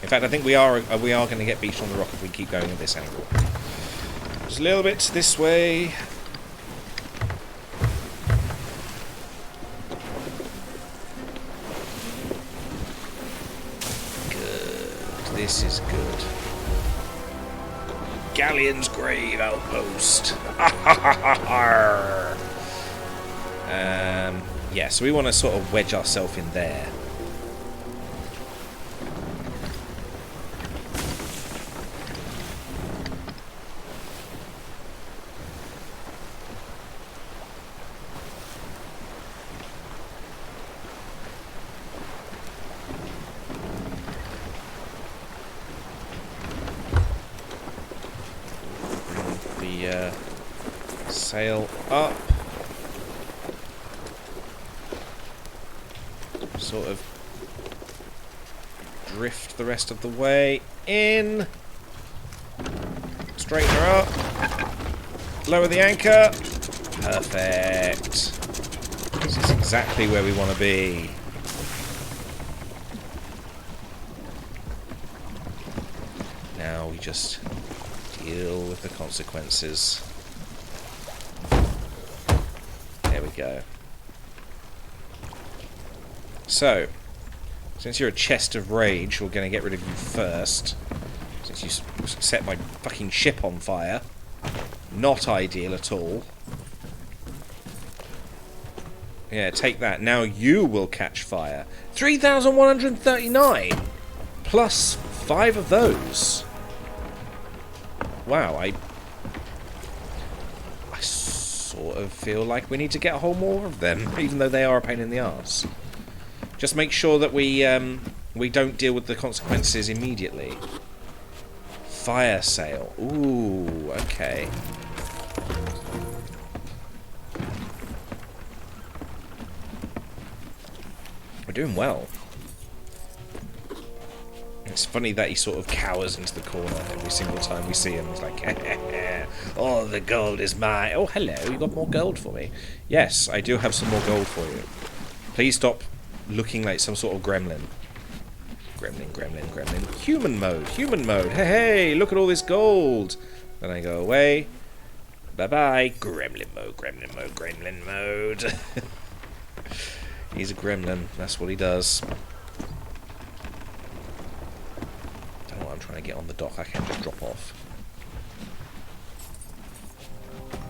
In fact, I think we are going to get beached on the rock if we keep going at this angle. Just a little bit this way. Good. This is good. Galleon's Grave Outpost. Yeah, so we want to sort of wedge ourselves in there. Sail up. Sort of drift the rest of the way in. Straighten her up. Lower the anchor. Perfect. This is exactly where we want to be. Now we just deal with the consequences. There we go. So, since you're a chest of rage, we're going to get rid of you first. Since you set my fucking ship on fire. Not ideal at all. Yeah, take that. Now you will catch fire. 3,139! Plus 5 of those. Wow, I sort of feel like we need to get a whole more of them, even though they are a pain in the arse. Just make sure that we don't deal with the consequences immediately. Fire sale. Ooh, okay. We're doing well. It's funny that he sort of cowers into the corner every single time we see him. He's like, oh, the gold is mine. Oh, hello, you got more gold for me? Yes, I do have some more gold for you. Please stop looking like some sort of gremlin. Gremlin. Human mode. Hey, look at all this gold. Then I go away. Bye-bye. Gremlin mode. He's a gremlin. That's what he does. Don't know what I'm trying to get on the dock. I can't just drop off.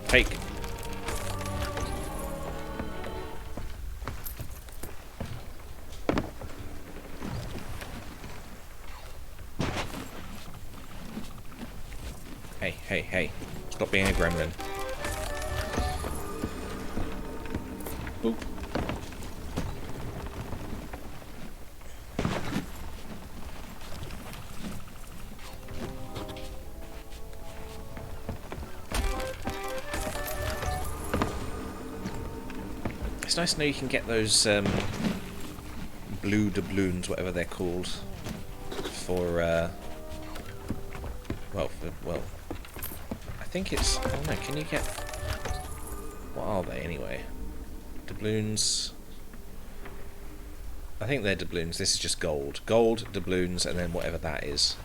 Take. Hey, hey, hey. Stop being a gremlin. Boop. It's nice to know you can get those blue doubloons, whatever they're called, for well, I think it's, I don't know, can you get, what are they anyway? Doubloons, I think they're doubloons. This is just gold. Gold, doubloons, and then whatever that is.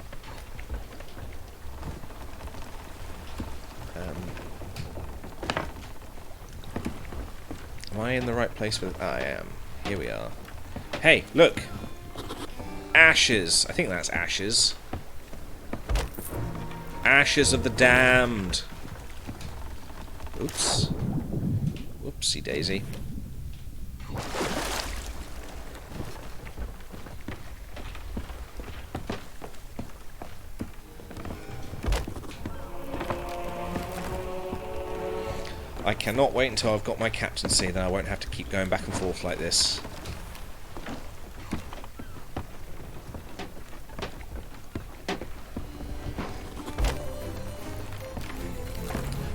Am I in the right place with... I am. Here we are. Hey, look! Ashes! I think that's ashes. Ashes of the damned! Oops. Whoopsie daisy. I cannot wait until I've got my captaincy, then I won't have to keep going back and forth like this.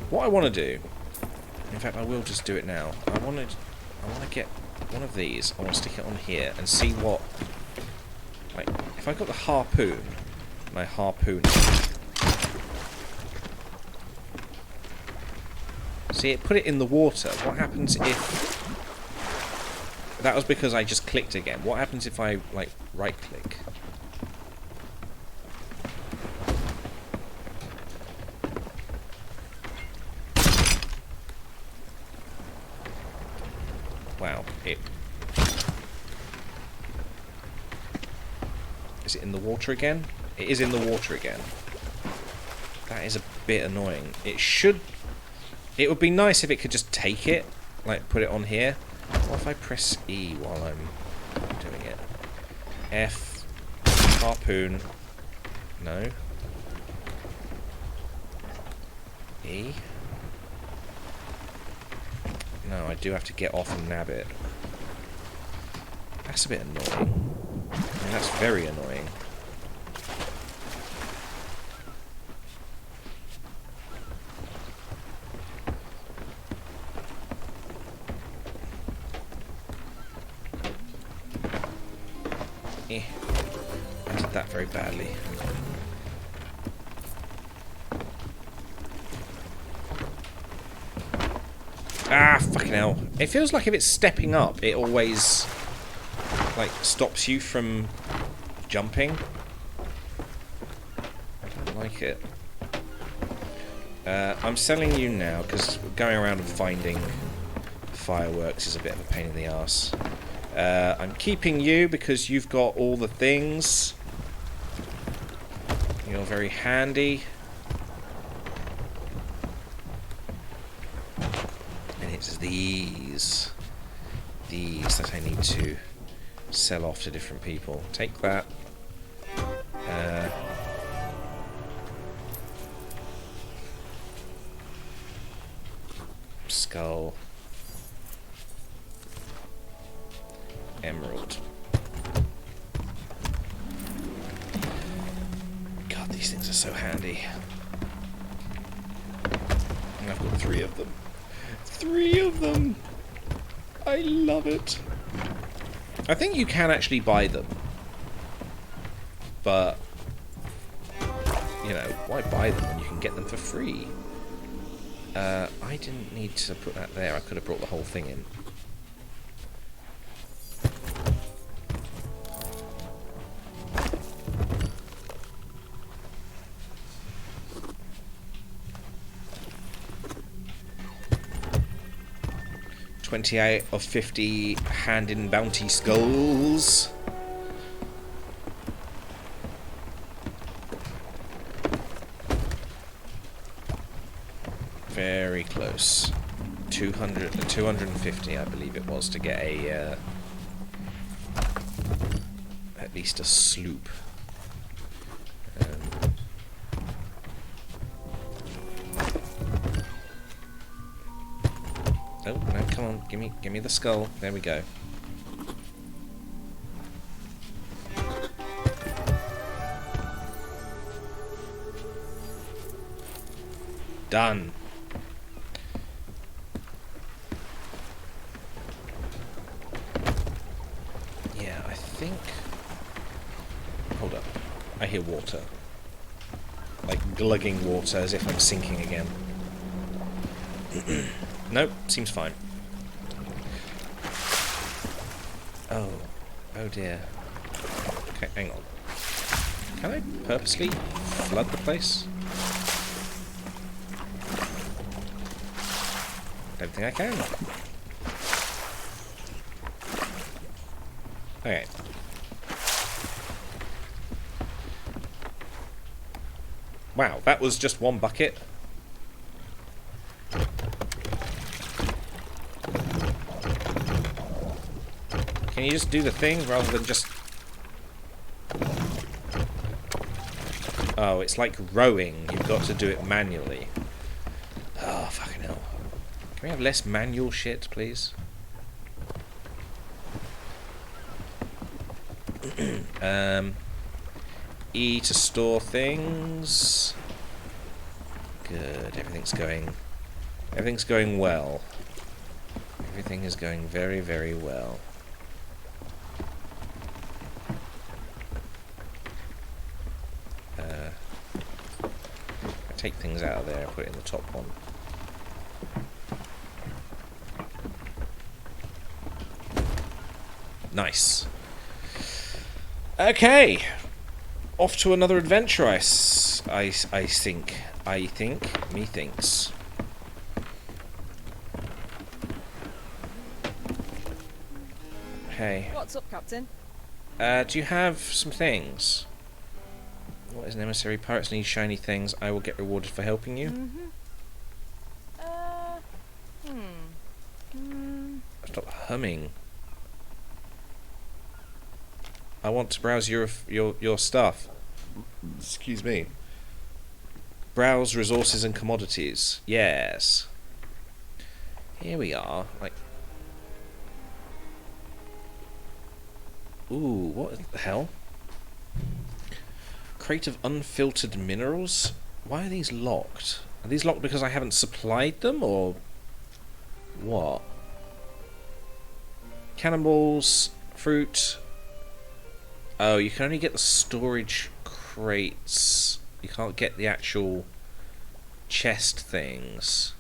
What I want to do, in fact I will just do it now, I want to get one of these, I want to stick it on here and see what, like, if I got the harpoon, and I harpoon it. See, it put it in the water. What happens if... That was because I just clicked again. What happens if I, like, right-click? Wow, it... Is it in the water again? It is in the water again. That is a bit annoying. It should... It would be nice if it could just take it, like put it on here. What if I press E while I'm doing it? F, harpoon, no. E. No, I do have to get off and nab it. That's a bit annoying. I mean, that's very annoying. I did that very badly. Ah, fucking hell. It feels like if it's stepping up, it always, like, stops you from jumping. I don't like it. I'm selling you now, because going around and finding fireworks is a bit of a pain in the arse. I'm keeping you because you've got all the things. You're very handy. And it's these that I need to sell off to different people. Take that. Skull. Emerald. God, these things are so handy. And I've got 3 of them. 3 of them! I love it. I think you can actually buy them. But, you know, why buy them when you can get them for free? I didn't need to put that there. I could have brought the whole thing in. $28 of 50 hand-in bounty skulls. Very close. 250, I believe it was, to get a at least a sloop. Oh no! Come on, give me the skull. There we go. Done. Yeah, I think... Hold up. I hear water. Like glugging water as if I'm sinking again. Nope, seems fine. Oh. Oh dear. Okay, hang on. Can I purposely flood the place? Don't think I can. Okay. Wow, that was just one bucket. Can you just do the thing rather than just... Oh, it's like rowing. You've got to do it manually. Oh, fucking hell. Can we have less manual shit, please? E to store things. Good. Everything's going well. Everything is going very, very well. I take things out of there, put it in the top one. Nice. Okay. Off to another adventure, I think. Methinks. Hey. What's up, Captain? Do you have some things? What is an emissary? Pirates need shiny things. I will get rewarded for helping you. Stop humming. I want to browse your stuff. Excuse me. Browse resources and commodities. Yes. Here we are. Like. Ooh, what the hell? Crate of unfiltered minerals? Why are these locked? Are these locked because I haven't supplied them, or what? Cannonballs, fruit. Oh, you can only get the storage crates. You can't get the actual chest things.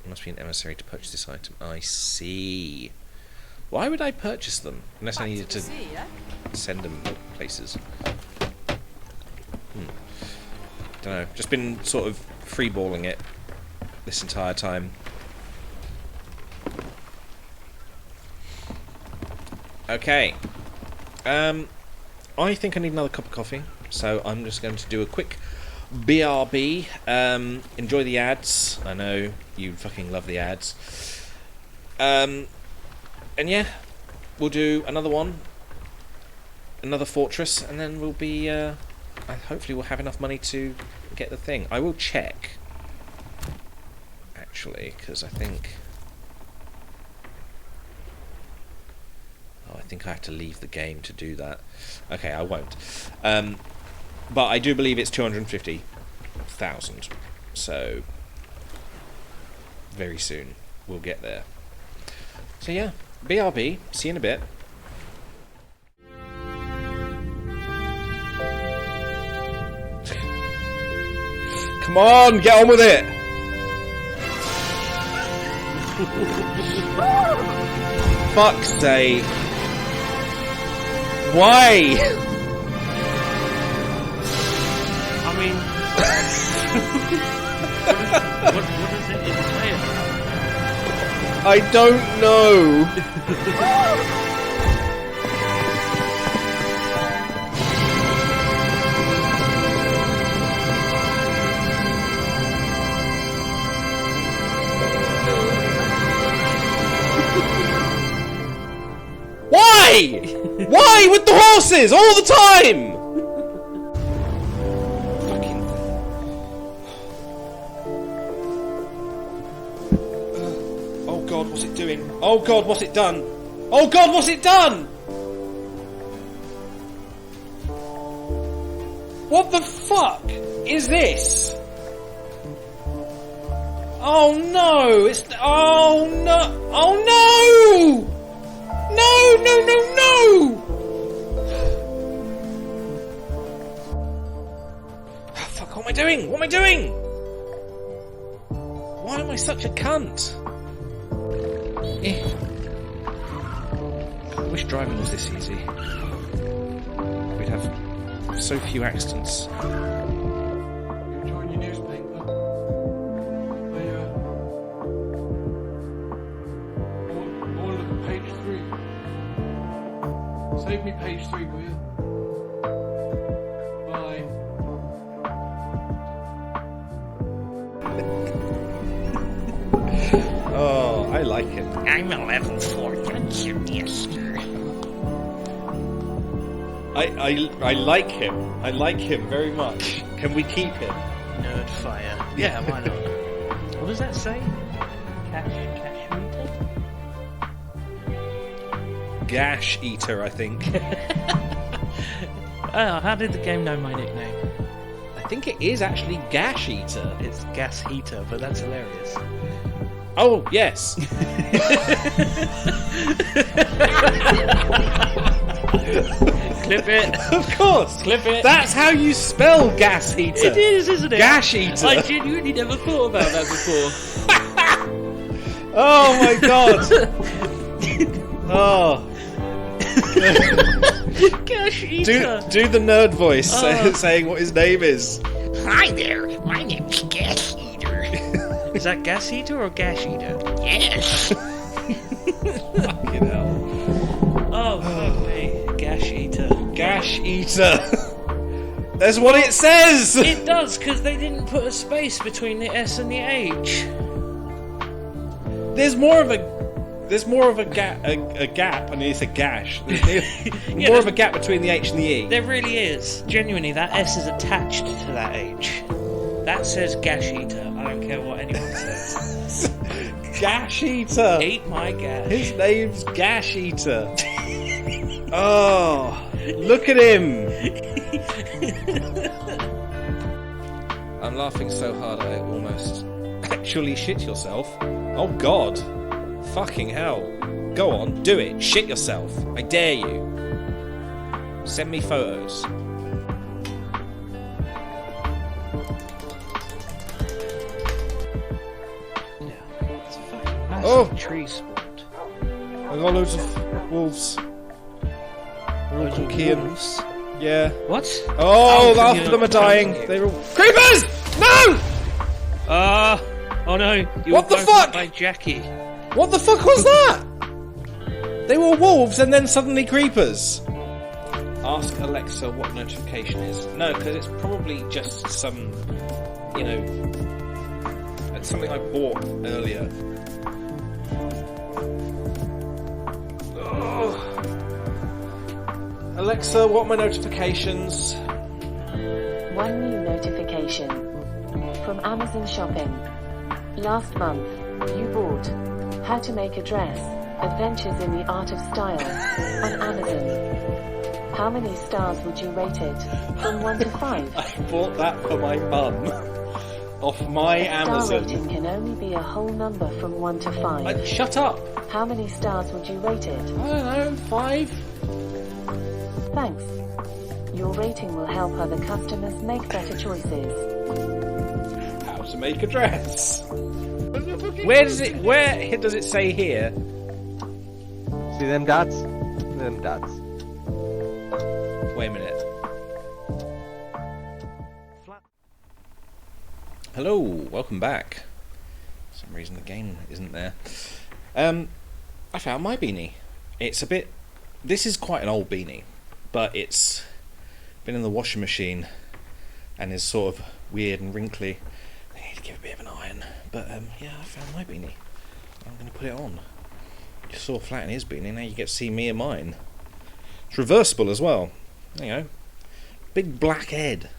It must be an emissary to purchase this item. I see. Why would I purchase them? Unless I needed to send them places. Don't know. Just been sort of freeballing it this entire time. Okay. I think I need another cup of coffee, so I'm just going to do a quick BRB. Enjoy the ads. I know you fucking love the ads. And yeah, we'll do another one, another fortress, and then we'll be, hopefully we'll have enough money to get the thing. I will check, actually, because I think I have to leave the game to do that. Okay, I won't. But I do believe it's 250,000. So very soon we'll get there. So yeah, BRB. See you in a bit. Come on, get on with it. Fuck's sake. Why? I mean, what does it entail? I don't know. Why? Why with the horses all the time? Fucking. God, what's it doing? Oh God, what's it done? Oh God, what's it done? What the fuck is this? Oh no! Oh no! Oh no! No! No! No! No! Oh, fuck! What am I doing? What am I doing? Why am I such a cunt? I wish driving was this easy. We'd have so few accidents. Enjoying your newspaper. I want to look at page 3. Save me page 3, will you? Bye. Oh, I like it. I'm a level 4 dungeon master. I like him. I like him very much. Can we keep him? Nerd fire. Yeah, why not? What does that say? Cash meter? Gash Eater, I think. Oh, how did the game know my nickname? I think it is actually Gash Eater. It's Gas Heater, but that's hilarious. Oh, yes. Clip it. Of course. Clip it. That's how you spell Gas Heater. It is, isn't it? Gash Eater. I genuinely never thought about that before. Oh my god. Oh. Gash Eater. Do the nerd voice saying what his name is. Hi there, my name's Gas Eater. Is that Gas Heater or Gash Eater? Yes. Fucking hell. Oh, fuck me. Gash Eater. Gash Eater. That's what it says. It does, because they didn't put a space between the S and the H. There's more of a gap. I mean, it's a gash. There's more of a gap between the H and the E. There really is. Genuinely, that S is attached to that H. That says Gash Eater. I don't care what anyone says. Gash Eater. Eat my gash. His name's Gash Eater. Oh, look at him. I'm laughing so hard I almost actually shit yourself. Oh God. Fucking hell. Go on, do it. Shit yourself. I dare you. Send me photos. It's a fucking massive Oh. tree spawned. I got loads of wolves. They're all Loads of Kean. wolves. Yeah. What? Oh, Oh, half you're of them are not dying. counting it. They're all creepers. No! Oh no! You What were the blown fuck? up by Jackie. What the fuck was that? They were wolves and then suddenly creepers. Ask Alexa what notification is. No, because it's probably just some, it's something I bought earlier. Ugh. Alexa, what are my notifications? One new notification from Amazon Shopping. Last month, you bought How to Make a Dress, Adventures in the Art of Style on Amazon. How many stars would you rate it from 1 to 5? I bought that for my mum. Off my A star Amazon. rating can only be a whole number from 1 to 5. Shut up. How many stars would you rate it? I don't know, 5? Thanks. Your rating will help other customers make better choices. How to make a dress. Where does it say here? See them dots? Them dots. Wait a minute. Hello, welcome back. For some reason the game isn't there. I found my beanie. It's a bit... This is quite an old beanie, but it's been in the washing machine and is sort of weird and wrinkly. I need to give it a bit of an iron. But yeah, I found my beanie. I'm going to put it on. You saw Flat in his beanie, now you get to see me in mine. It's reversible as well. There you go. Big black head.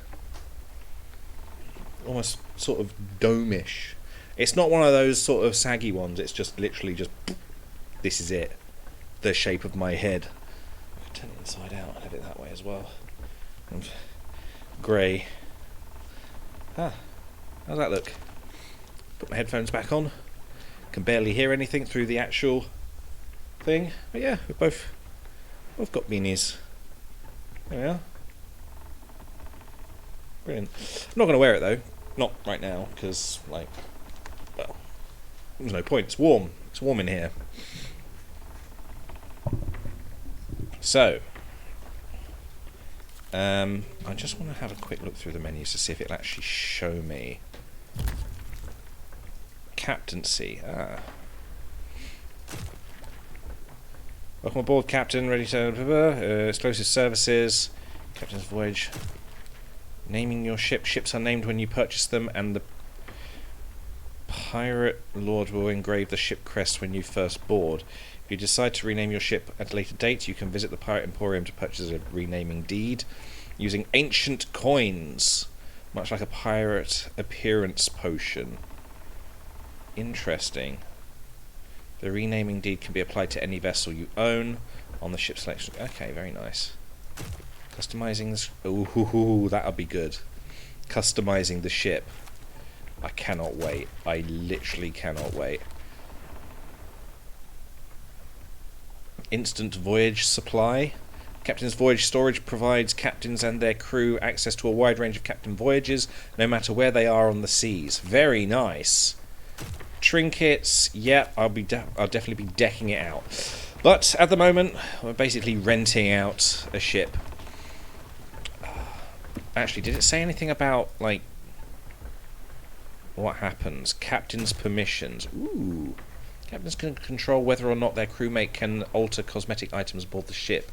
Almost sort of dome-ish. It's not one of those sort of saggy ones. It's just literally just. This is it. The shape of my head. I can turn it inside out and have it that way as well. Grey. Ah, how's that look? Put my headphones back on. Can barely hear anything through the actual thing. But yeah, we've both got beanies. There we are. Brilliant. I'm not going to wear it though. Not right now, because, like, well, there's no point. It's warm. It's warm in here. So, I just want to have a quick look through the menus to see if it'll actually show me. Captaincy. Ah. Welcome aboard, Captain. Ready to... explosive services. Captain's voyage. Naming your ship. Ships are named when you purchase them, and the pirate lord will engrave the ship crest when you first board. If you decide to rename your ship at a later date, you can visit the Pirate Emporium to purchase a renaming deed using ancient coins, much like a pirate appearance potion. Interesting. The renaming deed can be applied to any vessel you own on the ship selection. Okay, very nice. Customizing this. Ooh, that'll be good. Customizing the ship. I cannot wait. I literally cannot wait. Instant voyage supply. Captain's Voyage Storage provides captains and their crew access to a wide range of captain voyages, no matter where they are on the seas. Very nice. Trinkets, yeah, I'll definitely be decking it out. But at the moment, we're basically renting out a ship. Actually, did it say anything about, like, what happens? Captain's permissions. Ooh. Captains can control whether or not their crewmate can alter cosmetic items aboard the ship.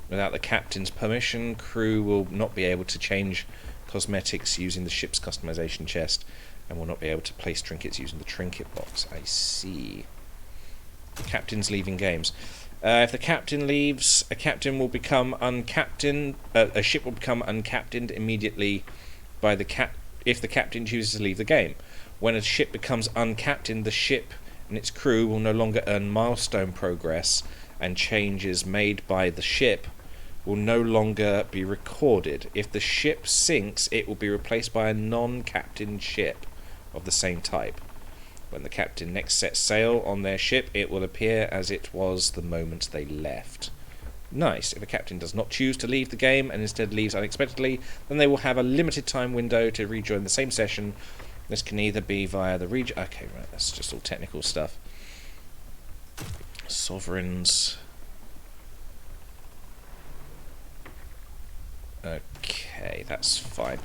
Without the captain's permission, crew will not be able to change cosmetics using the ship's customization chest, and will not be able to place trinkets using the trinket box. I see. Captains leaving games. If the captain leaves, a captain will become uncaptained. A ship will become uncaptained immediately by the if the captain chooses to leave the game. When a ship becomes uncaptained, the ship and its crew will no longer earn milestone progress, and changes made by the ship will no longer be recorded. If the ship sinks, it will be replaced by a non-captained ship of the same type. When the captain next sets sail on their ship, it will appear as it was the moment they left. Nice. If a captain does not choose to leave the game and instead leaves unexpectedly, then they will have a limited time window to rejoin the same session. This can either be via the region... Okay, right, that's just all technical stuff. Sovereigns. Okay, that's fine.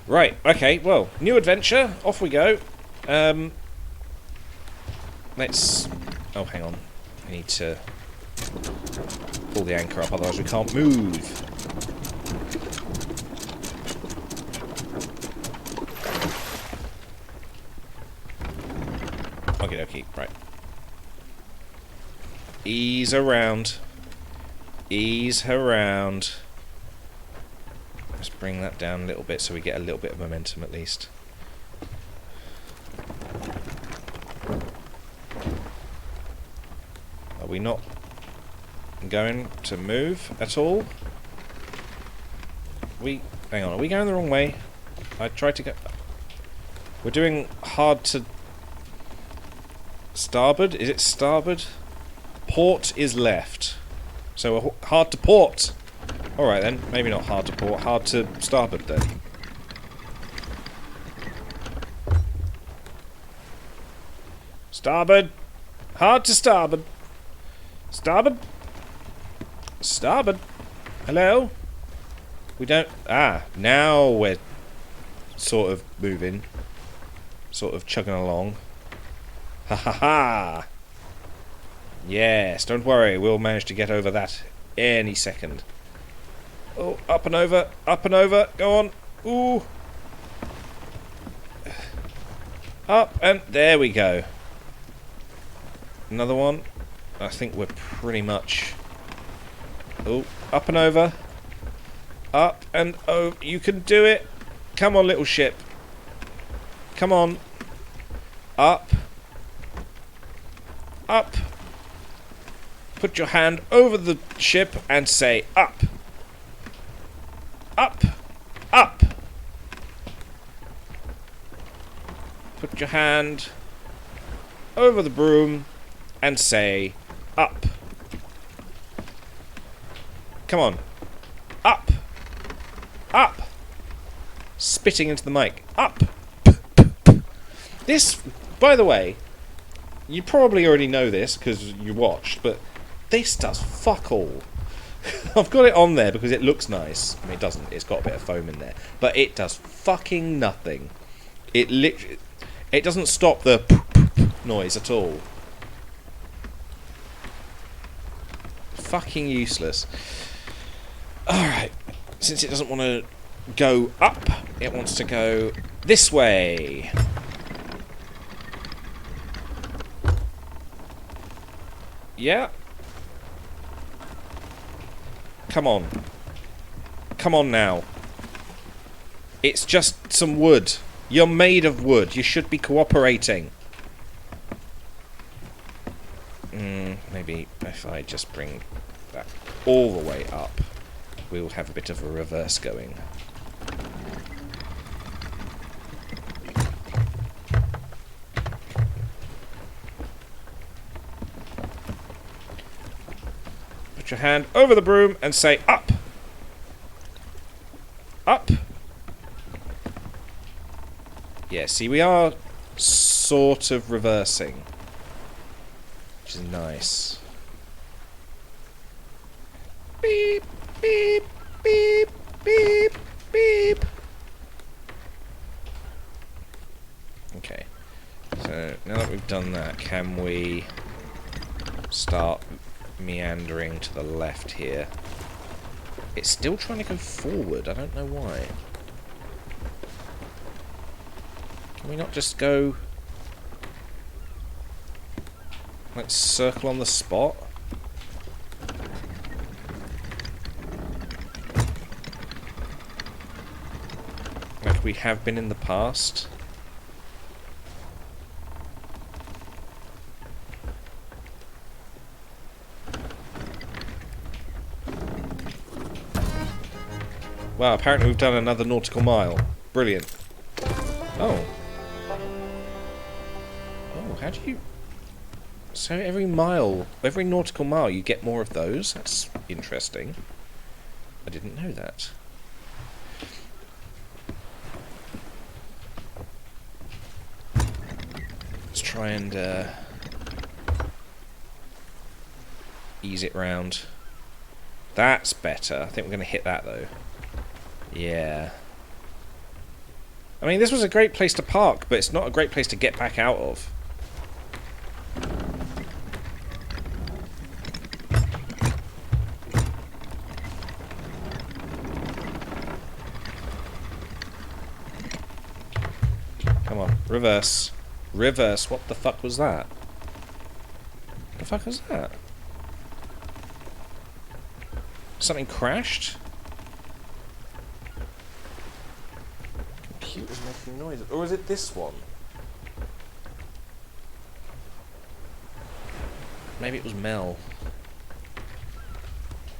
Right, okay, well, new adventure. Off we go. Let's... Oh, hang on. I need to pull the anchor up, otherwise we can't move. Okie dokie, right. Ease around. Ease around. Let's bring that down a little bit so we get a little bit of momentum at least. Are we not going to move at all? Hang on, are we going the wrong way? I tried to go... We're doing hard to... Starboard? Is it starboard? Port is left. So hard to port. Alright then, maybe not hard to port, hard to starboard then. Starboard. Hard to starboard. Starboard. Starboard. Hello? We don't... Ah, now we're sort of moving. Sort of chugging along. Ha ha ha! Yes, don't worry, we'll manage to get over that any second. Oh, up and over, go on. Ooh. Up and there we go. Another one. I think we're pretty much... Oh, up and over. Up and over. You can do it. Come on, little ship. Come on. Up. Up. Put your hand over the ship and say up. Up. Up. Put your hand over the broom and say up. Come on. Up. Up. Spitting into the mic. Up. This, by the way, you probably already know this because you watched, but this does fuck all. I've got it on there because it looks nice. I mean, it doesn't. It's got a bit of foam in there. But it does fucking nothing. It literally... It doesn't stop the noise at all. Fucking useless. Alright. Since it doesn't want to go up, it wants to go this way. Yeah. Come on. Come on now. It's just some wood. You're made of wood. You should be cooperating. Maybe if I just bring that all the way up, we'll have a bit of a reverse going. Put your hand over the broom and say up. Up. Yeah, see, we are sort of reversing, which is nice. Beep, beep, beep, beep, beep. Okay, so now that we've done that, can we start meandering to the left here? It's still trying to go forward, I don't know why. Can we not just go... like, circle on the spot? Like we have been in the past? Wow, apparently we've done another nautical mile. Brilliant. Oh. Oh, how do you... So every mile, every nautical mile you get more of those? That's interesting. I didn't know that. Let's try and ease it round. That's better. I think we're going to hit that though. Yeah. I mean, this was a great place to park, but it's not a great place to get back out of. Come on, reverse. Reverse. What the fuck was that? What the fuck was that? Something crashed? Computer's making noises. Or is it this one? Maybe it was Mel.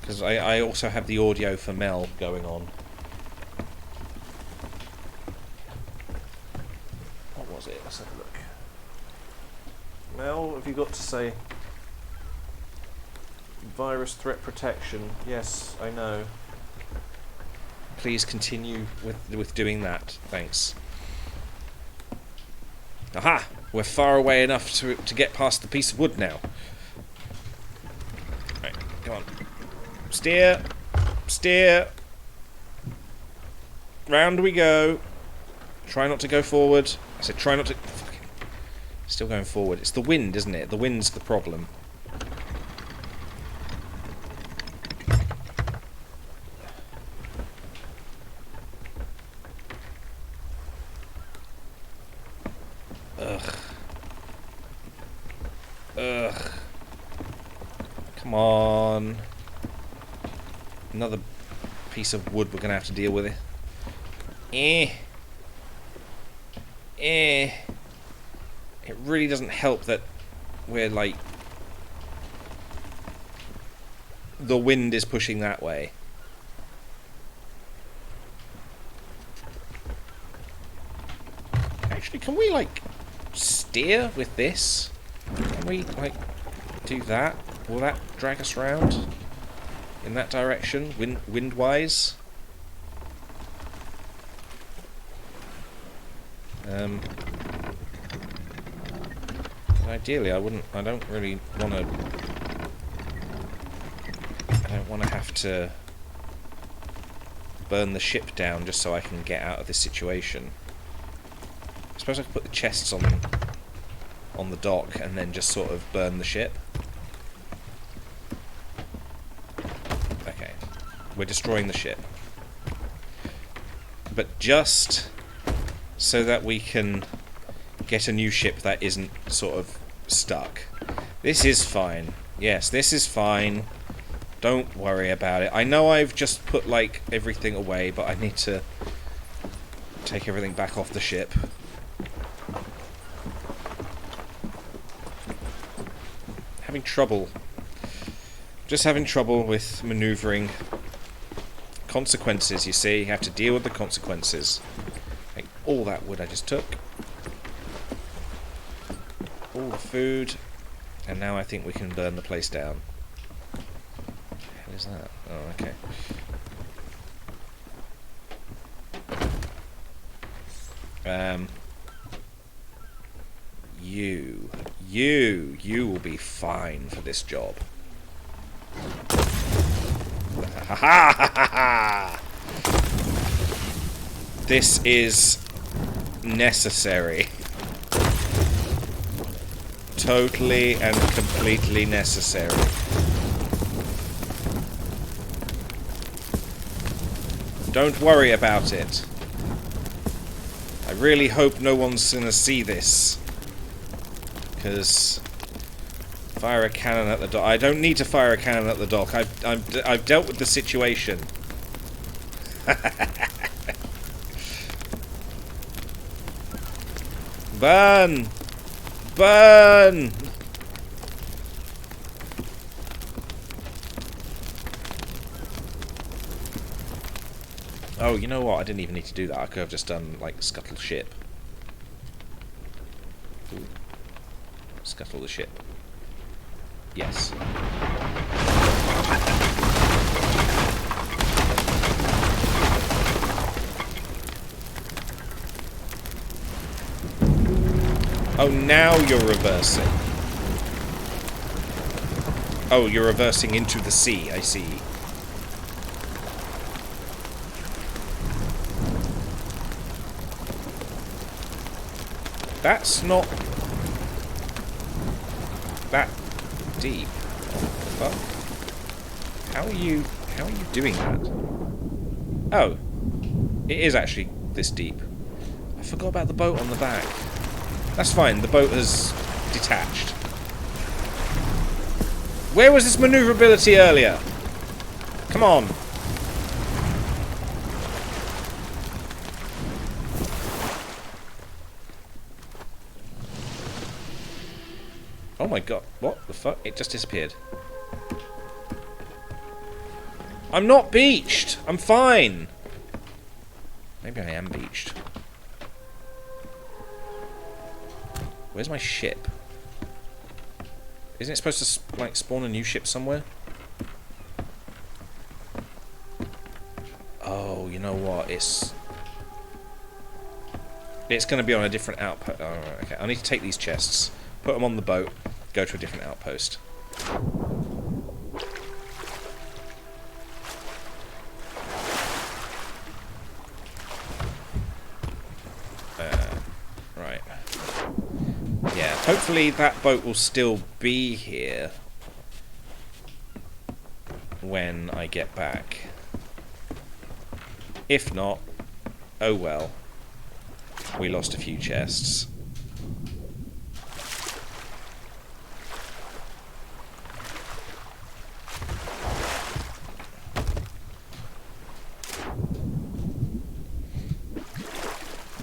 Because I also have the audio for Mel going on. What was it? Let's have a look. Mel, what have you got to say? Virus threat protection. Yes, I know. Please continue with doing that. Thanks. Aha! We're far away enough to get past the piece of wood now. Right, come on. Steer! Steer! Round we go. Try not to go forward. I said try not to... Fucking... Still going forward. It's the wind, isn't it? The wind's the problem. Ugh. Ugh. Come on. Another piece of wood we're going to have to deal with it. It really doesn't help that we're like... the wind is pushing that way. Actually, can we like steer with this? Can we like do that? Will that drag us round in that direction, wind-wise? Ideally, I don't really want to. I don't want to have to burn the ship down just so I can get out of this situation. I suppose I could put the chests on the dock and then just sort of burn the ship. Okay, we're destroying the ship, but just so that we can get a new ship that isn't sort of stuck. This is fine. Yes, this is fine. Don't worry about it. I know I've just put like everything away, but I need to take everything back off the ship. Having trouble. Just having trouble with maneuvering. Consequences, you see. You have to deal with the consequences. Like all that wood I just took. All the food. And now I think we can burn the place down. What the hell is that? Oh, okay. You will be fine for this job. Ha ha ha ha! This is necessary. Totally and completely necessary. Don't worry about it. I really hope no one's gonna see this. Because fire a cannon at the dock. I don't need to fire a cannon at the dock. I've dealt with the situation. Burn! Burn! Oh, you know what? I didn't even need to do that. I could have just done, like, scuttle ship. Ooh. Scuttle the ship. Yes. Oh, now you're reversing. Oh, you're reversing into the sea, I see. That's not that deep. What the fuck? How are you doing that? Oh. It is actually this deep. I forgot about the boat on the back. That's fine, the boat has detached. Where was this maneuverability earlier? Come on. Oh my god, what the fuck? It just disappeared. I'm not beached! I'm fine! Maybe I am beached. Where's my ship? Isn't it supposed to, like, spawn a new ship somewhere? Oh, you know what? It's going to be on a different outpost. Oh, okay. I need to take these chests, put them on the boat, go to a different outpost. Right. Yeah, hopefully that boat will still be here when I get back. If not, oh well. We lost a few chests.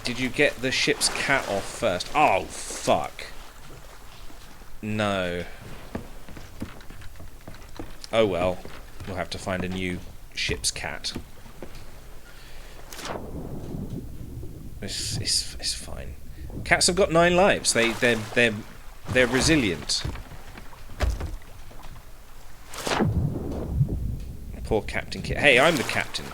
Did you get the ship's cat off first? Oh, fuck. No. Oh well. We'll have to find a new ship's cat. It's fine. Cats have got 9 lives. They're resilient. Poor Captain Kit. Hey, I'm the captain.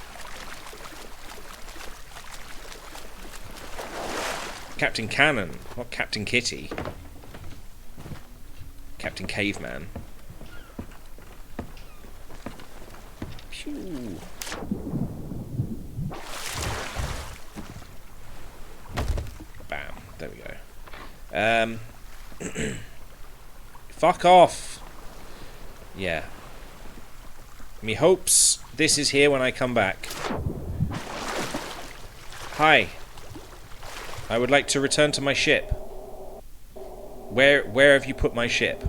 Captain Cannon, not Captain Kitty. Captain Caveman. Phew. Bam. There we go. Fuck off. Yeah. Me hopes this is here when I come back. Hi. I would like to return to my ship. Where have you put my ship?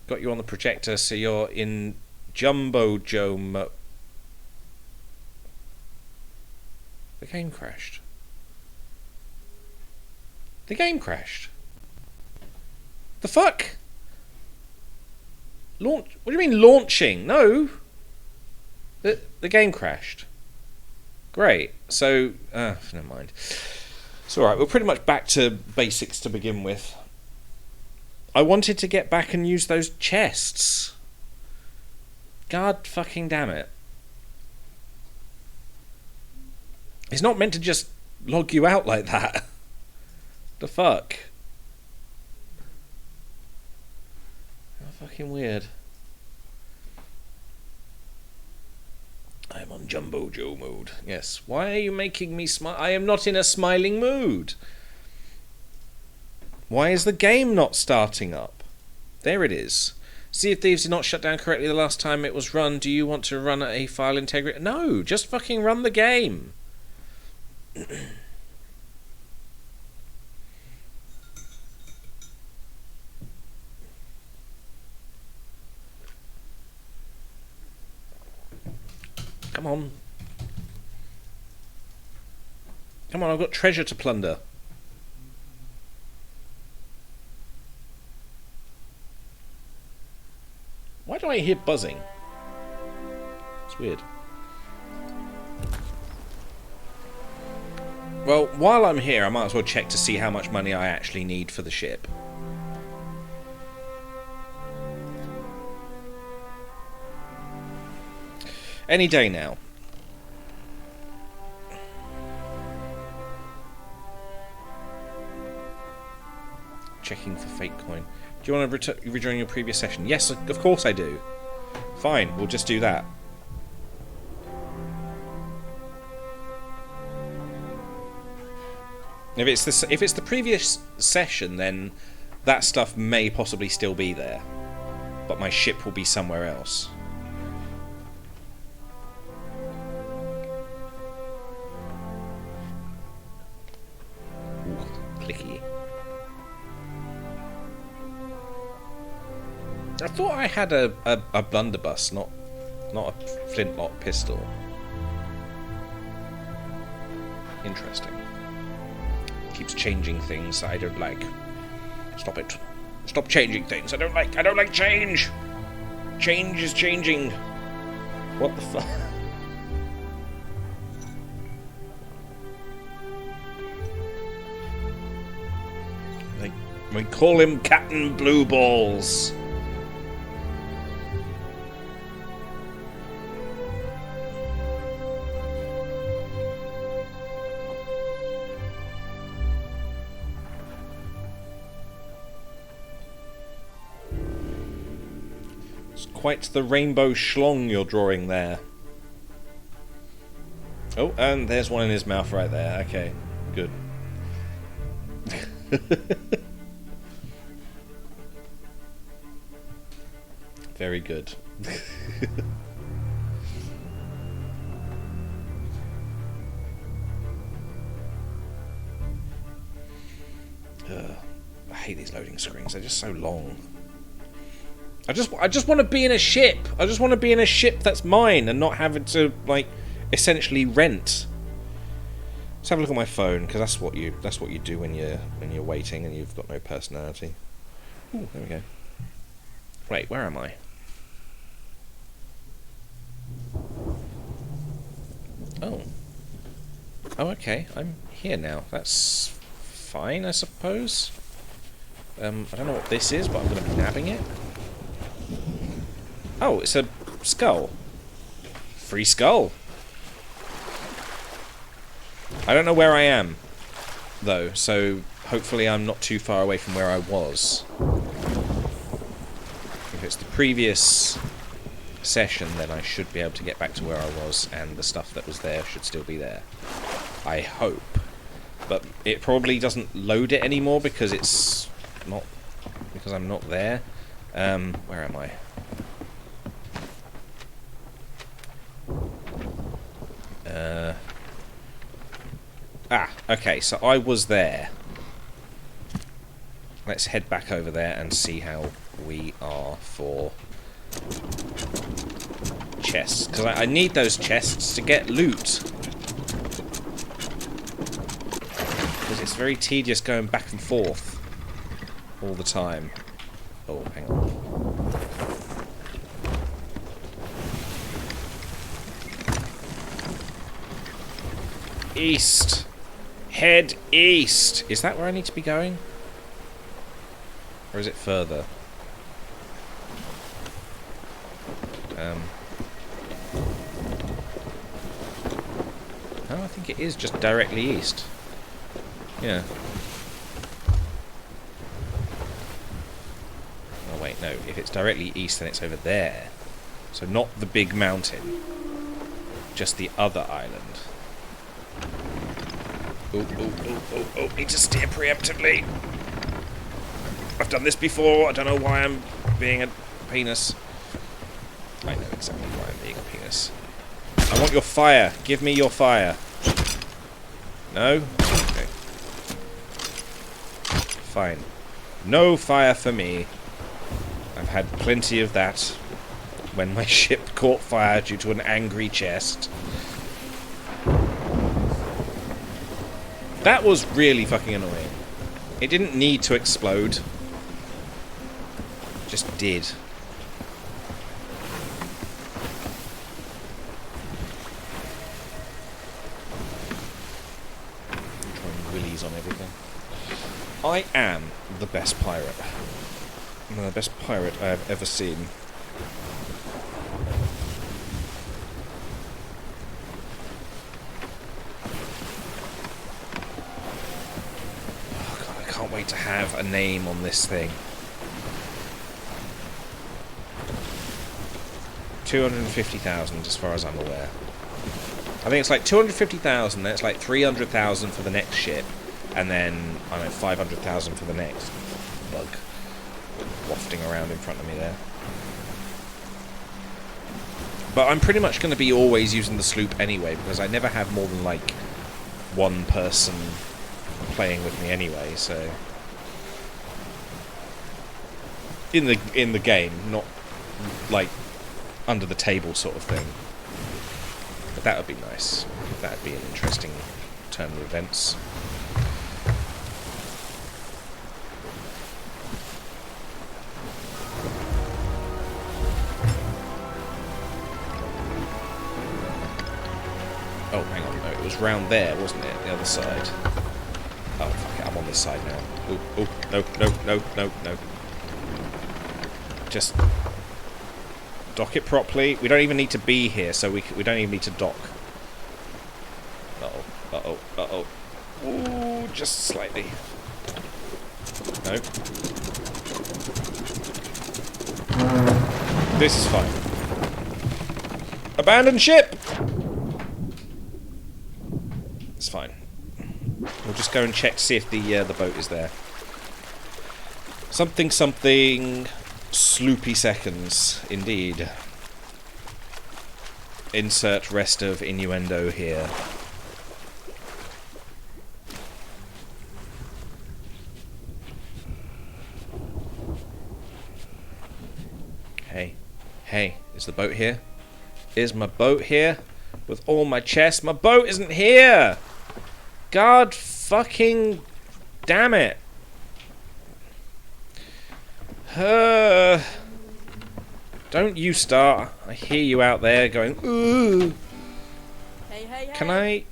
Got you on the projector, so you're in Jumbo Joe mode. The game crashed. The game crashed. The fuck? Launch? What do you mean launching? No. The game crashed. Great. So, never mind. It's alright, we're pretty much back to basics to begin with. I wanted to get back and use those chests. God fucking damn it. It's not meant to just log you out like that. The fuck? How fucking weird. I am on Jumbo Joe mode. Yes. Why are you making me smile? I am not in a smiling mood. Why is the game not starting up? There it is. Sea of Thieves did not shut down correctly the last time it was run. Do you want to run a file integrity? No, just fucking run the game. Come on. Come on, I've got treasure to plunder. Why do I hear buzzing? It's weird. Well, while I'm here, I might as well check to see how much money I actually need for the ship. Any day now. Checking for fake coin. Do you want to rejoin your previous session? Yes, of course I do. Fine, we'll just do that. If it's the previous session, then that stuff may possibly still be there, but my ship will be somewhere else. Clicky. I thought I had a blunderbuss, not a flintlock pistol. Interesting. Keeps changing things I don't like. Stop it. Stop changing things. I don't like change. Change is changing. What the fuck? We call him Captain Blue Balls. It's quite the rainbow schlong you're drawing there. Oh, and there's one in his mouth right there. Okay, good. Very good. I hate these loading screens. They're just so long. I just want to be in a ship. I just want to be in a ship that's mine and not having to like essentially rent. Let's have a look at my phone because that's what you do when you're waiting and you've got no personality. Ooh, there we go. Wait, where am I? Oh. Oh, okay. I'm here now. That's fine, I suppose. I don't know what this is, but I'm going to be nabbing it. Oh, it's a skull. Free skull. I don't know where I am, though, so hopefully I'm not too far away from where I was. If it's the previous session, then I should be able to get back to where I was, and the stuff that was there should still be there. I hope. But it probably doesn't load it anymore because it's not... because I'm not there. Where am I? Okay, so I was there. Let's head back over there and see how we are for chests. Because I need those chests to get loot. Because it's very tedious going back and forth all the time. Oh, hang on. East. Head east. Is that where I need to be going? Or is it further? Oh, I think it is just directly east. Yeah. Oh wait, no. If it's directly east, then it's over there. So not the big mountain. Just the other island. Oh, need to steer preemptively. I've done this before, I don't know why I'm being a penis. I know exactly why I'm being a penis. I want your fire, give me your fire. No? Okay. Fine. No fire for me. I've had plenty of that when my ship caught fire due to an angry chest. That was really fucking annoying. It didn't need to explode. Just did. Throwing willies on everything. I am the best pirate. I'm the best pirate I have ever seen. Can't wait to have a name on this thing. 250,000 as far as I'm aware. I think it's like 250,000, then it's like 300,000 for the next ship, and then, I don't know, 500,000 for the next bug wafting around in front of me there. But I'm pretty much going to be always using the sloop anyway, because I never have more than like one person playing with me anyway, so in the game, not like under the table sort of thing. But that would be nice. That would be an interesting turn of events. Oh, hang on, no, it was round there, wasn't it? The other side. Oh, fuck it, I'm on this side now. Oh, no. Just dock it properly. We don't even need to be here, so we don't even need to dock. Uh-oh. Ooh, just slightly. No. This is fine. Abandon ship! It's fine. We'll just go and check to see if the boat is there. Something sloopy seconds, indeed. Insert rest of innuendo here. Hey, is the boat here? Is my boat here? With all my chests? My boat isn't here! God fucking damn it. Don't you start. I hear you out there going, ooh. Hey, hey, hey. Can I...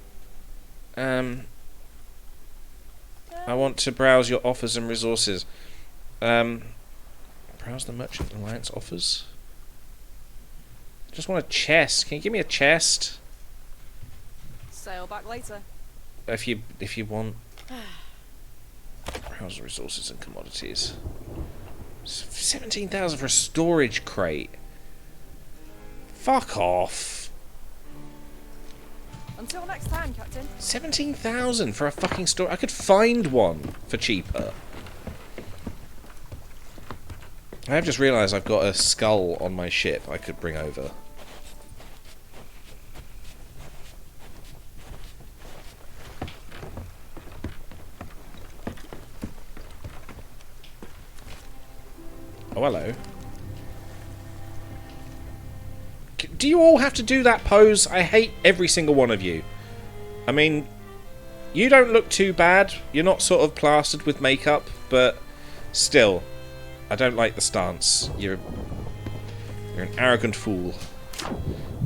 I want to browse your offers and resources. Browse the Merchant Alliance offers? Just want a chest. Can you give me a chest? Sail back later. If you want. Browse resources and commodities. 17,000 for a storage crate. Fuck off. Until next time, Captain. 17,000 for a fucking store. I could find one for cheaper. I have just realised I've got a skull on my ship I could bring over. Oh, hello. Do you all have to do that pose? I hate every single one of you. I mean, you don't look too bad. You're not sort of plastered with makeup, but still, I don't like the stance. You're an arrogant fool.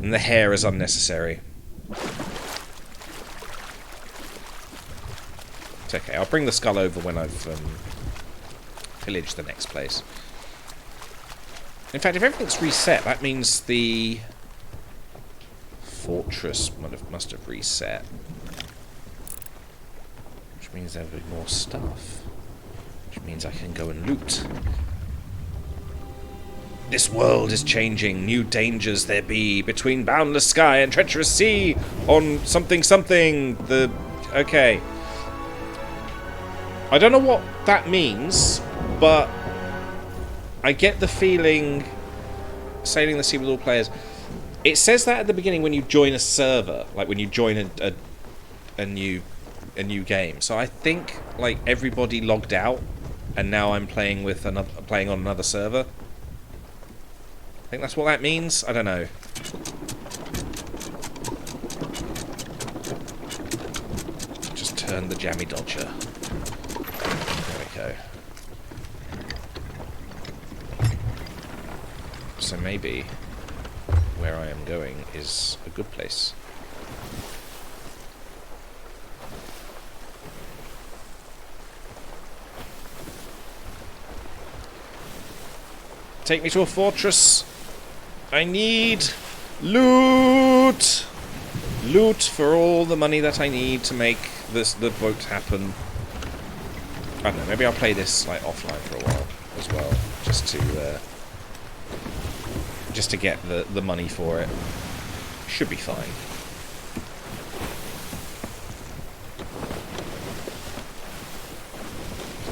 And the hair is unnecessary. It's okay, I'll bring the skull over when I've pillaged the next place. In fact, if everything's reset, that means the fortress must have reset. Which means there'll be more stuff. Which means I can go and loot. This world is changing. New dangers there be between boundless sky and treacherous sea on something something. Okay. I don't know what that means, but I get the feeling sailing the sea with all players. It says that at the beginning when you join a server, like when you join a new game. So I think like everybody logged out, and now I'm playing on another server. I think that's what that means. I don't know. Just turn the jammy dodger. There we go. So maybe where I am going is a good place. Take me to a fortress. I need loot! Loot for all the money that I need to make the boat happen. I don't know, maybe I'll play this like offline for a while as well, just to get the money for it. Should be fine.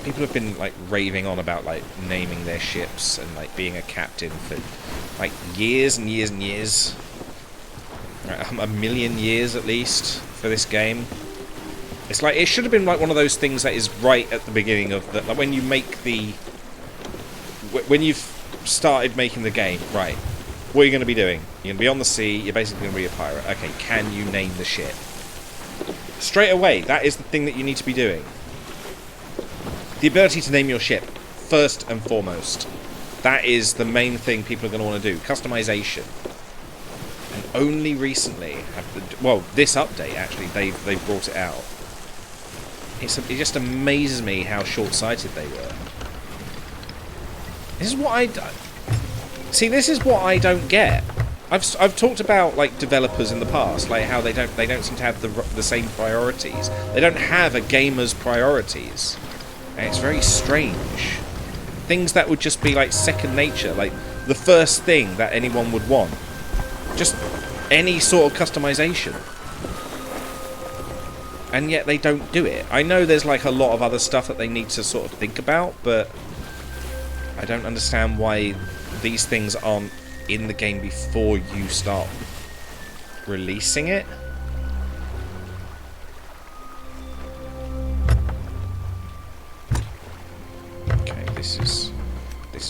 People have been like raving on about like naming their ships and like being a captain for like years and years and years. A million years at least for this game. It's like it should have been like one of those things that is right at the beginning of the, like when you make when you've started making the game, right? What are you going to be doing? You're going to be on the sea. You're basically going to be a pirate. Okay, can you name the ship? Straight away, that is the thing that you need to be doing. The ability to name your ship, first and foremost. That is the main thing people are going to want to do. Customization. And only recently, this update actually, they've brought it out. It just amazes me how short-sighted they were. This is what this is what I don't get. I've talked about like developers in the past, like how they don't seem to have the same priorities. They don't have a gamer's priorities. And it's very strange. Things that would just be like second nature, like the first thing that anyone would want. Just any sort of customization. And yet they don't do it. I know there's like a lot of other stuff that they need to sort of think about, but I don't understand why these things aren't in the game before you start releasing it. Okay, this is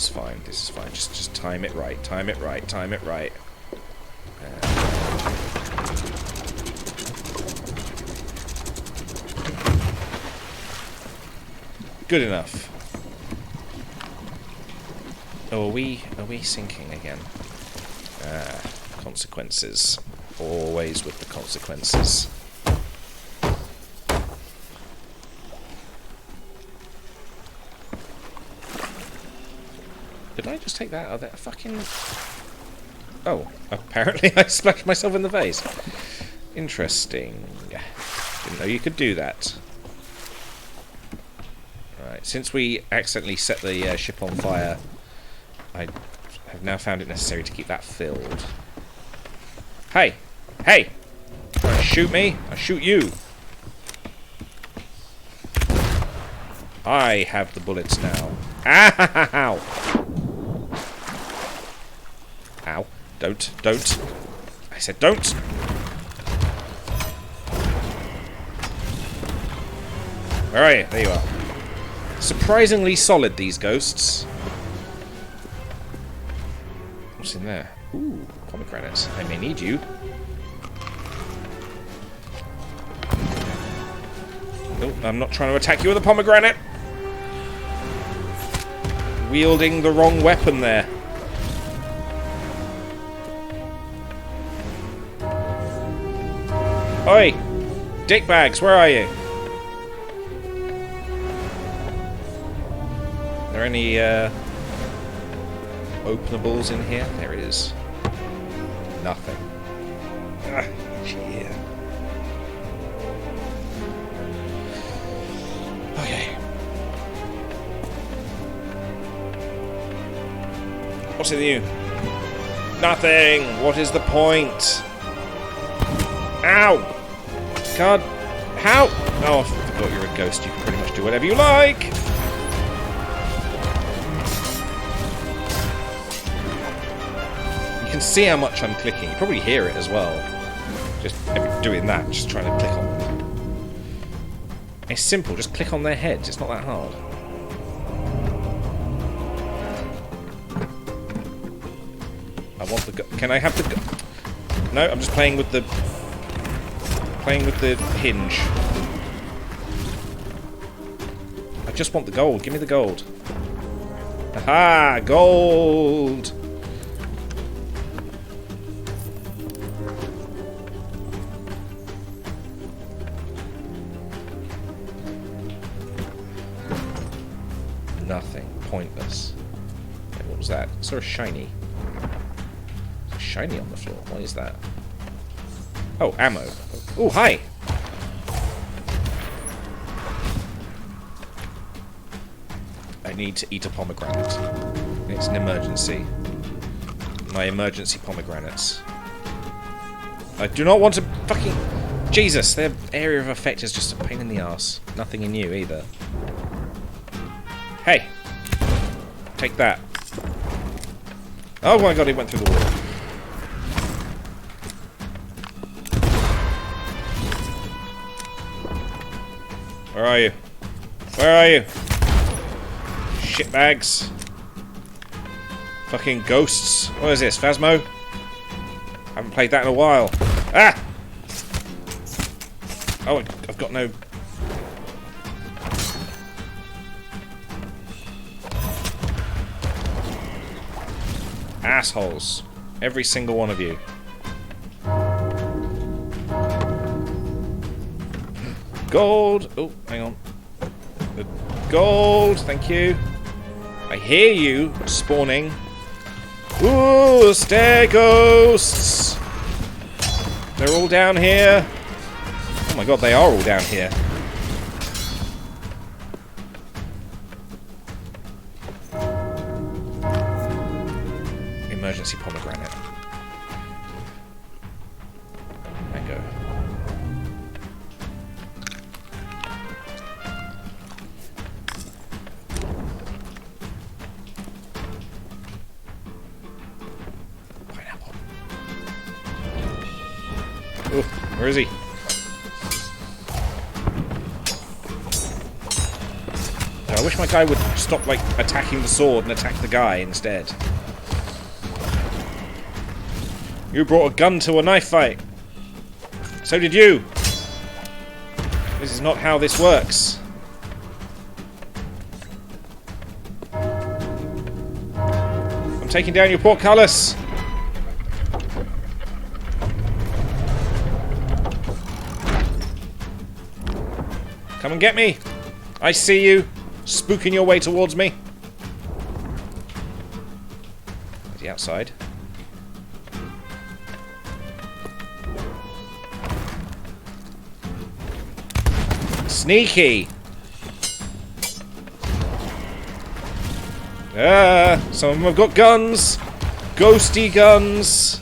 fine. This is fine. Just time it right. Time it right. Time it right. Good enough. Oh, are we sinking again? Ah, consequences. Always with the consequences. Did I just take that out of that fucking... Oh, apparently I splashed myself in the face. Interesting. Didn't know you could do that. Right, since we accidentally set the ship on fire, I have now found it necessary to keep that filled. Hey! Hey! Trying to shoot me? I'll shoot you! I have the bullets now. Ow! Ow. Don't. I said don't! Where are you? There you are. Surprisingly solid, these ghosts. What's in there? Ooh, pomegranates. I may need you. No, I'm not trying to attack you with a pomegranate. Wielding the wrong weapon there. Oi! Dickbags, where are you? Are there any openables in here? There is. Nothing. Ah, yeah. Okay. What's in you? Nothing! What is the point? Ow! God. How? Oh, I forgot you're a ghost. You can pretty much do whatever you like! You can see how much I'm clicking. You probably hear it as well. Just doing that, just trying to click on them. It's simple, just click on their heads. It's not that hard. I want the can I have the No, I'm just playing with the hinge. I just want the gold. Give me the gold. Aha! Gold! Nothing. Pointless. Okay, what was that? I saw a shiny. There's a shiny on the floor. What is that? Oh, ammo. Oh, hi! I need to eat a pomegranate. It's an emergency. My emergency pomegranates. I do not want to fucking... Jesus, their area of effect is just a pain in the ass. Nothing in you either. Hey! Take that. Oh my god, he went through the wall. Where are you? Where are you? Shitbags. Fucking ghosts. What is this? Phasmo? Haven't played that in a while. Ah! Oh, I've got no... Assholes. Every single one of you. Gold! Oh, hang on. The gold, thank you. I hear you spawning. Ooh, stair ghosts! They're all down here. Oh my god, they are all down here. Emergency pomegranate. Mango. Pineapple. Oh, where is he? I wish my guy would stop, like, attacking the sword and attack the guy instead. You brought a gun to a knife fight. So did you. This is not how this works. taking down your portcullis. Come and get me. I see you. Spooking your way towards me. Is he outside? Sneaky. Some of them have got guns. Ghosty guns.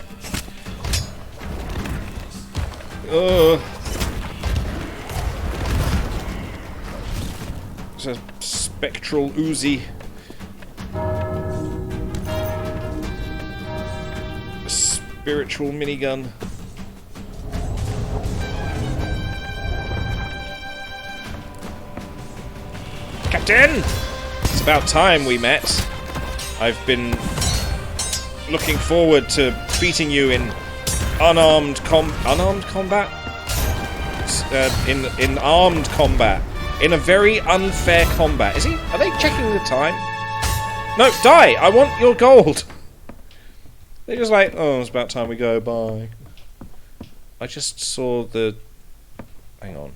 It's a spectral Uzi. A spiritual minigun. Captain! It's about time we met. I've been looking forward to beating you in unarmed combat? In armed combat. In a very unfair combat. Are they checking the time? No, die! I want your gold! They're just like, oh, it's about time we go, bye. I just saw the... Hang on.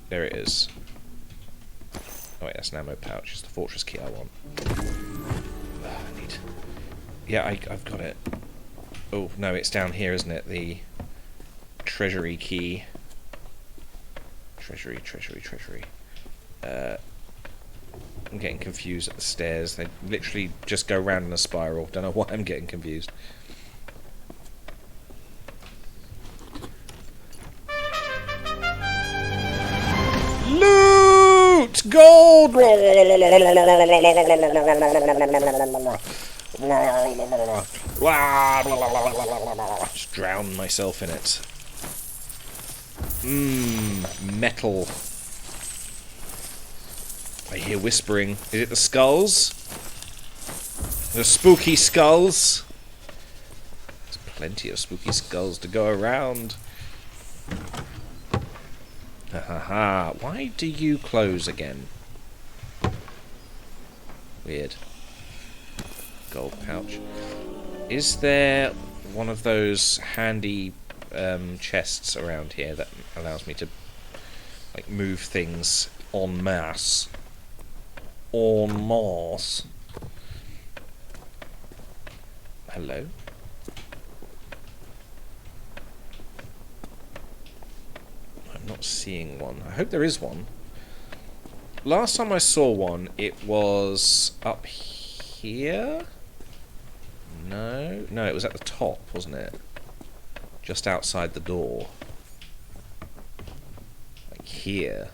There it is. Oh wait, that's an ammo pouch. It's the fortress key I want. I need... Yeah, I've got it. Oh, no, it's down here, isn't it? The treasury key. Treasury. I'm getting confused at the stairs. They literally just go round in a spiral. Don't know why I'm getting confused. Loot! Gold! Just drown myself in it. Metal. I hear whispering. Is it the skulls? The spooky skulls? There's plenty of spooky skulls to go around. Ha ha ha. Why do you close again? Weird. Gold pouch. Is there one of those handy chests around here that allows me to like move things en masse? En masse. Hello? I'm not seeing one. I hope there is one. Last time I saw one, it was up here? No, it was at the top, wasn't it? Just outside the door. Like here.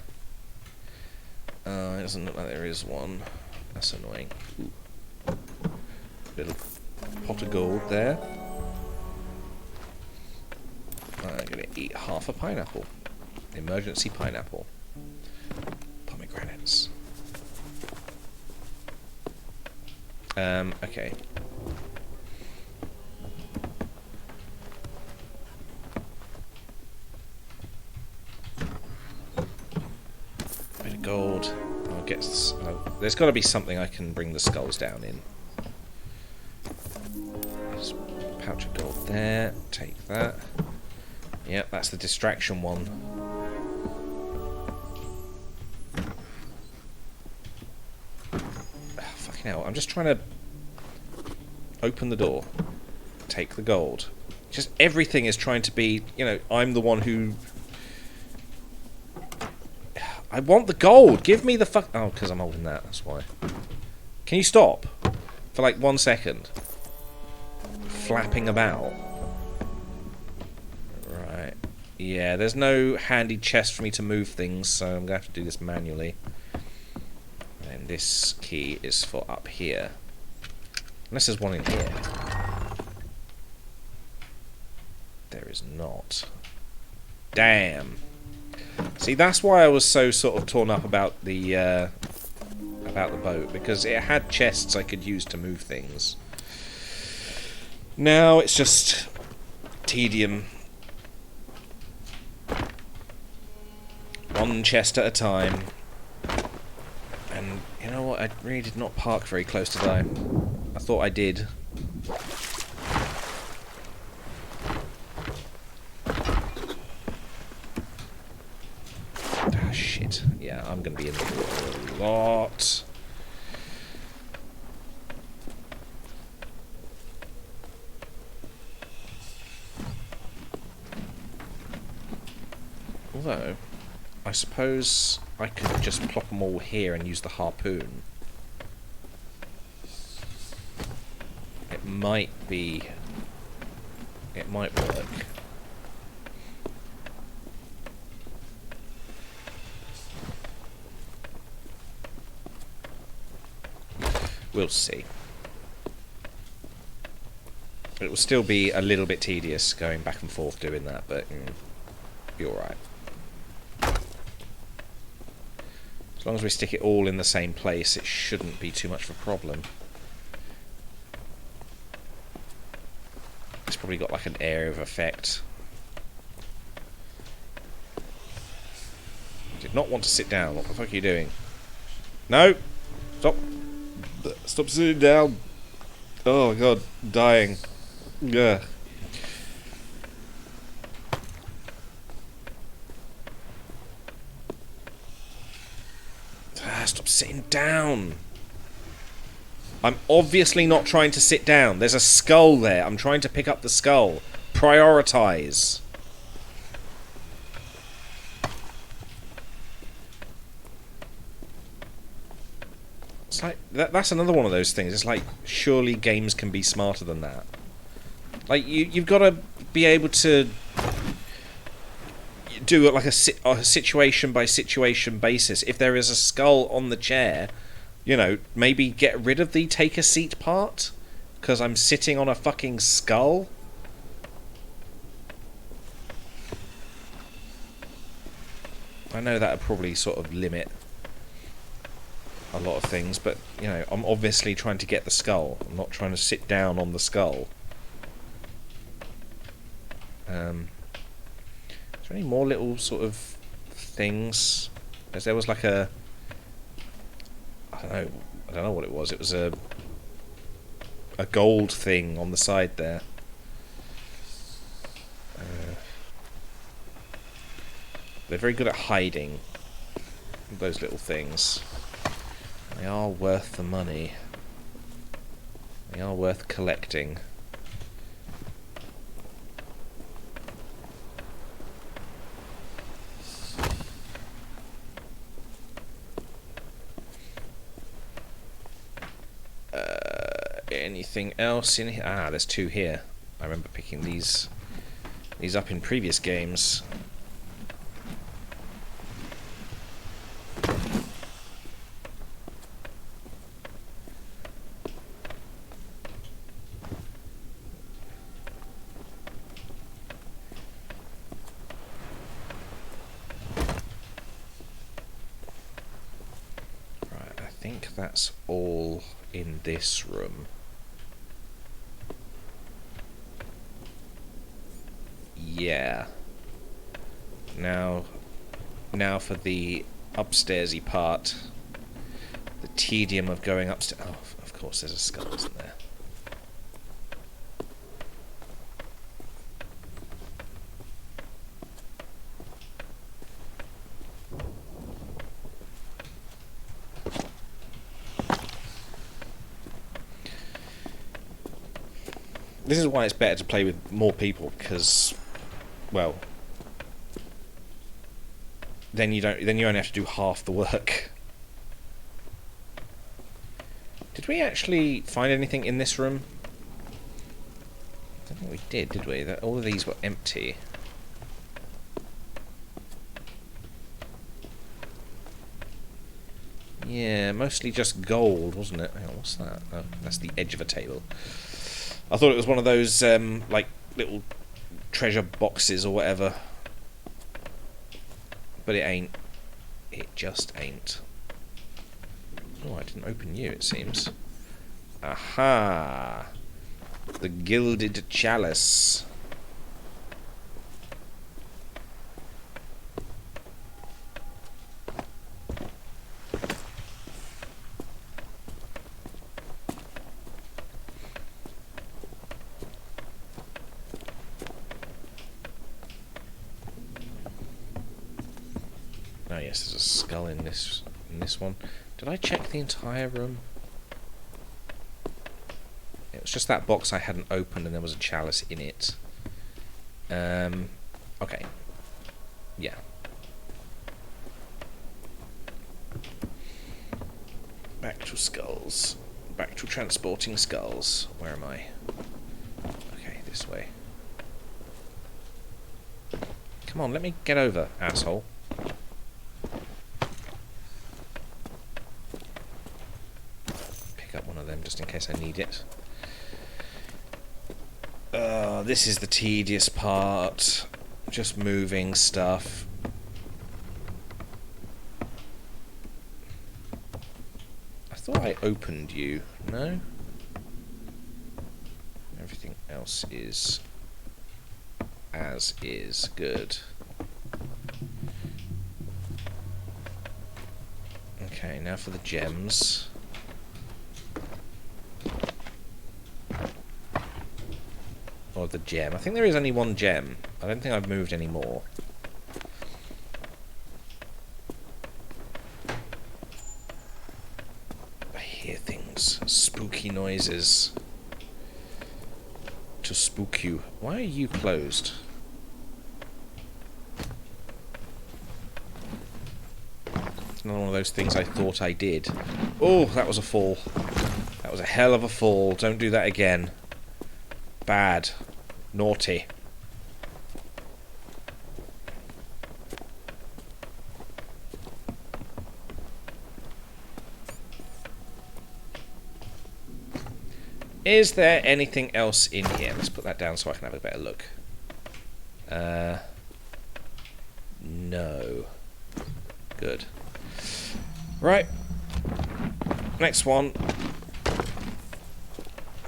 It doesn't look like there is one. That's annoying. Ooh. Little pot of gold there. I'm gonna eat half a pineapple. Emergency pineapple. Pomegranates. Okay. Bit of gold. I'll get. There's got to be something I can bring the skulls down in. There's a pouch of gold there. Take that. Yep, that's the distraction one. Fucking hell, I'm just trying to open the door. Take the gold. Just everything is trying to be, you know, I'm the one who... I want the gold! Give me the fuck... Oh, because I'm holding that, that's why. Can you stop? For like 1 second. Flapping about. Right. Yeah, there's no handy chest for me to move things, so I'm going to have to do this manually. And this key is for up here. Unless there's one in here. There is not. Damn. See, that's why I was so sort of torn up about the boat, because it had chests I could use to move things. Now it's just tedium. One chest at a time. And, you know what? I really did not park very close to die. I thought I did. Ah, shit. Yeah, I'm gonna be in the lot. Although, I suppose I could just plop them all here and use the harpoon. It might be... It might work. We'll see. It will still be a little bit tedious going back and forth doing that, but be alright. As long as we stick it all in the same place, it shouldn't be too much of a problem. It's probably got like an area of effect. Did not want to sit down. What the fuck are you doing? No! Stop! Stop sitting down! Oh my god, dying. Ugh. Stop sitting down. I'm obviously not trying to sit down. There's a skull there. I'm trying to pick up the skull. Prioritize. It's like that's another one of those things. It's like surely games can be smarter than that. Like you've got to be able to do it like a situation by situation basis. If there is a skull on the chair, you know, maybe get rid of the take a seat part because I'm sitting on a fucking skull. I know that would probably sort of limit a lot of things, but you know, I'm obviously trying to get the skull. I'm not trying to sit down on the skull. Is there any more little sort of things? Because there was like a... I don't know what it was. It was a gold thing on the side there. They're very good at hiding those little things. They are worth the money. They are worth collecting. Anything else in here? Ah, there's two here. I remember picking these up in previous games. Right, I think that's all in this room. Yeah. Now for the upstairsy part. The tedium of going upstairs. Oh, of course, there's a skull, isn't there? This is why it's better to play with more people, because, well, then you only have to do half the work. Did we actually find anything in this room? I don't think we did we? All of these were empty. Yeah, mostly just gold, wasn't it? Hang on, what's that? Oh, that's the edge of a table. I thought it was one of those, like, little treasure boxes or whatever. But it ain't. It just ain't. Oh, I didn't open you, it seems. Aha! The Gilded Chalice. Oh yes, there's a skull in this one. Did I check the entire room? It was just that box I hadn't opened and there was a chalice in it. Okay. Yeah. Back to skulls. Back to transporting skulls. Where am I? Okay, this way. Come on, let me get over, asshole. Pick up one of them just in case I need it. This is the tedious part. Just moving stuff. I thought I opened you. No? Everything else is as is. Good. Okay, now for the gems. Or the gem. I think there is only one gem. I don't think I've moved any more. I hear things. Spooky noises. To spook you. Why are you closed? It's another one of those things I thought I did. Oh, that was a fall. That was a hell of a fall. Don't do that again. Bad. Naughty. Is there anything else in here? Let's put that down so I can have a better look. No. Good. Right. Next one.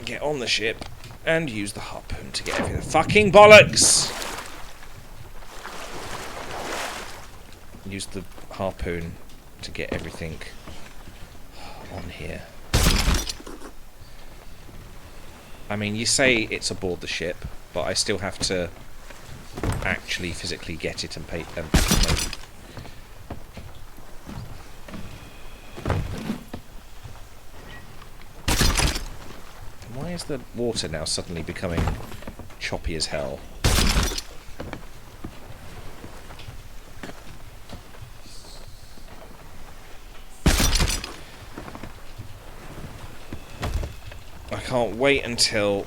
Get on the ship and use the harpoon to get everything. Fucking bollocks! Use the harpoon to get everything on here. I mean, you say it's aboard the ship, but I still have to actually physically get it and pay. Why is the water now suddenly becoming choppy as hell? I can't wait until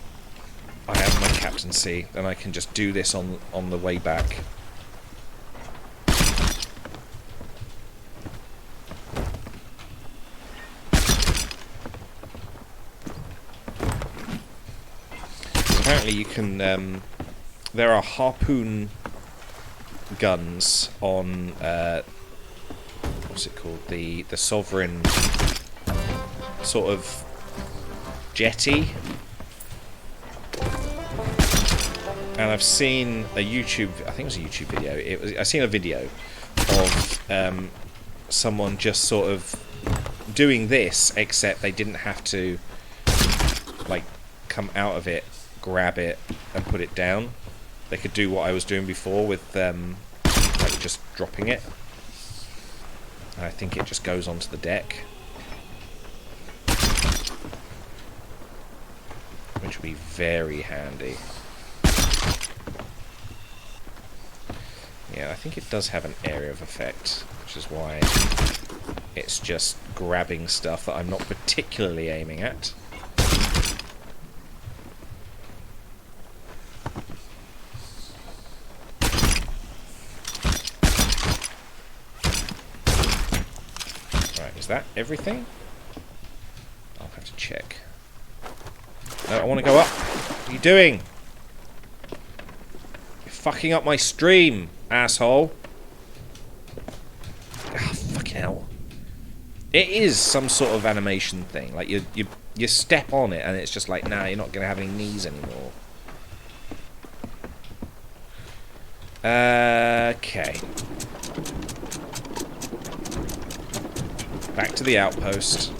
I have my captaincy, then I can just do this on the way back. Apparently you can, there are harpoon guns on, what's it called, the Sovereign sort of jetty, and I've seen a YouTube, I think it was a YouTube video, I've seen a video of someone just sort of doing this, except they didn't have to like come out of it, grab it and put it down. They could do what I was doing before with like just dropping it, and I think it just goes onto the deck, which would be very handy. Yeah, I think it does have an area of effect, which is why it's just grabbing stuff that I'm not particularly aiming at. Right, is that everything? I'll have to check. No, I want to go up. What are you doing? You're fucking up my stream, asshole. Ah, fucking hell. It is some sort of animation thing. Like, you step on it and it's just like, nah, you're not going to have any knees anymore. Okay. Back to the outpost.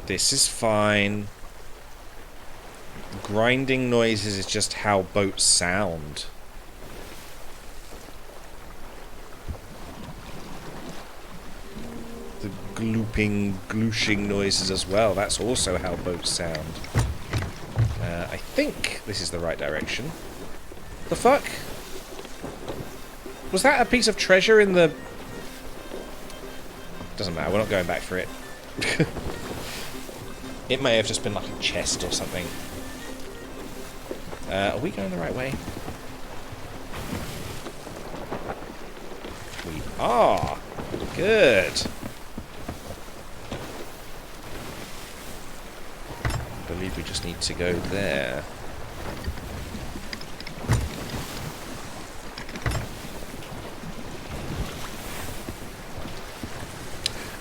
This is fine. Grinding noises is just how boats sound. The glooping, glooshing noises as well. That's also how boats sound. I think this is the right direction. The fuck? Was that a piece of treasure in the... Doesn't matter, we're not going back for it. It may have just been like a chest or something. Are we going the right way? We are! Good! I believe we just need to go there.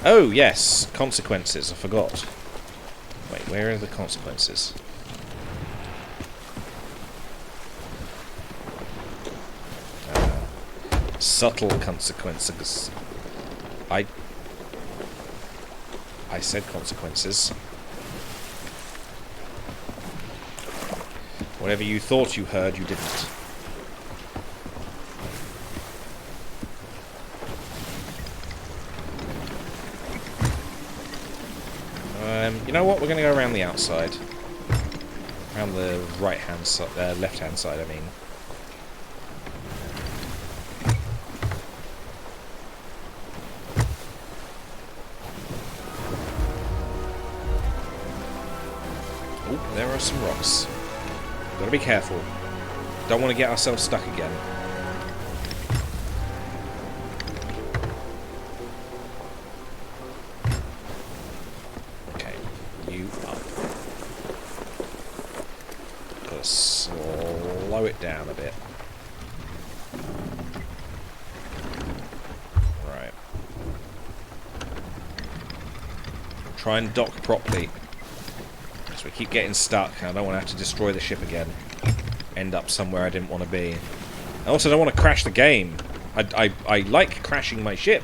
Oh, yes! Consequences, I forgot. Wait, where are the consequences? Subtle consequences. I said consequences. Whatever you thought you heard, you didn't. You know what? We're going to go around the outside. Around the right-hand side, left-hand side, I mean. Oh, there are some rocks. Got to be careful. Don't want to get ourselves stuck again. Slow it down a bit. Right. Try and dock properly. Because we keep getting stuck and I don't want to have to destroy the ship again. End up somewhere I didn't want to be. I also don't want to crash the game. I like crashing my ship.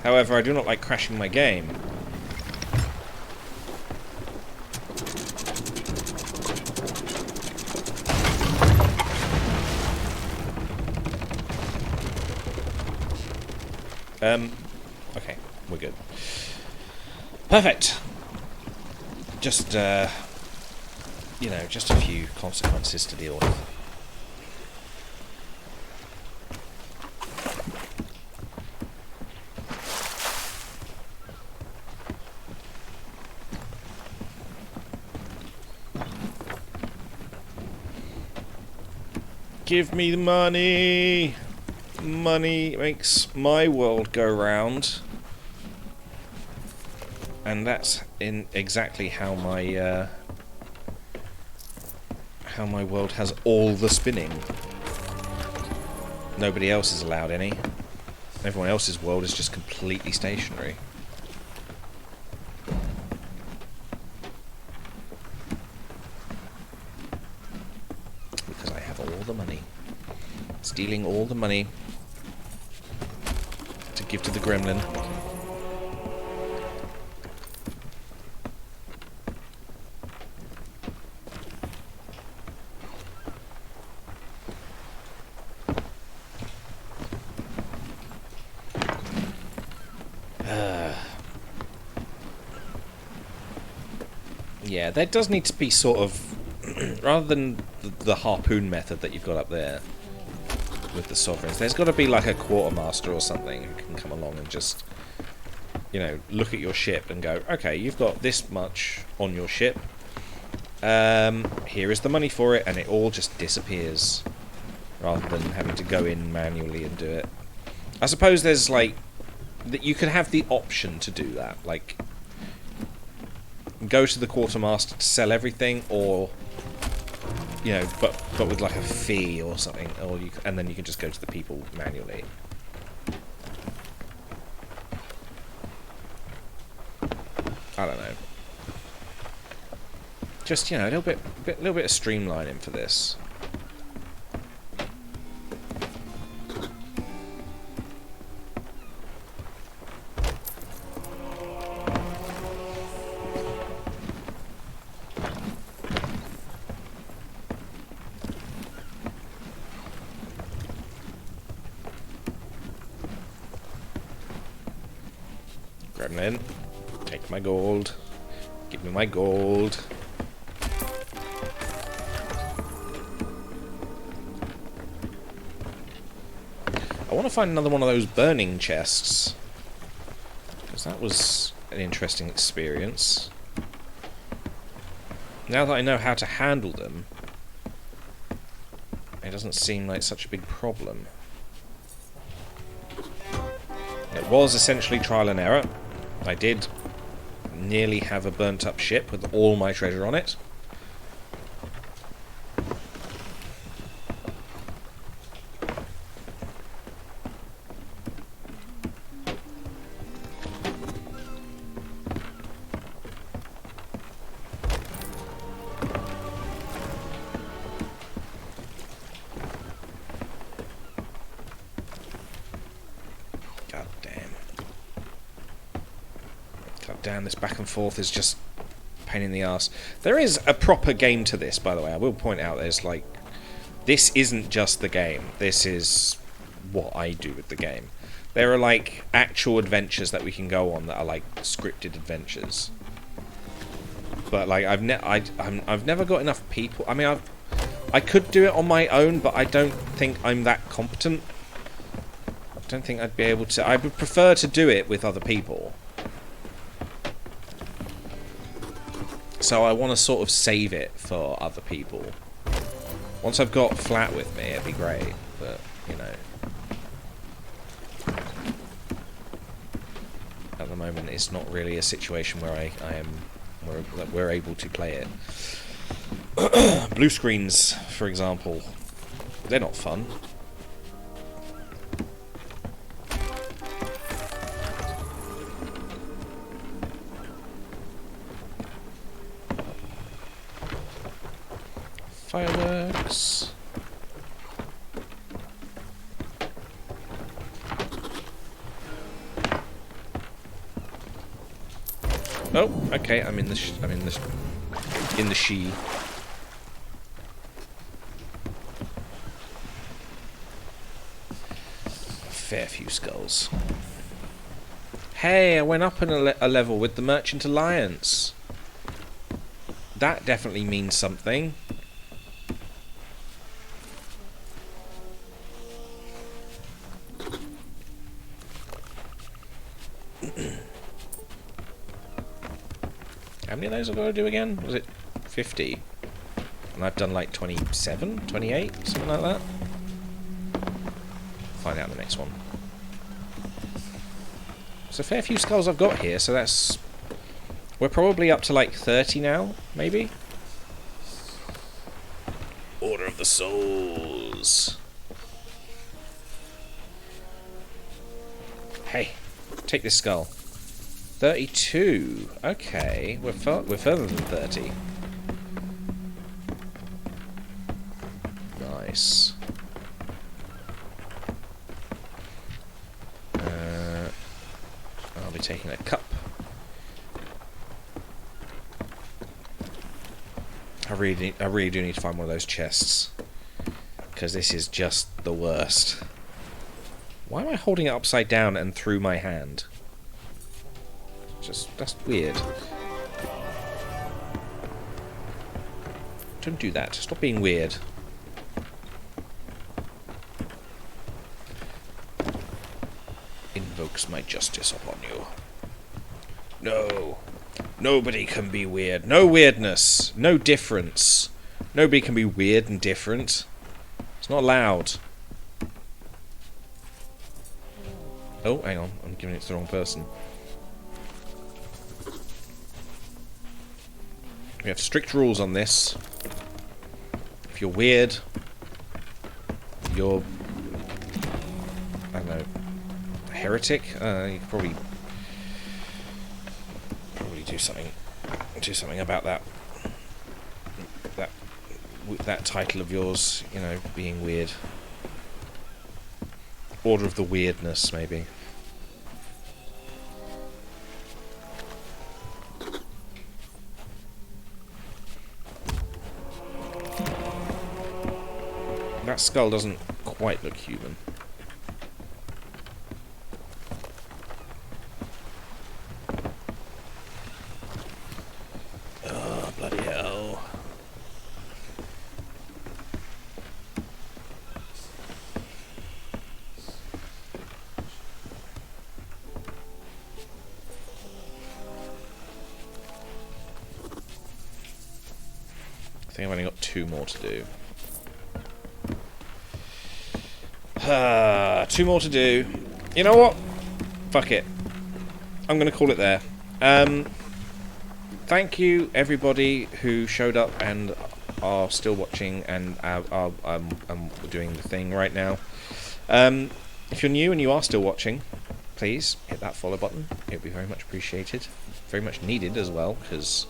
However, I do not like crashing my game. Okay, we're good. Perfect. Just, you know, just a few consequences to deal with. Give me the money! Money makes my world go round, and that's in exactly how my world has all the spinning. Nobody else is allowed any. Everyone else's world is just completely stationary. Because I have all the money. Stealing all the money to give to the gremlin. Yeah, there does need to be sort of, rather than the harpoon method that you've got up there with the sovereigns, there's got to be like a quartermaster or something who can come along and just, you know, look at your ship and go, okay, you've got this much on your ship, here is the money for it, and it all just disappears, rather than having to go in manually and do it. I suppose there's like, that you could have the option to do that, like, go to the quartermaster to sell everything, or, you know, but with like a fee or something, or and then you can just go to the people manually. I don't know. Just, you know, a little bit of streamlining for this. Gremlin, take my gold. Give me my gold. I want to find another one of those burning chests, because that was an interesting experience. Now that I know how to handle them, it doesn't seem like such a big problem. It was essentially trial and error. I did nearly have a burnt up ship with all my treasure on it. Damn, this back and forth is just a pain in the ass. There is a proper game to this, by the way. I will point out there's like... This isn't just the game. This is what I do with the game. There are like actual adventures that we can go on that are like scripted adventures. But like I've never got enough people. I mean, I could do it on my own, but I don't think I'm that competent. I don't think I'd be able to. I would prefer to do it with other people. So I want to sort of save it for other people. Once I've got Flat with me, it'd be great. But, you know. At the moment, it's not really a situation where we're able to play it. Blue screens, for example. They're not fun. Fireworks. Oh, okay. I'm in the she. A fair few skulls. Hey, I went up in a level with the Merchant Alliance. That definitely means something. How many of those I've got to do again? Was it 50? And I've done like 27, 28, something like that. Find out the next one. There's a fair few skulls I've got here, so that's... We're probably up to like 30 now, maybe? Order of the Souls. Hey, take this skull. 32. Okay, we're further than 30. Nice. I'll be taking a cup. I really do need to find one of those chests, because this is just the worst. Why am I holding it upside down and through my hand? That's weird. Don't do that. Stop being weird. Invokes my justice upon you. No. Nobody can be weird. No weirdness. No difference. Nobody can be weird and different. It's not allowed. Oh, hang on. I'm giving it to the wrong person. We have strict rules on this. If you're weird, you're... I don't know... a heretic? You could probably do something about that. That title of yours, you know, being weird. Order of the Weirdness, maybe. That skull doesn't quite look human. think I've only got 2 more to do. 2 more to do. You know what? Fuck it. I'm going to call it there. Thank you, everybody who showed up and are still watching and are doing the thing right now. If you're new and you are still watching, please hit that follow button. It would be very much appreciated. Very much needed as well, because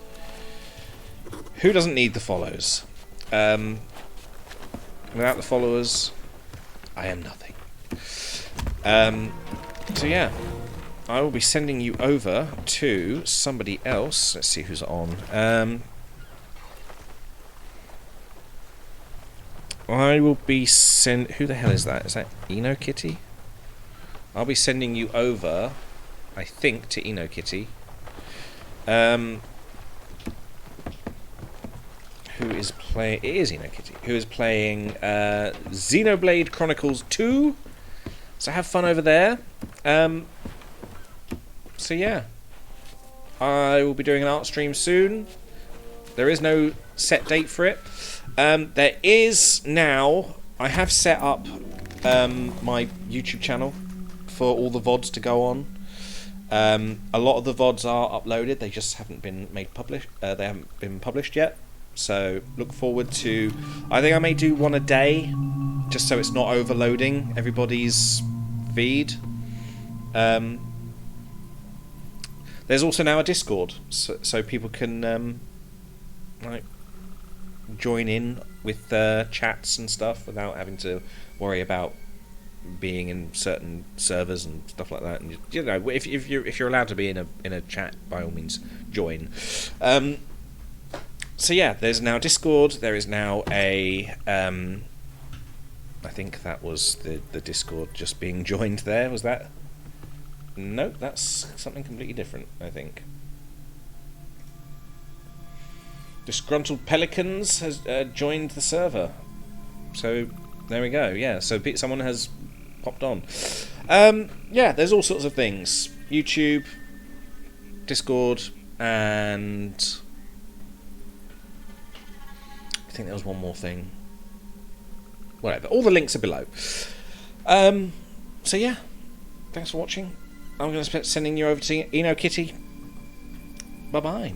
who doesn't need the follows? Without the followers, I am nothing. So yeah, I will be sending you over to somebody else. Let's see who's on. I will be who the hell is that? Is that Eno Kitty? I'll be sending you over, I think, to Eno Kitty. Who is playing? It is Eno Kitty. Who is playing Xenoblade Chronicles 2? So have fun over there. So yeah, I will be doing an art stream soon. There is no set date for it. There is now. I have set up my YouTube channel for all the VODs to go on. A lot of the VODs are uploaded. They just haven't been made published. They haven't been published yet. So look forward to. I think I may do one a day, just so it's not overloading everybody's feed. There's also now a Discord, so people can like join in with chats and stuff without having to worry about being in certain servers and stuff like that. And you know, if you're allowed to be in a chat, by all means join. So yeah, there's now Discord. There is now a I think that was the Discord just being joined there. Was that? Nope, that's something completely different, I think. Disgruntled Pelicans has joined the server. So, there we go. Yeah, so someone has popped on. Yeah, there's all sorts of things. YouTube, Discord, and I think there was one more thing. Whatever, all the links are below. So yeah, thanks for watching. I'm going to sending you over to Eno Kitty. Bye-bye.